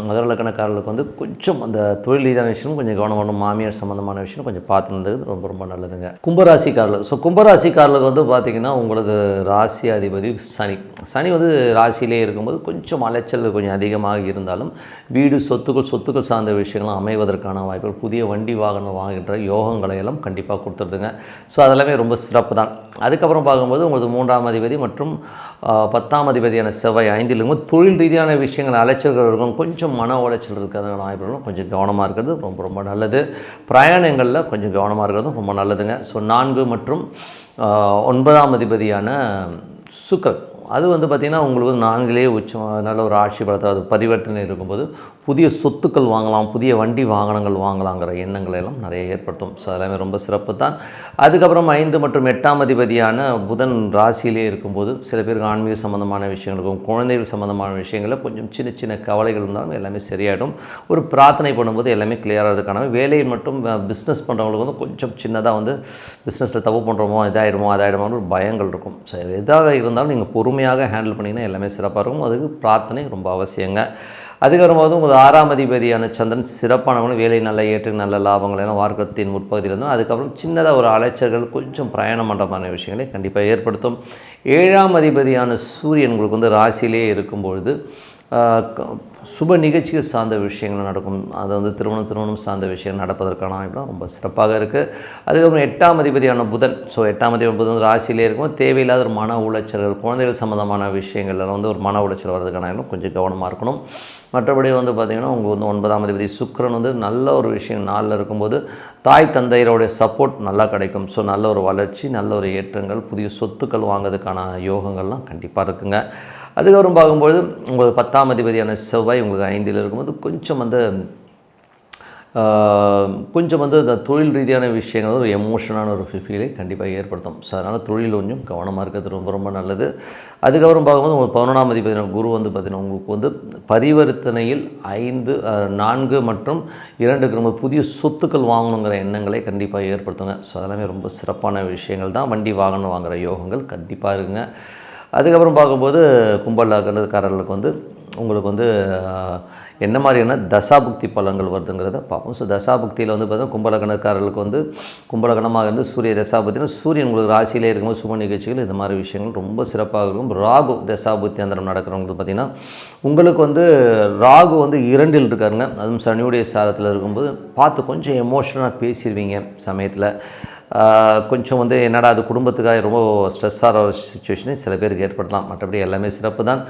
மகர லக்னக்காரர்களுக்கு வந்து கொஞ்சம் அந்த தொழில் ரீதியான விஷயம் கொஞ்சம் கவனம் பண்ணணும். மாமியார் சம்மந்தமான விஷயம் கொஞ்சம் பார்த்து இருந்தது ரொம்ப ரொம்ப நல்லதுங்க. கும்பராசிக்காரர்களுக்கு வந்து பார்த்திங்கன்னா உங்களது ராசி அதிபதி சனி வந்து ராசியிலே இருக்கும்போது கொஞ்சம் அலைச்சல் கொஞ்சம் அதிகமாக இருந்தாலும் வீடு சொத்துக்கள் சார்ந்த விஷயங்கள்லாம் அமைவதற்கான வாய்ப்புகள், புதிய வண்டி வாகனம் வாங்குகின்ற யோகங்களை எல்லாம் கண்டிப்பாக கொடுத்துருதுங்க. ஸோ அதெல்லாமே ரொம்ப சிறப்பு தான். அதுக்கப்புறம் பார்க்கும்போது உங்களுக்கு 3ஆம் அதிபதி மற்றும் 10ஆம் அதிபதியான செவ்வாய் 5ல் இருக்கும்போது தொழில் ரீதியான விஷயங்கள் அலைச்சல்கள் இருக்கும். கொஞ்சம் மன உளைச்சல் இருக்கிறதுனால வாய்ப்புகளும் கொஞ்சம் கவனமாக இருக்கிறது ரொம்ப ரொம்ப நல்லது. பிரயாணங்களில் கொஞ்சம் கவனமாக இருக்கிறதும் ரொம்ப நல்லதுங்க. ஸோ 4 மற்றும் 9ஆம் அதிபதியான சுக்கிரன் அது வந்து பார்த்திங்கன்னா உங்களுக்கு 4லேயே உச்சம், நல்ல ஒரு ஆட்சி பலத்தை அது பரிவர்த்தனை இருக்கும்போது புதிய சொத்துக்கள் வாங்கலாம், புதிய வண்டி வாகனங்கள் வாங்கலாங்கிற எண்ணங்களை எல்லாம் நிறைய ஏற்படுத்தும். ஸோ அதெல்லாமே ரொம்ப சிறப்பு தான். அதுக்கப்புறம் 5 மற்றும் 8ஆம் அதிபதியான புதன் ராசியிலே இருக்கும்போது சில பேருக்கு ஆன்மீக சம்மந்தமான விஷயங்களுக்கும் குழந்தைகள் சம்மந்தமான விஷயங்களில் கொஞ்சம் சின்ன சின்ன கவலைகள் இருந்தாலும் எல்லாமே சரியாயிடும். ஒரு பிரார்த்தனை பண்ணும்போது எல்லாமே கிளியராக இருக்கான வேலையில் மட்டும் பிஸ்னஸ் பண்ணுறவங்களுக்கு வந்து கொஞ்சம் சின்னதாக வந்து பிஸ்னஸில் தப்பு பண்ணுறோமோ அதாயிடுமோன்னு ஒரு பயங்கள் இருக்கும். ஸோ எதாக இருந்தாலும் நீங்கள் பொறுமையாக ஹேண்டில் பண்ணிங்கன்னா எல்லாமே சிறப்பாக இருக்கும். அதுக்கு பிரார்த்தனை ரொம்ப அவசியங்க. அதுக்கப்புறமாவது உங்கள் 6ஆம் அதிபதியான சந்திரன் சிறப்பானவங்களும் வேலை நல்ல ஏற்று நல்ல லாபங்கள் எல்லாம் வார்க்கத்தின் முற்பகுதியில் இருந்தோம். அதுக்கப்புறம் சின்னதாக ஒரு அலைச்சல்கள், கொஞ்சம் பிரயாணம் பண்ணுறமான விஷயங்களை கண்டிப்பாக ஏற்படுத்தும். 7ஆம் அதிபதியான சூரியன் உங்களுக்கு வந்து ராசியிலே இருக்கும்பொழுது சுப நிகழ்ச்சிகள் சார்ந்த விஷயங்கள் நடக்கும். அது வந்து திருமணம் சார்ந்த விஷயம் நடப்பதற்கான வாய்ப்புலாம் ரொம்ப சிறப்பாக இருக்குது. அதுக்கப்புறம் 8ஆம் அதிபதியான புதன். ஸோ 8ஆம் அதிபதி புதன் ராசியிலே இருக்கும். தேவையில்லாத ஒரு மன உளைச்சல்கள், குழந்தைகள் சம்மந்தமான விஷயங்கள்ல வந்து ஒரு மன உளைச்சல் வர்றதுக்கான கொஞ்சம் கவனமாக இருக்கணும். மற்றபடி வந்து பார்த்திங்கன்னா உங்களுக்கு வந்து 9ஆம் அதிபதி சுக்கிரன் வந்து நல்ல ஒரு விஷயம் 4ல் இருக்கும்போது தாய் தந்தையருடைய சப்போர்ட் நல்லா கிடைக்கும். ஸோ நல்ல ஒரு வளர்ச்சி, நல்ல ஒரு ஏற்றங்கள், புதிய சொத்துக்கள் வாங்கிறதுக்கான யோகங்கள்லாம் கண்டிப்பாக இருக்குங்க. அதுக்கப்புறம் பார்க்கும்போது உங்களுக்கு 10ஆம் அதிபதியான செவ்வாய் உங்களுக்கு 5ல் இருக்கும்போது கொஞ்சம் வந்து கொஞ்சம் வந்து இந்த தொழில் ரீதியான விஷயங்கள் ஒரு எமோஷனான ஒரு ஃபீலை கண்டிப்பாக ஏற்படுத்தும். ஸோ அதனால் தொழில் கொஞ்சம் கவனமாக இருக்கிறது ரொம்ப ரொம்ப நல்லது. அதுக்கப்புறம் பார்க்கும்போது உங்களுக்கு 11ஆம் அதிபதி குரு வந்து பார்த்திங்கன்னா உங்களுக்கு வந்து பரிவர்த்தனையில் 4 மற்றும் 2க்கு நம்ம புதிய சொத்துக்கள் வாங்கணுங்கிற எண்ணங்களை கண்டிப்பாக ஏற்படுத்துங்க. ஸோ அதெல்லாமே ரொம்ப சிறப்பான விஷயங்கள் தான். வண்டி வாகனம் வாங்குகிற யோகங்கள் கண்டிப்பாக இருக்குங்க. அதுக்கப்புறம் பார்க்கும்போது கும்ப லக்னக்காரர்களுக்கு வந்து உங்களுக்கு வந்து என்ன மாதிரியான தசாபுக்தி பலன்கள் வருதுங்கிறத பார்ப்போம். ஸோ தசாபுக்தியில் வந்து பார்த்தீங்கன்னா கும்பலக்கணக்காரர்களுக்கு வந்து கும்பலக்கணமாக இருந்து சூரிய தசாபுத்தினா சூரியன் உங்களுக்கு ராசியிலே இருக்கும்போது சுப நிகழ்ச்சிகள் இந்த மாதிரி விஷயங்கள் ரொம்ப சிறப்பாக இருக்கும். ராகு தசாபுத்தி அந்தரம் நடக்கிறவங்களுக்கு பார்த்திங்கன்னா உங்களுக்கு வந்து ராகு வந்து 2ல் இருக்காருங்க. அதுவும் சனியுடைய சாரத்தில் இருக்கும்போது பார்த்து கொஞ்சம் எமோஷனலாக பேசிடுவீங்க சமயத்தில். கொஞ்சம் வந்து என்னடா அது குடும்பத்துக்காக ரொம்ப ஸ்ட்ரெஸ்ஸாகிற ஒரு சுச்சுவேஷனே சில பேருக்கு ஏற்படலாம். மற்றபடி எல்லாமே சிறப்பு தான்.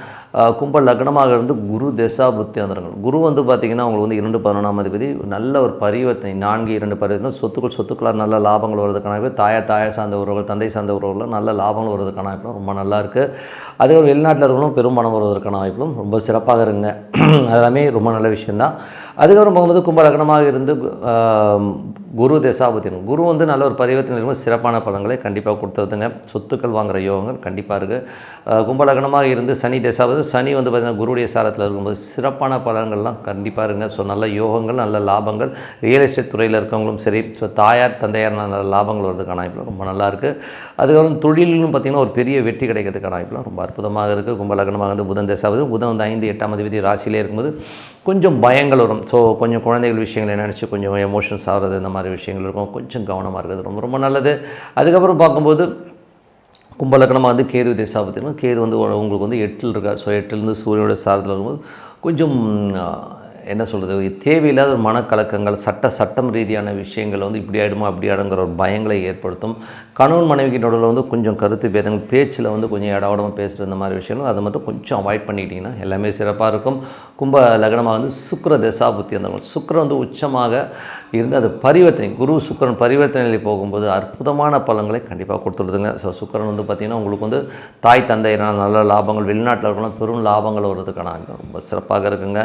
கும்ப லக்னமாக இருந்து குரு தசா புத்தி அந்தரங்கள் குரு வந்து பார்த்திங்கன்னா உங்களுக்கு வந்து 2 11ஆம் அதிபதி நல்ல ஒரு பரிவர்த்தனை 4 2 பரிவர்த்தனை சொத்துக்களாக நல்ல லாபங்கள் வருவதற்கான தாயார் சார்ந்த உறவுகள் தந்தை சார்ந்த உறவுகள் நல்ல லாபங்கள் வருவதற்கான வாய்ப்பும் ரொம்ப நல்லா இருக்குது. அதே ஒரு வெளிநாட்டில் இருக்கணும் பெரும்பாலும் வருவதற்கான வாய்ப்பும் ரொம்ப சிறப்பாக இருங்க. அதெல்லாமே ரொம்ப நல்ல விஷயந்தான். அதுக்கப்புறம் போகும்போது கும்ப லக்னமாக இருந்து குரு தசாபுத்தின் குரு வந்து நல்ல ஒரு பரிவர்த்தனை இருக்கும்போது சிறப்பான பலன்களை கண்டிப்பாக கொடுத்துருதுங்க. சொத்துக்கள் வாங்குகிற யோகங்கள் கண்டிப்பாக இருக்குது. கும்பலக்னமாக இருந்து சனி தசாபதி சனி வந்து பார்த்திங்கன்னா குருடைய சாரத்தில் இருக்கும்போது சிறப்பான பலன்கள்லாம் கண்டிப்பாக இருங்க. ஸோ நல்ல யோகங்கள் நல்ல லாபங்கள் ரியல் எஸ்டேட் துறையில் இருக்கவங்களும் சரி ஸோ தாயார் தந்தையார் நல்ல லாபங்கள் வருவதற்கான வாய்ப்புலாம் ரொம்ப நல்லா இருக்குது. அதுக்கப்புறம் தொழிலும் பார்த்திங்கன்னா ஒரு பெரிய வெற்றி கிடைக்கிறதுக்கான வாய்ப்புலாம் ரொம்ப அற்புதமாக இருக்குது. கும்பலக்னமாக வந்து புதன் தசாபதி புதன் வந்து 5 8ஆம் அதிபதி ராசியிலே இருக்கும்போது கொஞ்சம் பயங்கள் வரும். ஸோ கொஞ்சம் குழந்தைகள் விஷயங்களை நினச்சி கொஞ்சம் எமோஷன்ஸ் ஆகிறது இந்த மாதிரி விஷயங்கள் இருக்கும். கொஞ்சம் கவனமாக இருக்கிறது ரொம்ப ரொம்ப நல்லது. அதுக்கப்புறம் பார்க்கும்போது கும்பலக்கணமாக வந்து கேது தசாபத்தினா கேது வந்து உங்களுக்கு வந்து 8ல் இருக்கார். ஸோ 8லேருந்து சூரியனோட சாரத்தில் இருக்கும்போது கொஞ்சம் என்ன சொல்கிறது தேவையில்லாத ஒரு மனக்கலக்கங்கள் சட்டம் ரீதியான விஷயங்கள் வந்து இப்படி ஆகிடுமோ அப்படி ஆகிடுங்கிற ஒரு பயங்களை ஏற்படுத்தும். கணவன் மனைவிக்கு நடுவில் வந்து கொஞ்சம் கருத்து பேதங்கள் பேச்சில் வந்து கொஞ்சம் இடவிடமாக பேசுகிற இந்த மாதிரி விஷயங்கள் அதை மட்டும் கொஞ்சம் அவாய்ட் பண்ணிக்கிட்டிங்கன்னா எல்லாமே சிறப்பாக இருக்கும். கும்ப லக்னமாக வந்து சுக்கிர தசாபுத்தி அந்த சுக்கிரன் வந்து உச்சமாக இருந்து அது பரிவர்த்தனை குரு சுக்கிரன் பரிவர்த்தனையில் போகும்போது அற்புதமான பலன்களை கண்டிப்பாக கொடுத்துடுதுங்க. ஸோ சுக்கிரன் வந்து பார்த்திங்கன்னா உங்களுக்கு வந்து தாய் தந்தையினால் நல்ல லாபங்கள் வெளிநாட்டில் இருக்கலாம் பெரும் லாபங்கள் வருவதுக்கான ரொம்ப சிறப்பாக இருக்குங்க.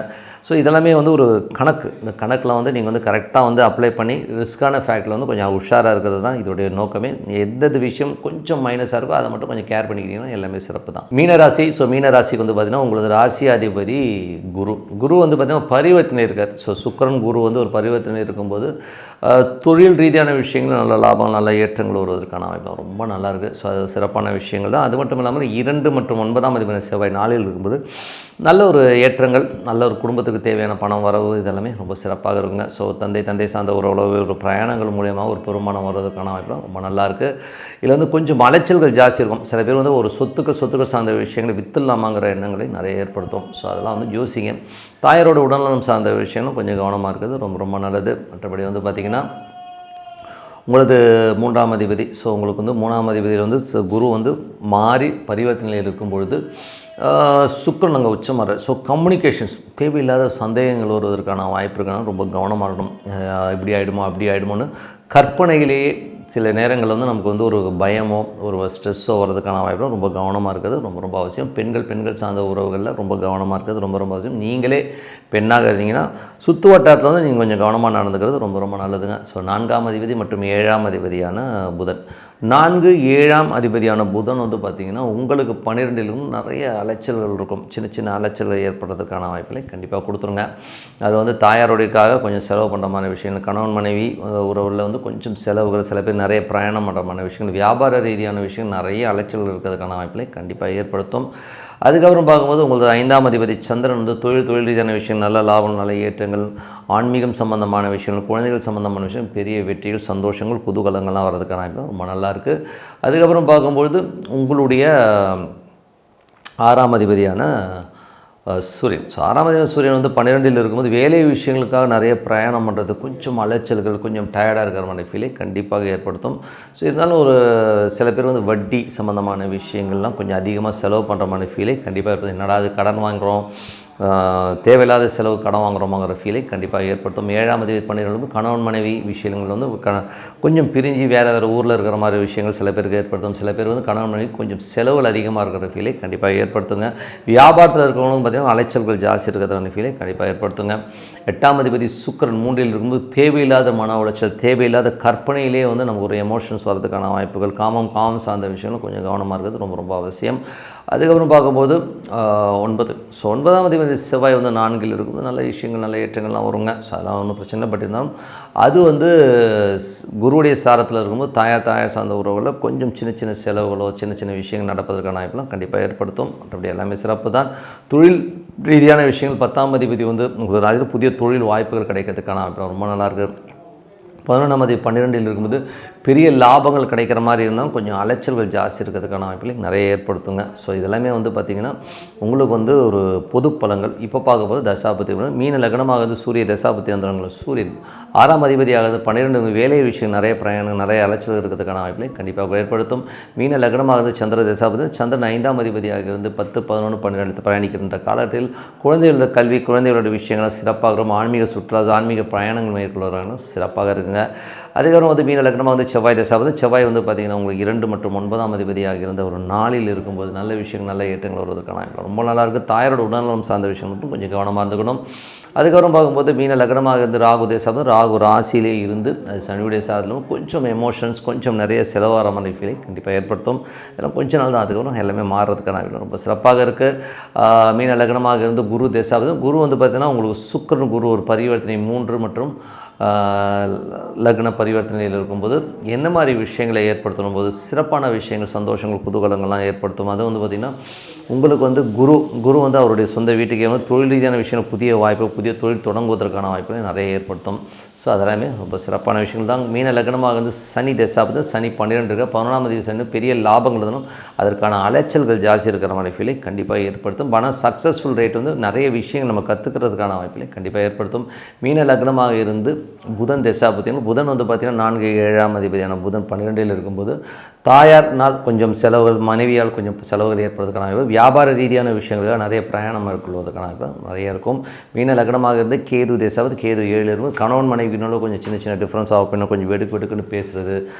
ஸோ இதெல்லாமே வந்து ஒரு கணக்கு. இந்த கணக்கில் வந்து நீங்கள் வந்து கரெக்டாக வந்து அப்ளை பண்ணி ரிஸ்க்கான ஃபேக்டில் வந்து கொஞ்சம் உஷாராக இருக்கிறது தான் இதோடைய நோக்கமே. எந்த விஷயம் கொஞ்சம் மைனஸாக இருக்கோ அதை மட்டும் கொஞ்சம் கேர் பண்ணிக்கிட்டிங்கன்னா எல்லாமே சிறப்பு தான். மீனராசி ஸோ மீனராசிக்கு வந்து பார்த்திங்கன்னா உங்களது ராசி அதிபதி குரு வந்து பார்த்திங்கன்னா பரிவர்த்தனை இருக்கார். ஸோ சுக்கிரன் குரு வந்து ஒரு பரிவர்த்தனை இருக்கும்போது தொழில் ரீதியான விஷயங்கள் நல்ல லாபம் நல்ல ஏற்றங்கள் வருவதற்கான வாய்ப்பு ரொம்ப நல்லாயிருக்கு. ஸோ அது சிறப்பான விஷயங்கள் தான். அது மட்டும் இல்லாமல் 2 மற்றும் 9ஆம் அதிபதி செவ்வாய் 4ல் இருக்கும்போது நல்ல ஒரு ஏற்றங்கள் நல்ல ஒரு குடும்பத்துக்கு தேவையான பணம் வரவு இதெல்லாமே ரொம்ப சிறப்பாக இருக்குங்க. ஸோ தந்தை சார்ந்த ஒரு பிரயாணங்கள் மூலியமாக ஒரு பெருமானம் வருவதற்கான வாய்ப்பு ரொம்ப நல்லாயிருக்கு. இதில் வந்து கொஞ்சம் அலைச்சல்கள் ஜாஸ்தி இருக்கும். சில பேர் வந்து ஒரு சொத்துக்கள் சார்ந்த விஷயங்களை வித்துலாமாங்கிற எண்ணங்களை நிறைய ஏற்படுத்தும். ஸோ அதெல்லாம் வந்து யோசிங்க. தாயாரோட உடல்நலம் சார்ந்த விஷயங்களும் கொஞ்சம் கவனமாக இருக்கிறது ரொம்ப ரொம்ப நல்லது. மற்றபடி வந்து பார்த்திங்கன்னா உங்களது 3ஆம் அதிபதி ஸோ உங்களுக்கு வந்து 3ஆம் அதிபதியில் வந்து குரு வந்து மாறி பரிவர்த்தனையில் இருக்கும் பொழுது சுக்கிரன் அங்கே உச்சமாற. ஸோ கம்யூனிகேஷன்ஸ் தேவையில்லாத சந்தேகங்கள் வருவதற்கான வாய்ப்பு இருக்குன்னா ரொம்ப கவனமாக இருக்கணும். இப்படி ஆகிடுமோ அப்படி ஆகிடுமோன்னு கற்பனையிலேயே சில நேரங்களில் வந்து நமக்கு வந்து ஒரு பயமோ ஒரு ஸ்ட்ரெஸ்ஸோ வர்றதுக்கான வாய்ப்பு ரொம்ப கவனமாக இருக்கிறது ரொம்ப அவசியம். பெண்கள் சார்ந்த உறவுகளில் ரொம்ப கவனமாக இருக்கிறது ரொம்ப அவசியம். நீங்களே பெண்ணாக இருந்தீங்கன்னா சுற்று வட்டாரத்தில் வந்து நீங்கள் கொஞ்சம் கவனமாக நடந்துக்கிறது ரொம்ப நல்லதுங்க. ஸோ 4ஆம் அதிபதி மற்றும் 7ஆம் அதிபதியான புதன் 4 7ஆம் அதிபதியான புதன் வந்து பார்த்திங்கன்னா உங்களுக்கு 12லும் நிறைய அலைச்சல்கள் இருக்கும். சின்ன அலைச்சல்கள் ஏற்படுறதுக்கான வாய்ப்புகளை கண்டிப்பாக கொடுத்துருங்க. அது வந்து தாயாரோடைக்காக கொஞ்சம் செலவு பண்ணுற மாதிரி விஷயங்கள் கணவன் மனைவி உறவில் வந்து கொஞ்சம் செலவுகள் சில பேர் நிறைய பிரயாணம் பண்ணுற மாதிரி விஷயங்கள் வியாபார ரீதியான விஷயங்கள் நிறைய அலைச்சல்கள் இருக்கிறதுக்கான வாய்ப்புகளை கண்டிப்பாக ஏற்படுத்தும். அதுக்கப்புறம் பார்க்கும்போது உங்களுக்கு 5ஆம் அதிபதி சந்திரன் வந்து தொழில் ரீதியான விஷயம் நல்ல லாபம் நல்ல ஏற்றங்கள் ஆன்மீகம் சம்பந்தமான விஷயங்கள் குழந்தைகள் சம்பந்தமான விஷயம் பெரிய வெற்றிகள் சந்தோஷங்கள் குதூகலங்கள்லாம் வர்றதுக்கான வாய்ப்பு ரொம்ப நல்லாயிருக்கு. அதுக்கப்புறம் பார்க்கும்பொழுது உங்களுடைய 6ஆம் அதிபதியான சூரியன். ஸோ 6ஆம் அதிபதி சூரியன் வந்து 12ல் இருக்கும்போது வேலை விஷயங்களுக்காக நிறைய பிரயாணம் பண்ணுறது கொஞ்சம் அலைச்சல்கள் கொஞ்சம் டயர்டாக இருக்கிற மாதிரி ஃபீலை கண்டிப்பாக ஏற்படுத்தும். ஸோ இருந்தாலும் ஒரு சில பேர் வந்து வட்டி சம்மந்தமான விஷயங்கள்லாம் கொஞ்சம் அதிகமாக செலவு பண்ணுற மாதிரி ஃபீலை கண்டிப்பாக ஏற்படுத்தும். என்னடா அது கடன் வாங்குகிறோம் தேவையில்லாத செலவு கடன் வாங்குறோமாங்கிற ஃபீலை கண்டிப்பாக ஏற்படுத்தும். 7ஆம் அதிபதி 12 கணவன் மனைவி விஷயங்கள் வந்து கொஞ்சம் பிரிஞ்சு வேறு ஊரில் இருக்கிற மாதிரி விஷயங்கள் சில பேருக்கு ஏற்படுத்தும். சில பேர் வந்து கணவன் மனைவி கொஞ்சம் செலவுகள் அதிகமாக இருக்கிற ஃபீலை கண்டிப்பாக ஏற்படுத்துங்க. வியாபாரத்தில் இருக்கிறவங்களும் பார்த்திங்கன்னா அலைச்சல்கள் ஜாஸ்தி இருக்கிறதான ஃபீலை கண்டிப்பாக ஏற்படுத்துங்க. 8ஆம் அதிபதி சுக்கிரன் 3இல் இருக்கும்போது தேவையில்லாத மன உளைச்சல், தேவையில்லாத கற்பனையிலே வந்து நமக்கு ஒரு எமோஷன்ஸ் வரதுக்கான வாய்ப்புகள், காமம் சார்ந்த விஷயங்களும் கொஞ்சம் கவனமாக இருக்கிறது ரொம்ப ரொம்ப அவசியம். அதுக்கப்புறம் பார்க்கும்போது 9. ஸோ 9ஆம் அதிபதி செவ்வாய் வந்து 4இல் இருக்கும்போது நல்ல விஷயங்கள் நல்ல ஏற்றங்கள்லாம் வருங்க. ஸோ அதெல்லாம் ஒன்றும் பிரச்சனை பட்டிருந்தாலும் அது வந்து குருவுடைய சாரத்தில் இருக்கும்போது தாயார் சார்ந்த உறவுகளில் கொஞ்சம் சின்ன சின்ன செலவுகளோ சின்ன சின்ன விஷயங்கள் நடப்பதற்கான வாய்ப்பெல்லாம் கண்டிப்பாக ஏற்படுத்தும். மற்றபடி எல்லாமே சிறப்பு தான். தொழில் ரீதியான விஷயங்கள் 10ஆம் அதிபதி வந்து உங்களுக்கு ராஜ்யத்தில் புதிய தொழில் வாய்ப்புகள் கிடைக்கிறதுக்கான வாய்ப்பு ரொம்ப நல்லாயிருக்கு. 11ஆம் அதிபதி 12இல் இருக்கும்போது பெரிய லாபங்கள் கிடைக்கிற மாதிரி இருந்தாலும் கொஞ்சம் அலைச்சல்கள் ஜாஸ்தி இருக்கிறதுக்கான வாய்ப்புகளை நிறைய ஏற்படுத்துங்க. ஸோ இதெல்லாமே வந்து பார்த்திங்கன்னா உங்களுக்கு வந்து ஒரு பொது பலன்கள். இப்போ பார்க்கும்போது தசாபதி மீன லக்னமாகுது சூரிய தசாபதி வந்துடுங்களா. சூரியன் 6ஆம் அதிபதி ஆகுது 12 வேலை விஷயம் நிறைய பிரயாணம் நிறைய அலைச்சல் இருக்கிறதுக்கான வாய்ப்புகளை கண்டிப்பாக ஏற்படுத்தும். மீன லக்னமாகுது சந்திர தசாபதி சந்திரன் 5ஆம் அதிபதியாக இருந்து 10, 11, 12 பிரயாணிக்கின்ற காலத்தில் குழந்தைகளோட கல்வி குழந்தைகளோட விஷயங்கள் சிறப்பாக ஆன்மீக சுற்றுலா ஆன்மீக பிரயாணங்கள் மேற்கொள்கிறாங்க சிறப்பாக இருக்குங்க. அதுக்கப்புறம் வந்து மீன லக்னமாக வந்து செவ்வாய் தசாபதி செவ்வாய் வந்து பார்த்திங்கன்னா உங்களுக்கு 2 மற்றும் 9ஆம் அதிபதியாக இருந்த ஒரு நாளில் இருக்கும்போது நல்ல விஷயங்கள் நல்ல ஏற்றங்கள் வருவதற்கான ரொம்ப நல்லாயிருக்கு. தாயாரோட உடல்நலம் சார்ந்த விஷயம் மட்டும் கொஞ்சம் கவனமாக இருந்துக்கணும். அதுக்கப்புறம் பார்க்கும்போது மீன லக்னமாக இருந்து ராகு தேசம் ராகு ராசியிலே இருந்து அது சனியுடைய சாதலும் கொஞ்சம் எமோஷன்ஸ் கொஞ்சம் நிறைய செலவாகிற மாதிரி ஃபீலை கண்டிப்பாக ஏற்படுத்தும். இதெல்லாம் கொஞ்ச நாள் தான், அதுக்கப்புறம் எல்லாமே மாறுறதுக்கான ரொம்ப சிறப்பாக இருக்குது. மீன லக்னமாக இருந்து குரு தேசாவது குரு வந்து பார்த்திங்கன்னா உங்களுக்கு சுக்கிரன் குரு ஒரு பரிவர்த்தனை 3 மற்றும் லக்ன பரிவர்த்தனையில் இருக்கும்போது என்ன மாதிரி விஷயங்களை ஏற்படுத்தணும் போது சிறப்பான விஷயங்கள் சந்தோஷங்கள் குதூகலங்கள்லாம் ஏற்படுத்தும். அது வந்து பார்த்திங்கன்னா உங்களுக்கு வந்து குரு வந்து அவருடைய சொந்த வீட்டுக்கே வந்து தொழில் ரீதியான விஷயங்கள் புதிய வாய்ப்பு புதிய தொழில் தொடங்குவதற்கான வாய்ப்புகளை நிறைய ஏற்படுத்தும். ஸோ அதெல்லாமே ரொம்ப சிறப்பான விஷயங்கள் தான். மீன லக்னமாக வந்து சனி தசாபதி சனி 12 இருக்க 11ஆம் அதிபதி சனி பெரிய லாபங்கள் இருந்தாலும் அதற்கான அலைச்சல்கள் ஜாஸ்தி இருக்கிற மாதிரி ஃபீலை கண்டிப்பாக ஏற்படுத்தும். ஆனால் சக்ஸஸ்ஃபுல் ரேட் வந்து நிறைய விஷயங்கள் நம்ம கற்றுக்கிறதுக்கான வாய்ப்புகளை கண்டிப்பாக ஏற்படுத்தும். மீன லக்னமாக இருந்து புதன் தசாபதி புதன் வந்து பார்த்திங்கன்னா 4, 7ஆம் அதிபதியான புதன் 12இல் இருக்கும்போது தாயார்னால் கொஞ்சம் செலவுகள் மனைவியால் கொஞ்சம் செலவுகள் ஏற்படுறதுக்கான வாய்ப்பு வியாபார ரீதியான விஷயங்களாக நிறைய பிரயாணம் மேற்கொள்வதற்கான வாய்ப்பு நிறைய இருக்கும். மீன லக்னமாக இருந்து கேது தசாபதி கேது 7 இருக்கும் கணவன் மனைவி கொஞ்சம் சின்ன சின்ன டிஃப்ரென்ஸ் ஆகும் பின்ன கொஞ்சம் வெடுக்குன்னு பேசுகிறது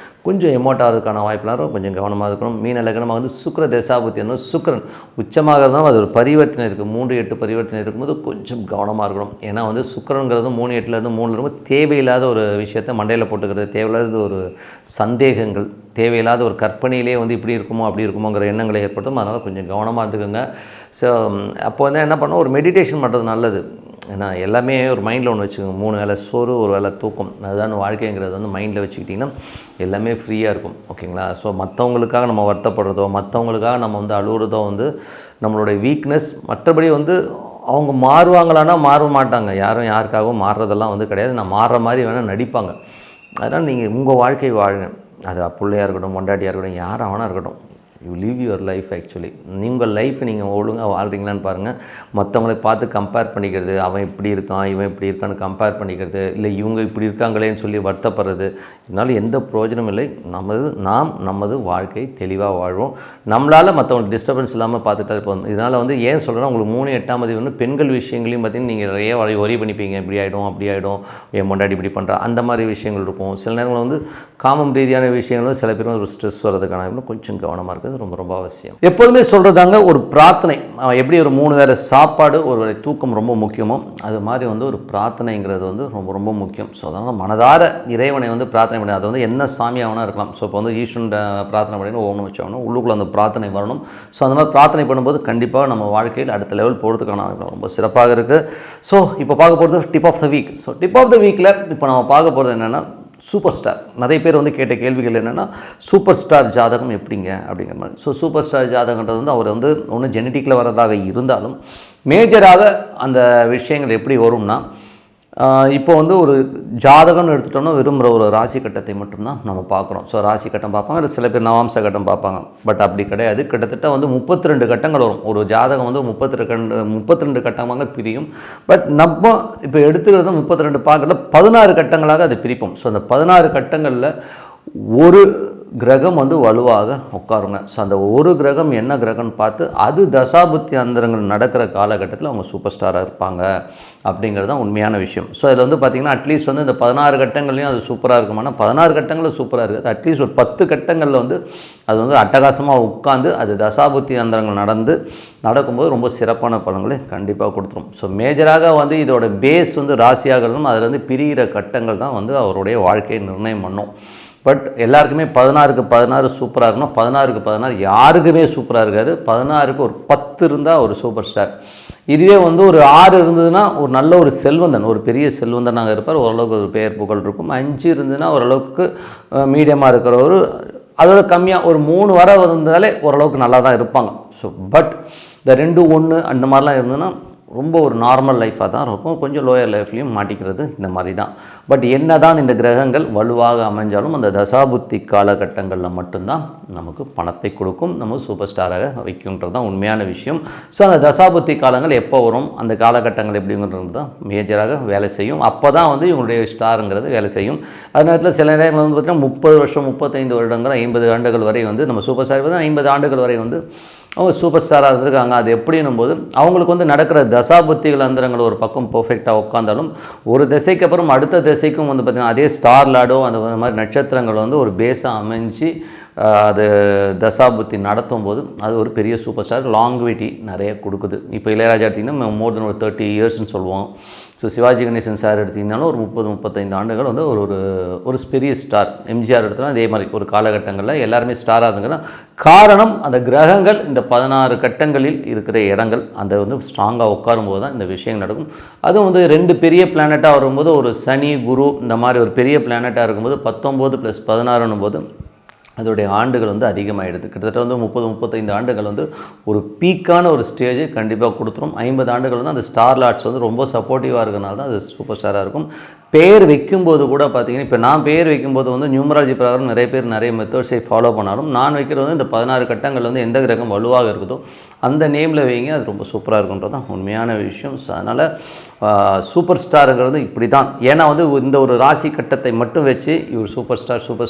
கொஞ்சம் எமோட்டாகிறதுக்கான வாய்ப்புலாம் கொஞ்சம் கவனமாக இருக்கணும். மீன லக்னமாக வந்து சுக்கிர தசாபதி சுக்கிரன் உச்சமாக இருந்தாலும் அது ஒரு பரிவர்த்தனை இருக்குது 3, 8 பரிவர்த்தனை இருக்கும்போது கொஞ்சம் கவனமாக இருக்கணும். ஏன்னா வந்து சுக்கிரங்கிறது 3, 8லேருந்து 3 ரொம்ப தேவையில்லாத ஒரு விஷயத்தை மண்டையில் போட்டுக்கிறது தேவையில்லாத ஒரு சந்தேகங்கள் தேவையில்லாத ஒரு கற்பனையிலே வந்து இப்படி இருக்குமோ அப்படி இருக்குமோங்கிற எண்ணங்களை ஏற்படுத்தும். அதனால் கொஞ்சம் கவனமாக இருந்துக்குங்க. ஸோ அப்போ வந்து என்ன பண்ணோம் ஒரு மெடிடேஷன் பண்ணுறது நல்லது. ஏன்னா எல்லாமே ஒரு மைண்டில் ஒன்று வச்சுக்கோங்க 3 வேளை சோறு 1 வேளை தூக்கம் அதுதான் வாழ்க்கைங்கிறது வந்து மைண்டில் வச்சுக்கிட்டிங்கன்னா எல்லாமே ஃப்ரீயாக இருக்கும். ஓகேங்களா. ஸோ மற்றவங்களுக்காக நம்ம வருத்தப்படுறதோ மற்றவங்களுக்காக நம்ம வந்து அழுகுறதோ வந்து நம்மளுடைய வீக்னஸ். மற்றபடி வந்து அவங்க மாறுவாங்களான்னா மாற மாட்டாங்க. யாரும் யாருக்காகவும் மாறுறதெல்லாம் வந்து கிடையாது. நான் மாறுற மாதிரி வேணால் நடிப்பாங்க. அதனால் நீங்கள் உங்கள் வாழ்க்கை வாழுங்க. அது பிள்ளையாக இருக்கட்டும் பொண்டாட்டியாக இருக்கட்டும் யாராக வேணா இருக்கட்டும் you leave your life. Actually நீங்கள் லைஃப் நீங்கள் ஒழுங்காக வாழ்கிறீங்களான்னு பாருங்கள். மற்றவங்களை பார்த்து கம்பேர் பண்ணிக்கிறது அவன் இப்படி இருக்கான் இவன் இப்படி இருக்கான்னு கம்பேர் பண்ணிக்கிறது இல்லை இவங்க இப்படி இருக்காங்களேன்னு சொல்லி வருத்தப்படுறது இதனால் எந்த பிரயோஜனமும் இல்லை. நமது வாழ்க்கை தெளிவாக வாழ்வோம். நம்மளால் மற்றவங்களுக்கு டிஸ்டர்பன்ஸ் இல்லாமல் பார்த்துட்டாலே போதும். இதனால் வந்து ஏன் சொல்கிறேன்னா உங்களுக்கு 3, 8ஆம் அதிபதி வந்து பெண்கள் விஷயங்களையும் பார்த்திங்கன்னா நீங்கள் நிறைய ஒரி பண்ணிப்பீங்க இப்படி ஆகிடும் அப்படி ஆகிடும் என் பொண்டாட்டி இப்படி பண்ணுறா அந்த மாதிரி விஷயங்கள் இருக்கும். சில நேரங்களில் வந்து காமம் ரீதியான விஷயங்களும் சில பேரும் ஒரு ஸ்ட்ரெஸ் வர்றதுக்கான கொஞ்சம் கவனமாக இருக்குது. ரொம்ப ரொம்ப அவசியம். எப்போதுமே சொல்கிறதாங்க ஒரு பிரார்த்தனை எப்படி ஒரு 3 வேளை சாப்பாடு ஒரு வேளை தூக்கம் ரொம்ப முக்கியமோ அது மாதிரி வந்து ஒரு பிரார்த்தனைங்கிறது வந்து ரொம்ப ரொம்ப முக்கியம். ஸோ அதனால் மனதார இறைவனை வந்து பிரார்த்தனை பண்ணி அது வந்து என்ன சாமியாகனா இருக்கலாம். ஸோ இப்போ வந்து ஈஸ்வரன் பிரார்த்தனை பண்ணி ஓம்னு வச்சோம்னா உள்ளுக்குள்ள அந்த பிரார்த்தனை வரணும். ஸோ அந்த மாதிரி பிரார்த்தனை பண்ணும்போது கண்டிப்பாக நம்ம வாழ்க்கையில் அடுத்த லெவல் போகிறதுக்கான ரொம்ப சிறப்பாக இருக்குது. ஸோ இப்போ பார்க்க போகிறது tip of the week. So tip of the வீக்கில் இப்போ நம்ம பார்க்க போகிறது என்னென்னா சூப்பர் ஸ்டார். நிறைய பேர் வந்து கேட்ட கேள்விகள் என்னென்னா சூப்பர் ஸ்டார் ஜாதகம் எப்படிங்க அப்படிங்கிற மாதிரி. ஸோ சூப்பர் ஸ்டார் ஜாதகன்றது வந்து அவர் வந்து ஒன்று ஜெனட்டிக்கில் வரதாக இருந்தாலும் மேஜராக அந்த விஷயங்கள் எப்படி வரும்னா இப்போ வந்து ஒரு ஜாதகம்னு எடுத்துட்டோம்னா வெறும் ஒரு ராசி கட்டத்தை மட்டும்தான் நம்ம பார்க்குறோம். ஸோ ராசி கட்டம் பார்ப்பாங்க சில பேர் நவாம்ச கட்டம் பார்ப்பாங்க. பட் அப்படி கிடையாது. கிட்டத்தட்ட வந்து 32 கட்டங்கள் வரும். ஒரு ஜாதகம் வந்து 32 கட்டமாக பிரியும். பட் நம்ம இப்போ எடுத்துக்கிறது 32 பார்க்கல 16 கட்டங்களாக அதை பிரிப்போம். ஸோ அந்த 16 கட்டங்களில் ஒரு கிரகம் வந்து வலுவாக உட்காருங்க. ஸோ அந்த ஒரு கிரகம் என்ன கிரகம்னு பார்த்து அது தசாபுத்தி அந்தரங்கள் நடக்கிற காலகட்டத்தில் அவங்க சூப்பர் ஸ்டாராக இருப்பாங்க அப்படிங்கிறது தான் உண்மையான விஷயம். ஸோ அதில் வந்து பார்த்திங்கன்னா அட்லீஸ்ட் வந்து இந்த 16 கட்டங்கள்லையும் அது சூப்பராக இருக்குமானா 16 கட்டங்களும் சூப்பராக இருக்குது. அட்லீஸ்ட் ஒரு 10 கட்டங்களில் வந்து அது வந்து அட்டகாசமாக உட்காந்து அது தசாபுத்தி அந்தரங்கள் நடக்கும்போது ரொம்ப சிறப்பான பலன்களை கண்டிப்பாக கொடுத்துரும். ஸோ மேஜராக வந்து இதோட பேஸ் வந்து ராசியாகிறதும் அதில் வந்து பிரிகிற கட்டங்கள் தான் வந்து அவருடைய வாழ்க்கையை நிர்ணயம் பண்ணும். பட் எல்லாருக்குமே 16க்கு 16 சூப்பராக இருக்கணும். 16க்கு 16 யாருக்குமே சூப்பராக இருக்காது. 16க்கு ஒரு 10 இருந்தால் ஒரு சூப்பர் ஸ்டார். இதுவே வந்து ஒரு 6 இருந்ததுன்னா ஒரு நல்ல ஒரு செல்வந்தன், ஒரு பெரிய செல்வந்தனாக இருப்பார். ஓரளவுக்கு ஒரு பெயர் புகழ் இருக்கும். 5 இருந்ததுன்னா ஓரளவுக்கு மீடியமாக இருக்கிறவர். அதோட கம்மியாக ஒரு 3 வர வந்தாலே ஓரளவுக்கு நல்லா தான் இருப்பாங்க. ஸோ பட் இந்த 2, 1 அந்த மாதிரிலாம் இருந்ததுன்னா ரொம்ப ஒரு நார்மல் லைஃபாக தான் இருக்கும். கொஞ்சம் லோயர் லைஃப்லேயும் மாட்டிக்கிறது இந்த மாதிரி தான். பட் என்ன தான் இந்த கிரகங்கள் வலுவாக அமைஞ்சாலும் அந்த தசாபுத்தி காலகட்டங்களில் மட்டும்தான் நமக்கு பணத்தை கொடுக்கும், நம்ம சூப்பர் ஸ்டாராக வைக்கும்ன்றது தான் உண்மையான விஷயம். ஸோ அந்த தசாபுத்தி காலங்கள் எப்போ வரும், அந்த காலகட்டங்கள் எப்படிங்கிறது தான் மேஜராக வேலை செய்யும். அப்போ தான் வந்து இவங்களுடைய ஸ்டாருங்கிறது வேலை செய்யும். அது நேரத்தில் சில நேரங்கள் வந்து பார்த்திங்கன்னா 30 வருஷம் 35 வருடங்கள் 50 ஆண்டுகள் வரை வந்து நம்ம சூப்பர் ஸ்டார் 50 ஆண்டுகள் வரை வந்து அவங்க சூப்பர் ஸ்டாராக இருந்திருக்காங்க. அது எப்படின்னும் போது அவங்களுக்கு வந்து நடக்கிற தசாபுத்திகள் அந்தரங்கள் ஒரு பக்கம் பர்ஃபெக்டாக உட்காந்தாலும் ஒரு திசைக்கு அப்புறம் அடுத்த திசைக்கும் வந்து பார்த்திங்கன்னா அதே ஸ்டார் லாடோ அந்த மாதிரி நட்சத்திரங்கள் வந்து ஒரு பேஸாக அமைஞ்சு அது தசாபுத்தி நடத்தும் போது அது ஒரு பெரிய சூப்பர் ஸ்டார் லாங்குவிட்டி நிறைய கொடுக்குது. இப்போ இளையராஜா எடுத்திங்கன்னா மோர் தென் ஒரு 30 இயர்ஸ்னு சொல்லுவோம். ஸோ சிவாஜி கணேசன் சார் எடுத்திங்கனாலும் ஒரு 30-35 ஆண்டுகள் வந்து ஒரு பெரிய ஸ்டார். எம்ஜிஆர் எடுத்தாலும் அதே மாதிரி ஒரு காலகட்டங்களில் எல்லாருமே ஸ்டாராக இருந்துங்கன்னா காரணம் அந்த கிரகங்கள் இந்த 16 கட்டங்களில் இருக்கிற இடங்கள் அந்த வந்து ஸ்ட்ராங்காக உட்காரும்போது தான் இந்த விஷயம் நடக்கும். அதுவும் வந்து 2 பெரிய பிளானட்டாக வரும்போது ஒரு சனி குரு இந்த மாதிரி ஒரு பெரிய பிளானட்டாக இருக்கும்போது 19 + 16 போது அதோடைய ஆண்டுகள் வந்து அதிகமாகிடுது. கிட்டத்தட்ட வந்து 30-35 ஆண்டுகள் வந்து ஒரு பீக்கான ஒரு ஸ்டேஜை கண்டிப்பாக கொடுத்துரும். 50 ஆண்டுகள் வந்து அந்த ஸ்டார் லாட்ஸ் வந்து ரொம்ப சப்போர்ட்டிவாக இருக்கிறனால தான் அது சூப்பர் ஸ்டாராக இருக்கும். பேர் வைக்கும்போது கூட பார்த்திங்கன்னா இப்போ நான் பேர் வைக்கும்போது வந்து நியூமராலஜி பிரகாரம் நிறைய பேர் நிறைய மெத்தட்ஸை ஃபாலோ பண்ணாலும் நான் வைக்கிறது வந்து இந்த 16 கட்டங்கள் வந்து எந்த கிரகம் வலுவாக இருக்குதோ அந்த நேமில் வைங்க, அது ரொம்ப சூப்பராக இருக்குன்றது தான் உண்மையான விஷயம். ஸோ அதனால் சூப்பர் ஸ்டாருங்கிறது இப்படி தான். ஏன்னா வந்து இந்த ஒரு ராசி கட்டத்தை மட்டும் வச்சு இவர் சூப்பர்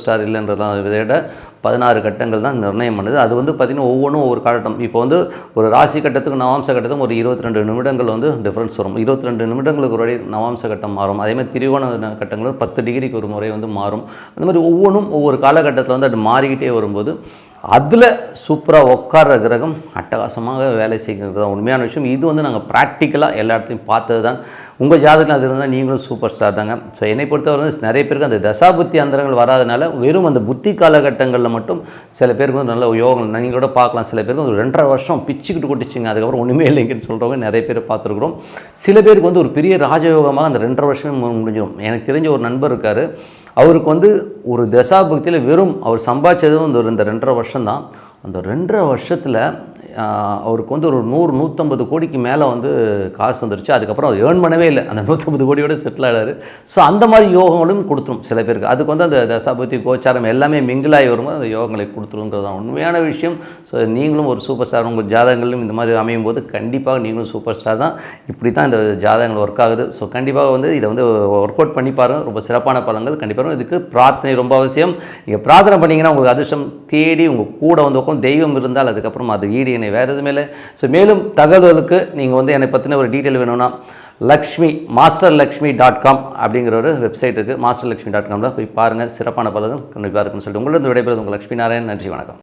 ஸ்டார் இல்லைன்றதான் விட 16 கட்டங்கள் தான் நிர்ணயம் பண்ணுது. அது வந்து பார்த்திங்கன்னா ஒவ்வொன்றும் ஒவ்வொரு காலட்டம். இப்போ வந்து ஒரு ராசி கட்டத்துக்கு நவாம்ச கட்டத்துக்கும் ஒரு 22 நிமிடங்கள் வந்து டிஃப்ரென்ஸ் வரும். 22 நிமிடங்களுக்கு ஒரு நவாம்ச கட்டம் மாறும். அதேமாதிரி திரிகோண கட்டங்களும் 10 டிகிரிக்கு ஒரு முறை வந்து மாறும். அந்த மாதிரி ஒவ்வொன்றும் ஒவ்வொரு காலகட்டத்தில் வந்து அது மாறிக்கிட்டே வரும்போது அதில் சூப்பராக உட்கார்ற கிரகம் அட்டகாசமாக வேலை செய்கிறது தான் உண்மையான விஷயம். இது வந்து நாங்கள் ப்ராக்டிக்கலாக எல்லா இடத்தையும் பார்த்தது தான். உங்கள் ஜாதகத்தில் அது இருந்தால் நீங்களும் சூப்பர் ஸ்டார் தாங்க. ஸோ என்னை பொறுத்தவரை வந்து நிறைய பேருக்கு அந்த தசாபுத்தி அந்தரங்கள் வராதனால வெறும் அந்த புத்தி காலகட்டங்களில் மட்டும் சில பேருக்கு வந்து நல்ல யோகம் நீங்கள் கூட பார்க்கலாம். சில பேருக்கு வந்து 2.5 வருஷம் பிச்சுக்கிட்டு கொட்டிச்சிங்க, அதுக்கப்புறம் ஒன்றுமே இல்லைங்கன்னு சொல்கிறவங்க நிறைய பேர் பார்த்துருக்குறோம். சில பேருக்கு வந்து ஒரு பெரிய ராஜயோகமாக அந்த 2.5 வருஷமே முடிஞ்சிடும். எனக்கு தெரிஞ்ச ஒரு நண்பர் இருக்கார். அவருக்கு வந்து ஒரு தசாபக்தியில் வெறும் அவர் சம்பாதிச்சதும் இந்த 2.5 வருஷம் தான். அந்த 2.5 வருஷத்தில் அவருக்கு வந்து ஒரு 100-150 கோடிக்கு மேலே வந்து காசு வந்துருச்சு. அதுக்கப்புறம் அவர் ஏர்ன் பண்ணவே இல்லை, அந்த 150 கோடியோட செட்டில் ஆகிறாரு. ஸோ அந்த மாதிரி யோகங்களும் கொடுத்துரும் சில பேருக்கு. அதுக்கு வந்து அந்த தசாபுத்தி கோச்சாரம் எல்லாமே மிங்கிளாகி வரும்போது அந்த யோகங்களை கொடுத்துருங்கிறது தான் உண்மையான விஷயம். ஸோ நீங்களும் ஒரு சூப்பர் ஸ்டார் உங்கள் ஜாதகங்களும் இந்த மாதிரி அமையும் போது கண்டிப்பாக நீங்களும் சூப்பர் ஸ்டார் தான். இப்படி தான் இந்த ஜாதகங்கள் ஒர்க் ஆகுது. ஸோ கண்டிப்பாக வந்து இதை வந்து ஒர்க் அவுட் பண்ணி பாருங்கள். ரொம்ப சிறப்பான பலன்கள் கண்டிப்பாக. இதுக்கு பிரார்த்தனை ரொம்ப அவசியம். நீங்கள் பிரார்த்தனை பண்ணிங்கன்னா உங்களுக்கு அதிர்ஷ்டம் தேடி உங்கள் கூட வந்து உட்காந்து தெய்வம் இருந்தால் அதுக்கப்புறம் அது ஈடு வேறு எதுவுமே இல்லை. ஸோ மேலும் தகவலுக்கு நீங்கள் வந்து என்னை பற்றின ஒரு டீட்டெயில் வேணும்னா masterlakshmi.com அப்படிங்கிற ஒரு வெப்சைட் இருக்குது. masterlakshmi.com போய் பாருங்கள். சிறப்பான பலரும் கண்டிப்பாக இருக்குன்னு சொல்லிட்டு உங்களிடம் விடைபெறுவது உங்கள் லக்ஷ்மி நாராயணன். நன்றி, வணக்கம்.